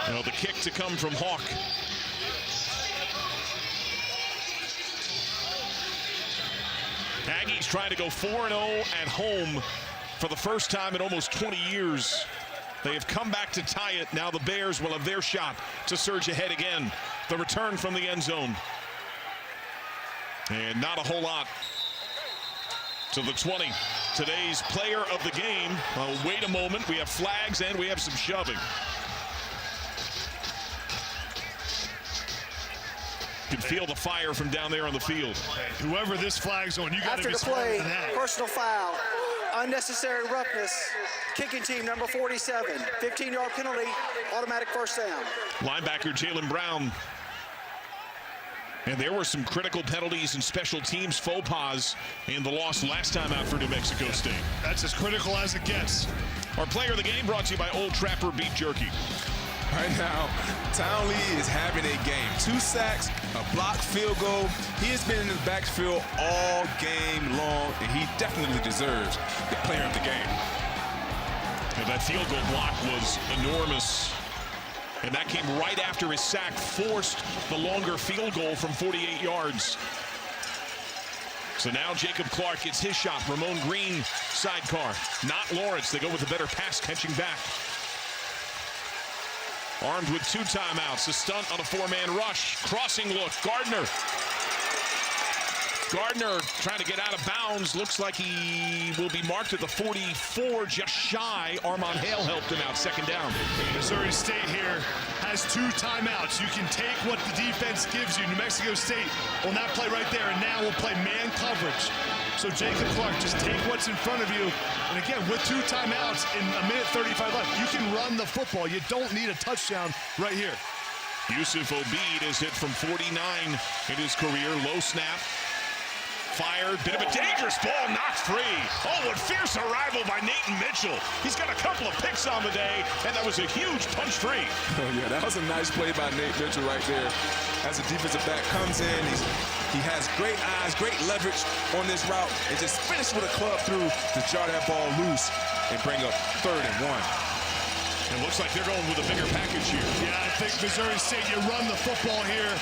Speaker 1: Now the kick to come from Hawk. Aggies trying to go 4-0 at home for the first time in almost 20 years. They have come back to tie it. Now the Bears will have their shot to surge ahead again. The return from the end zone. And not a whole lot to the 20. Today's player of the game. Wait a moment. We have flags and we have some shoving. You can feel the fire from down there on the field.
Speaker 3: Whoever this flag's on, you got to be smarter than that.
Speaker 4: Personal foul, unnecessary roughness, kicking team number 47, 15-yard penalty, automatic first down.
Speaker 1: Linebacker Jalen Brown. And there were some critical penalties and special teams faux pas in the loss last time out for New Mexico State.
Speaker 3: That's as critical as it gets.
Speaker 1: Our player of the game brought to you by Old Trapper Beef Jerky.
Speaker 2: Right now, Townley is having a game. 2 sacks, a blocked field goal. He has been in the backfield all game long, and he definitely deserves the player of the game.
Speaker 1: And that field goal block was enormous. And that came right after his sack forced the longer field goal from 48 yards. So now Jacob Clark gets his shot. Ramon Green sidecar. Not Lawrence. They go with a better pass catching back. armed with 2 timeouts. A stunt on a 4-man rush. Crossing look. Gardner trying to get out of bounds. Looks like he will be marked at the 44, just shy. Armon Hale helped him out, second down.
Speaker 3: Missouri State here has 2 timeouts. You can take what the defense gives you. New Mexico State on that play right there, and now we'll play man coverage. So Jacob Clark, just take what's in front of you. And again, with 2 timeouts in a minute 35 left, you can run the football. You don't need a touchdown right here.
Speaker 1: Yusuf Obeid is hit from 49 in his career. Low snap. Fired, bit of a dangerous ball, knocked free. Oh, what fierce arrival by Nathan Mitchell. He's got a couple of picks on the day, and that was a huge punch free.
Speaker 2: Oh, yeah, that was a nice play by Nate Mitchell right there. As a defensive back comes in, he has great eyes, great leverage on this route, and just finished with a club through to jar that ball loose and bring up 3rd and 1.
Speaker 1: It looks like they're going with a bigger package here.
Speaker 3: Yeah, I think Missouri State, you run the football here.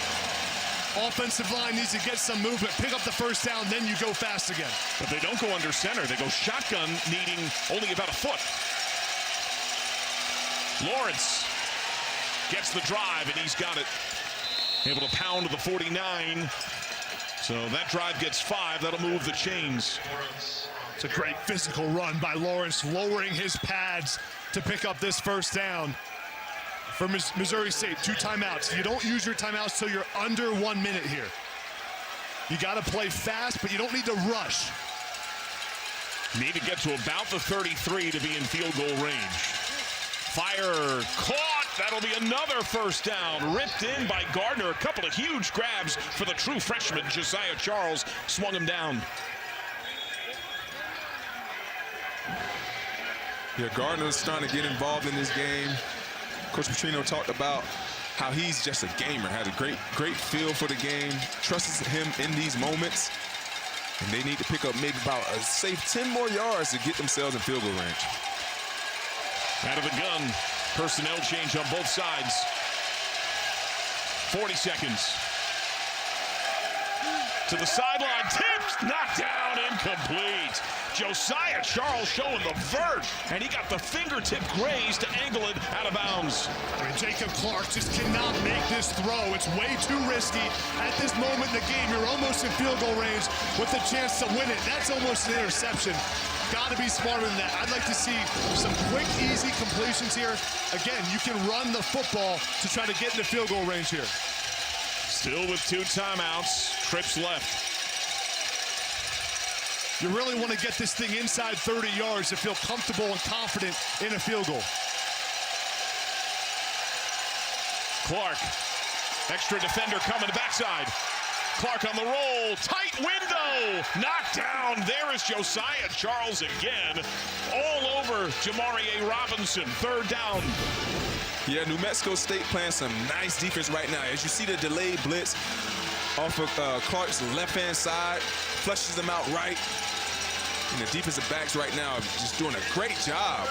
Speaker 3: Offensive line needs to get some movement, pick up the first down, then you go fast again.
Speaker 1: But they don't go under center. They go shotgun, needing only about a foot. Lawrence gets the drive, and he's got it. Able to pound to the 49. So that drive gets 5. That'll move the chains.
Speaker 3: It's a great physical run by Lawrence, lowering his pads to pick up this first down. For Missouri State, 2 timeouts. You don't use your timeouts till you're under 1 minute here. You got to play fast, but you don't need to rush.
Speaker 1: Need to get to about the 33 to be in field goal range. Fire caught. That'll be another first down. Ripped in by Gardner. A couple of huge grabs for the true freshman, Josiah Charles. Swung him down.
Speaker 2: Yeah, Gardner's starting to get involved in this game. Coach Petrino talked about how he's just a gamer, has a great feel for the game, trusts him in these moments, and they need to pick up maybe about a safe 10 more yards to get themselves in field goal range.
Speaker 1: Out of the gun, personnel change on both sides. 40 seconds. To the sideline, tipped, knocked down, incomplete. Josiah Charles showing the vert, and he got the fingertip graze to angle it out of bounds.
Speaker 3: I mean, Jacob Clark just cannot make this throw. It's way too risky. At this moment in the game, you're almost in field goal range with the chance to win it. That's almost an interception. Got to be smarter than that. I'd like to see some quick, easy completions here. Again, you can run the football to try to get into field goal range here.
Speaker 1: Still with 2 timeouts, trips left.
Speaker 3: You really want to get this thing inside 30 yards to feel comfortable and confident in a field goal.
Speaker 1: Clark, extra defender coming to backside. Clark on the roll, tight window, knocked down. There is Josiah Charles again, all over Jamarie Robinson, 3rd down.
Speaker 2: Yeah, New Mexico State playing some nice defense right now. As you see the delayed blitz off of Clark's left-hand side, flushes them out right. And the defensive backs right now are just doing a great job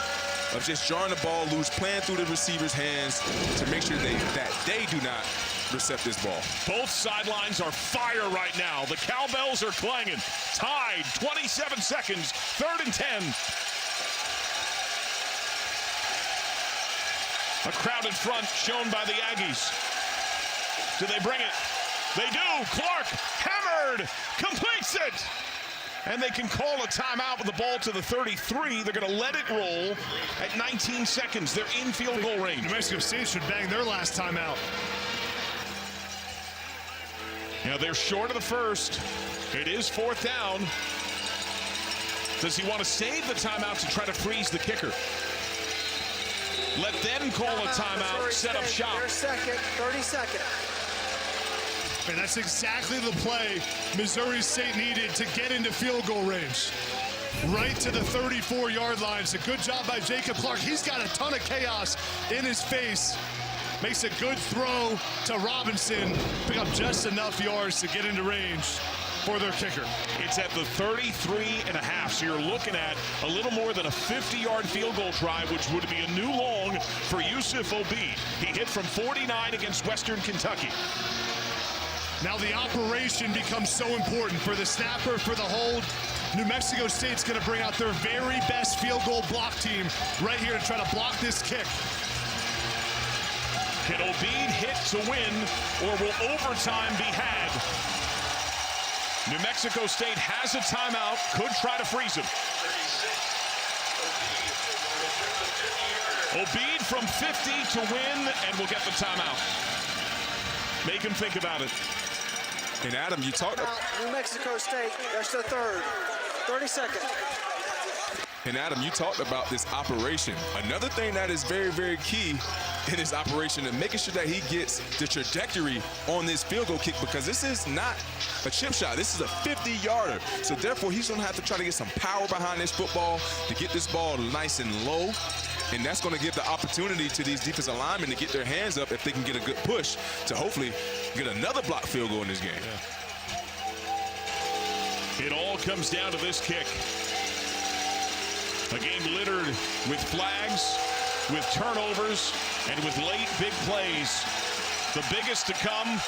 Speaker 2: of just drawing the ball loose, playing through the receiver's hands to make sure that they do not recept this ball.
Speaker 1: Both sidelines are fire right now. The cowbells are clanging. Tied, 27 seconds, 3rd and 10. A crowded front shown by the Aggies. Do they bring it? They do. Clark hammered, completes it. And they can call a timeout with the ball to the 33. They're going to let it roll at 19 seconds. They're in field goal range.
Speaker 3: New Mexico State should bang their last timeout.
Speaker 1: Now they're short of the first. It is 4th down. Does he want to save the timeout to try to freeze the kicker? Let them call a timeout, set up shop.
Speaker 4: Their second, 30 seconds.
Speaker 3: And that's exactly the play Missouri State needed to get into field goal range. Right to the 34-yard line. It's a good job by Jacob Clark. He's got a ton of chaos in his face. Makes a good throw to Robinson. Pick up just enough yards to get into range for their kicker.
Speaker 1: It's at the 33.5, so you're looking at a little more than a 50-yard field goal try, which would be a new long for Yusuf Obeid. He hit from 49 against Western Kentucky.
Speaker 3: Now the operation becomes so important for the snapper, for the hold. New Mexico State's going to bring out their very best field goal block team right here to try to block this kick.
Speaker 1: Can Obeid hit to win, or will overtime be had? New Mexico State has a timeout, could try to freeze him. Obeid from 50 to win, and will get the timeout. Make him think about it.
Speaker 2: And Adam, you talked about
Speaker 4: New Mexico State, that's the third. 30 seconds.
Speaker 2: And Adam, you talked about this operation. Another thing that is very, very key in this operation and making sure that he gets the trajectory on this field goal kick, because this is not a chip shot. This is a 50-yarder. So therefore, he's going to have to try to get some power behind this football to get this ball nice and low. And that's going to give the opportunity to these defensive linemen to get their hands up if they can get a good push to hopefully get another block field goal in this game.
Speaker 1: Yeah. It all comes down to this kick. A game littered with flags, with turnovers, and with late big plays. The biggest to come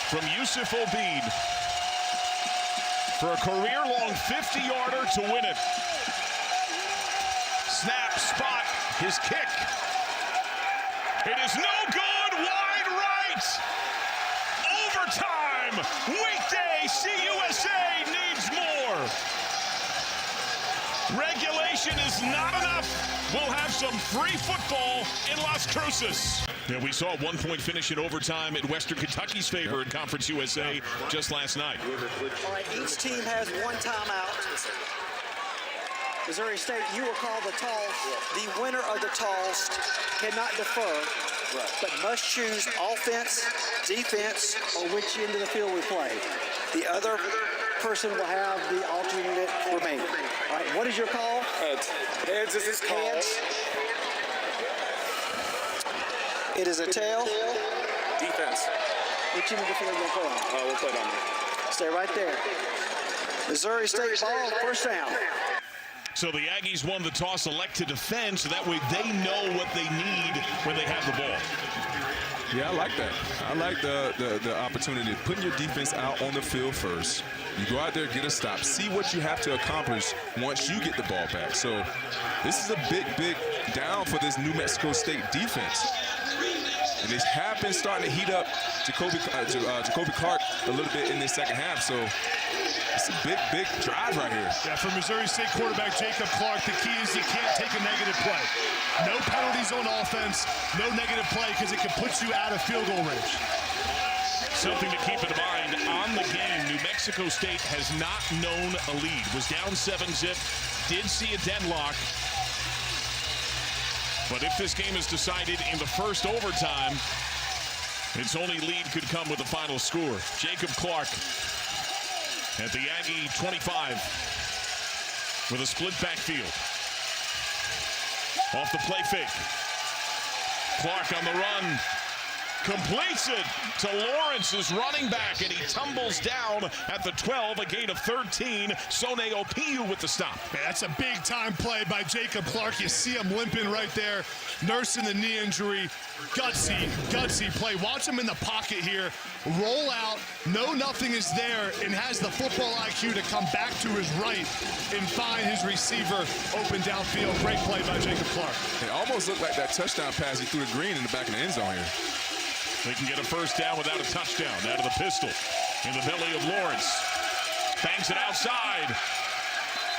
Speaker 1: from Yusuf Obeid for a career-long 50-yarder to win it. Snap, spot, his kick. It is no good, wide right. Overtime, weekday, CUSA needs more. Regulation is not enough. We'll have some free football in Las Cruces. Yeah, we saw a one-point finish in overtime in Western Kentucky's favor in Conference USA just last night.
Speaker 4: All right, each team has one timeout. Missouri State, you will call the toss. The winner of the toss cannot defer, but must choose offense, defense, or which end of the field we play. The other person will have the alternate remaining. All right, what is your call?
Speaker 11: Heads. Heads is his call.
Speaker 4: Heads. It is a tail.
Speaker 11: Defense.
Speaker 4: Which end of the field will play on?
Speaker 11: We'll play it on.
Speaker 4: Stay right there. Missouri State ball, first down.
Speaker 1: So the Aggies won the toss, elect to defend, so that way they know what they need when they have the ball.
Speaker 2: Yeah, I like that. I like the opportunity of putting your defense out on the field first. You go out there, get a stop, see what you have to accomplish once you get the ball back. So this is a big, big down for this New Mexico State defense. And they have been starting to heat up Jacoby Clark a little bit in this second half. So it's a big, big drive right here.
Speaker 3: Yeah, for Missouri State quarterback Jacob Clark, the key is you can't take a negative play. No penalties on offense, no negative play, because it can put you out of field goal range.
Speaker 1: Something to keep in mind on the game, New Mexico State has not known a lead. Was down 7-zip, did see a deadlock. But if this game is decided in the first overtime, its only lead could come with the final score. Jacob Clark at the Aggie 25 with a split backfield. Off the play fake. Clark on the run. Completes it to Lawrence's running back, and he tumbles down at the 12, a gain of 13. Sone Opiu with the stop.
Speaker 3: Man, that's a big-time play by Jacob Clark. You see him limping right there, nursing the knee injury. Gutsy play. Watch him in the pocket here. Roll out, know nothing is there, and has the football IQ to come back to his right and find his receiver open downfield. Great play by Jacob Clark.
Speaker 2: It almost looked like that touchdown pass he threw to Green in the back of the end zone here.
Speaker 1: They can get a first down without a touchdown. Out of the pistol in the belly of Lawrence. Bangs it outside.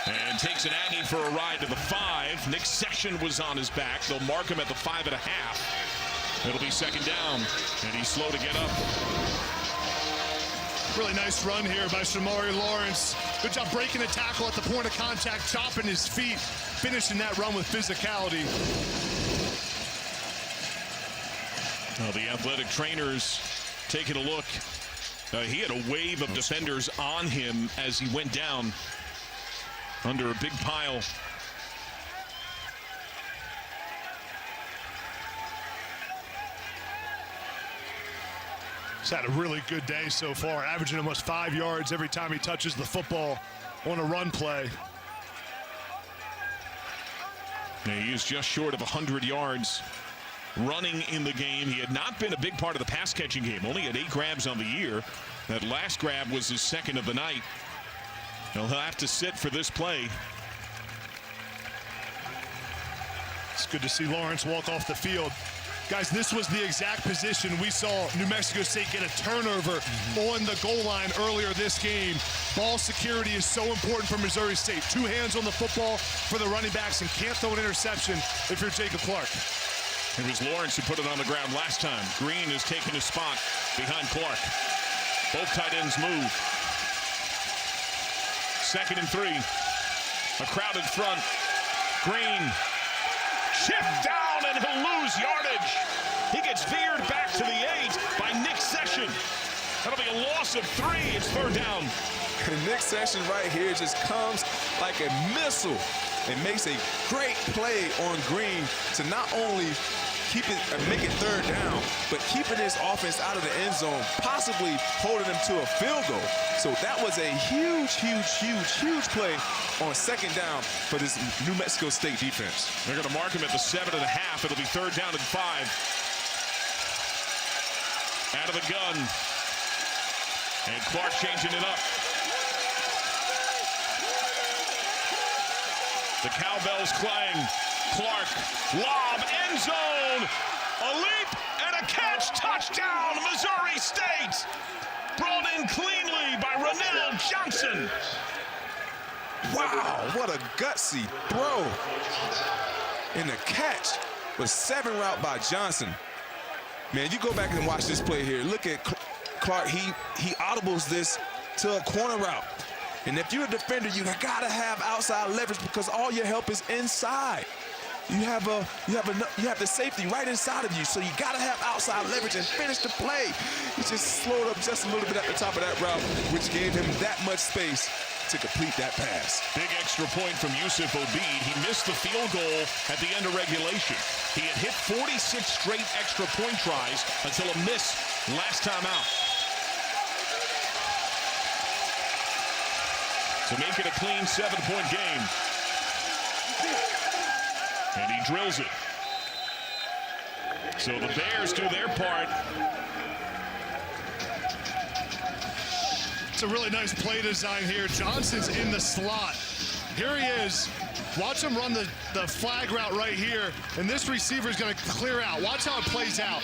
Speaker 1: And takes an Aggie for a ride to the 5. Nick Session was on his back. They'll mark him at the 5.5. It'll be second down. And he's slow to get up.
Speaker 3: Really nice run here by Shamari Lawrence. Good job breaking the tackle at the point of contact, chopping his feet, finishing that run with physicality.
Speaker 1: The athletic trainers taking a look. He had a wave of defenders on him as he went down under a big pile.
Speaker 3: He's had a really good day so far, averaging almost 5 yards every time he touches the football on a run play.
Speaker 1: Yeah, he is just short of 100 yards running in the game. He had not been a big part of the pass catching game. Only had 8 grabs on the year. That last grab was his second of the night. He'll have to sit for this play.
Speaker 3: It's good to see Lawrence walk off the field. Guys, this was the exact position we saw New Mexico State get a turnover on the goal line earlier this game. Ball security is so important for Missouri State. 2 hands on the football for the running backs, and can't throw an interception if you're Jacob Clark.
Speaker 1: It was Lawrence who put it on the ground last time. Green has taken his spot behind Clark. Both tight ends move. 2nd and 3. A crowded front. Green chipped down, and he'll lose yardage. He gets veered back to the 8 by Nick Session. That'll be a loss of 3. It's 3rd down.
Speaker 2: And Nick Session right here just comes like a missile and makes a great play on Green to not only keep it and make it 3rd down, but keeping his offense out of the end zone, possibly holding them to a field goal. So that was a huge play on 2nd down for this New Mexico State defense.
Speaker 1: They're going to mark him at the 7.5. It'll be 3rd down and 5. Out of the gun. And Clark changing it up. The cowbells clang. Clark, lob, end zone. A leap and a catch. Touchdown, Missouri State. Brought in cleanly by Ronell Johnson.
Speaker 2: Wow, what a gutsy throw. And the catch was 7 route by Johnson. Man, you go back and watch this play here. Look at Clark. He audibles this to a corner route. And if you're a defender, you gotta have outside leverage because all your help is inside. You have the safety right inside of you, so you gotta have outside leverage and finish the play. He just slowed up just a little bit at the top of that route, which gave him that much space to complete that pass.
Speaker 1: Big extra point from Yusuf Obeid. He missed the field goal at the end of regulation. He had hit 46 straight extra point tries until a miss last time out. To make it a clean 7-point game. And he drills it. So the Bears do their part.
Speaker 3: It's a really nice play design here. Johnson's in the slot. Here he is. Watch him run the flag route right here. And this receiver is going to clear out. Watch how it plays out.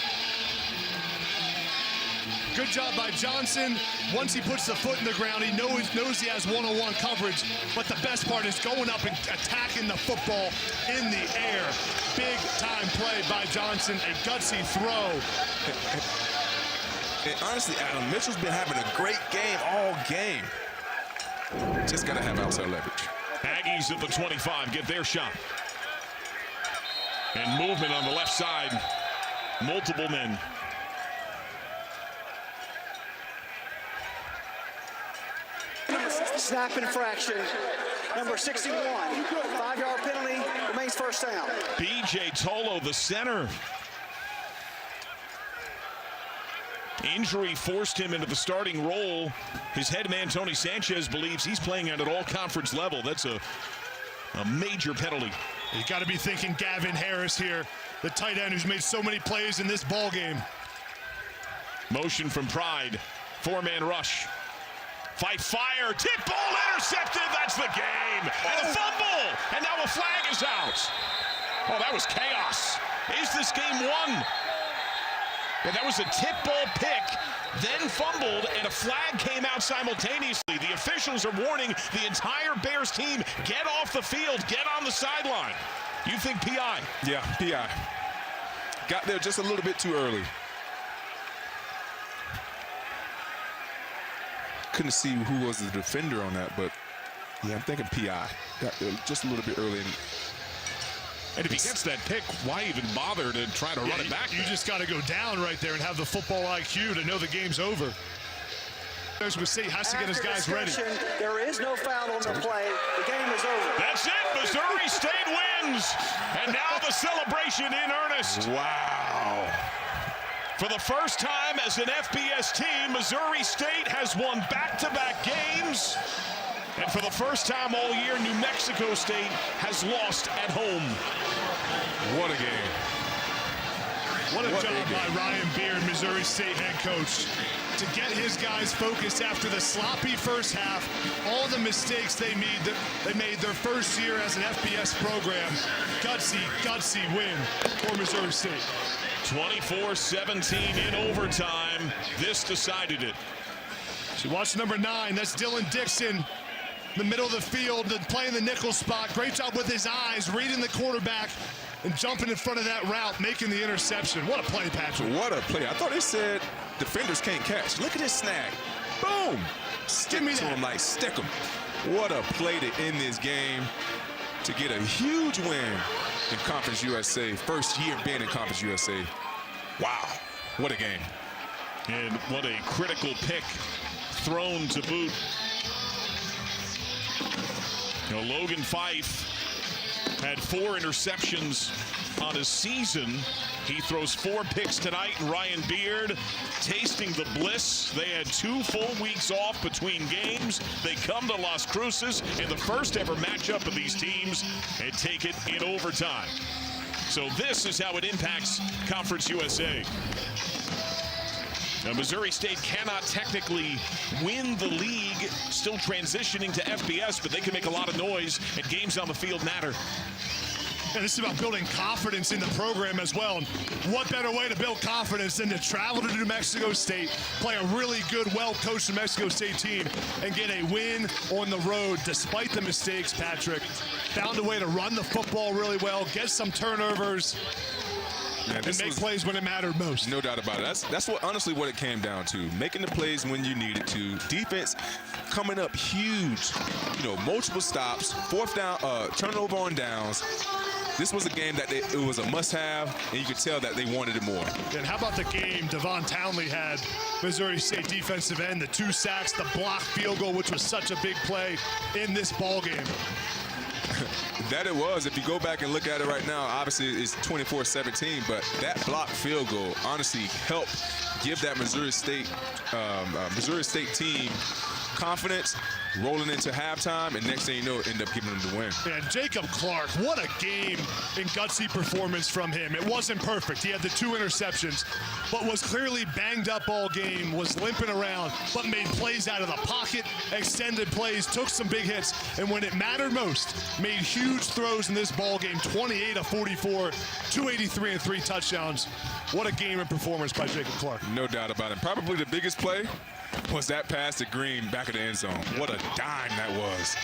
Speaker 3: Good job by Johnson. Once he puts the foot in the ground, he knows he has one-on-one coverage. But the best part is going up and attacking the football in the air. Big time play by Johnson. A gutsy throw.
Speaker 2: And honestly, Adam, Mitchell's been having a great game all game. Just got to have outside leverage.
Speaker 1: Aggies at the 25 get their shot. And movement on the left side. Multiple men.
Speaker 4: Snap infraction, number 61. 5-yard penalty, remains 1st down.
Speaker 1: B.J. Tolo, the center. Injury forced him into the starting role. His head man, Tony Sanchez, believes he's playing at an all-conference level. That's a major penalty.
Speaker 3: You got to be thinking Gavin Harris here, the tight end who's made so many plays in this ball game.
Speaker 1: Motion from Pride. 4-man rush. Fight fire, tip ball intercepted, that's the game. And a fumble, and now a flag is out. Oh, that was chaos. Is this game won? And that was a tip ball pick, then fumbled, and a flag came out simultaneously. The officials are warning the entire Bears team, get off the field, get on the sideline. You think PI?
Speaker 2: Yeah, PI. Got there just a little bit too early. Couldn't see who was the defender on that, but yeah, I'm thinking PI. Got there just a little bit early.
Speaker 1: And if he gets that pick, why even bother to try to run it back?
Speaker 3: You just got to go down right there and have the football IQ to know the game's over. Michigan State has to get his guys ready.
Speaker 4: There is no foul on the play. The game is over.
Speaker 1: That's it. Missouri State wins. And now the celebration in earnest.
Speaker 2: Wow.
Speaker 1: For the first time as an FBS team, Missouri State has won back-to-back games. And for the first time all year, New Mexico State has lost at home.
Speaker 2: What a game.
Speaker 3: What a job by Ryan Beard, Missouri State head coach, to get his guys focused after the sloppy first half, all the mistakes they made their first year as an FBS program. Gutsy win for Missouri State.
Speaker 1: 24-17 in overtime. This decided it.
Speaker 3: So watch number 9. That's Dylan Dixon. In the middle of the field, playing the nickel spot. Great job with his eyes, reading the quarterback, and jumping in front of that route, making the interception. What a play, Patrick.
Speaker 2: What a play. I thought they said defenders can't catch. Look at this snag. Boom. Stick to him like stick him. What a play to end this game, to get a huge win in Conference USA. First year being in Conference USA. Wow. What a game.
Speaker 1: And what a critical pick thrown to boot. Now, Logan Fife had 4 interceptions on his season. He throws 4 picks tonight, and Ryan Beard tasting the bliss. They had 2 full weeks off between games. They come to Las Cruces in the first ever matchup of these teams and take it in overtime. So this is how it impacts Conference USA. Now, Missouri State cannot technically win the league, still transitioning to FBS, but they can make a lot of noise, and games on the field matter.
Speaker 3: And this is about building confidence in the program as well. And what better way to build confidence than to travel to New Mexico State, play a really good, well-coached New Mexico State team, and get a win on the road despite the mistakes, Patrick. Found a way to run the football really well, get some turnovers, and make plays when it mattered most.
Speaker 2: No doubt about it. That's what, honestly, what it came down to. Making the plays when you needed to. Defense coming up huge. You know, multiple stops, 4th down, turnover on downs. This was a game that it was a must-have, and you could tell that they wanted it more.
Speaker 3: And how about the game Devon Townley had, Missouri State defensive end, the 2 sacks, the blocked field goal, which was such a big play in this ball game.
Speaker 2: That it was. If you go back and look at it right now, obviously it's 24-17, but that blocked field goal honestly helped give that Missouri State team confidence rolling into halftime, and next thing you know, end up giving them the win.
Speaker 3: And Jacob Clark, what a game and gutsy performance from him. It wasn't perfect. He had the 2 interceptions, but was clearly banged up all game, was limping around, but made plays out of the pocket, extended plays, took some big hits, and when it mattered most, made huge throws in this ball game, 28 of 44, 283 and 3 touchdowns. What a game and performance by Jacob Clark.
Speaker 2: No doubt about it. Probably the biggest play was that pass to Green back of the end zone. What a dime that was.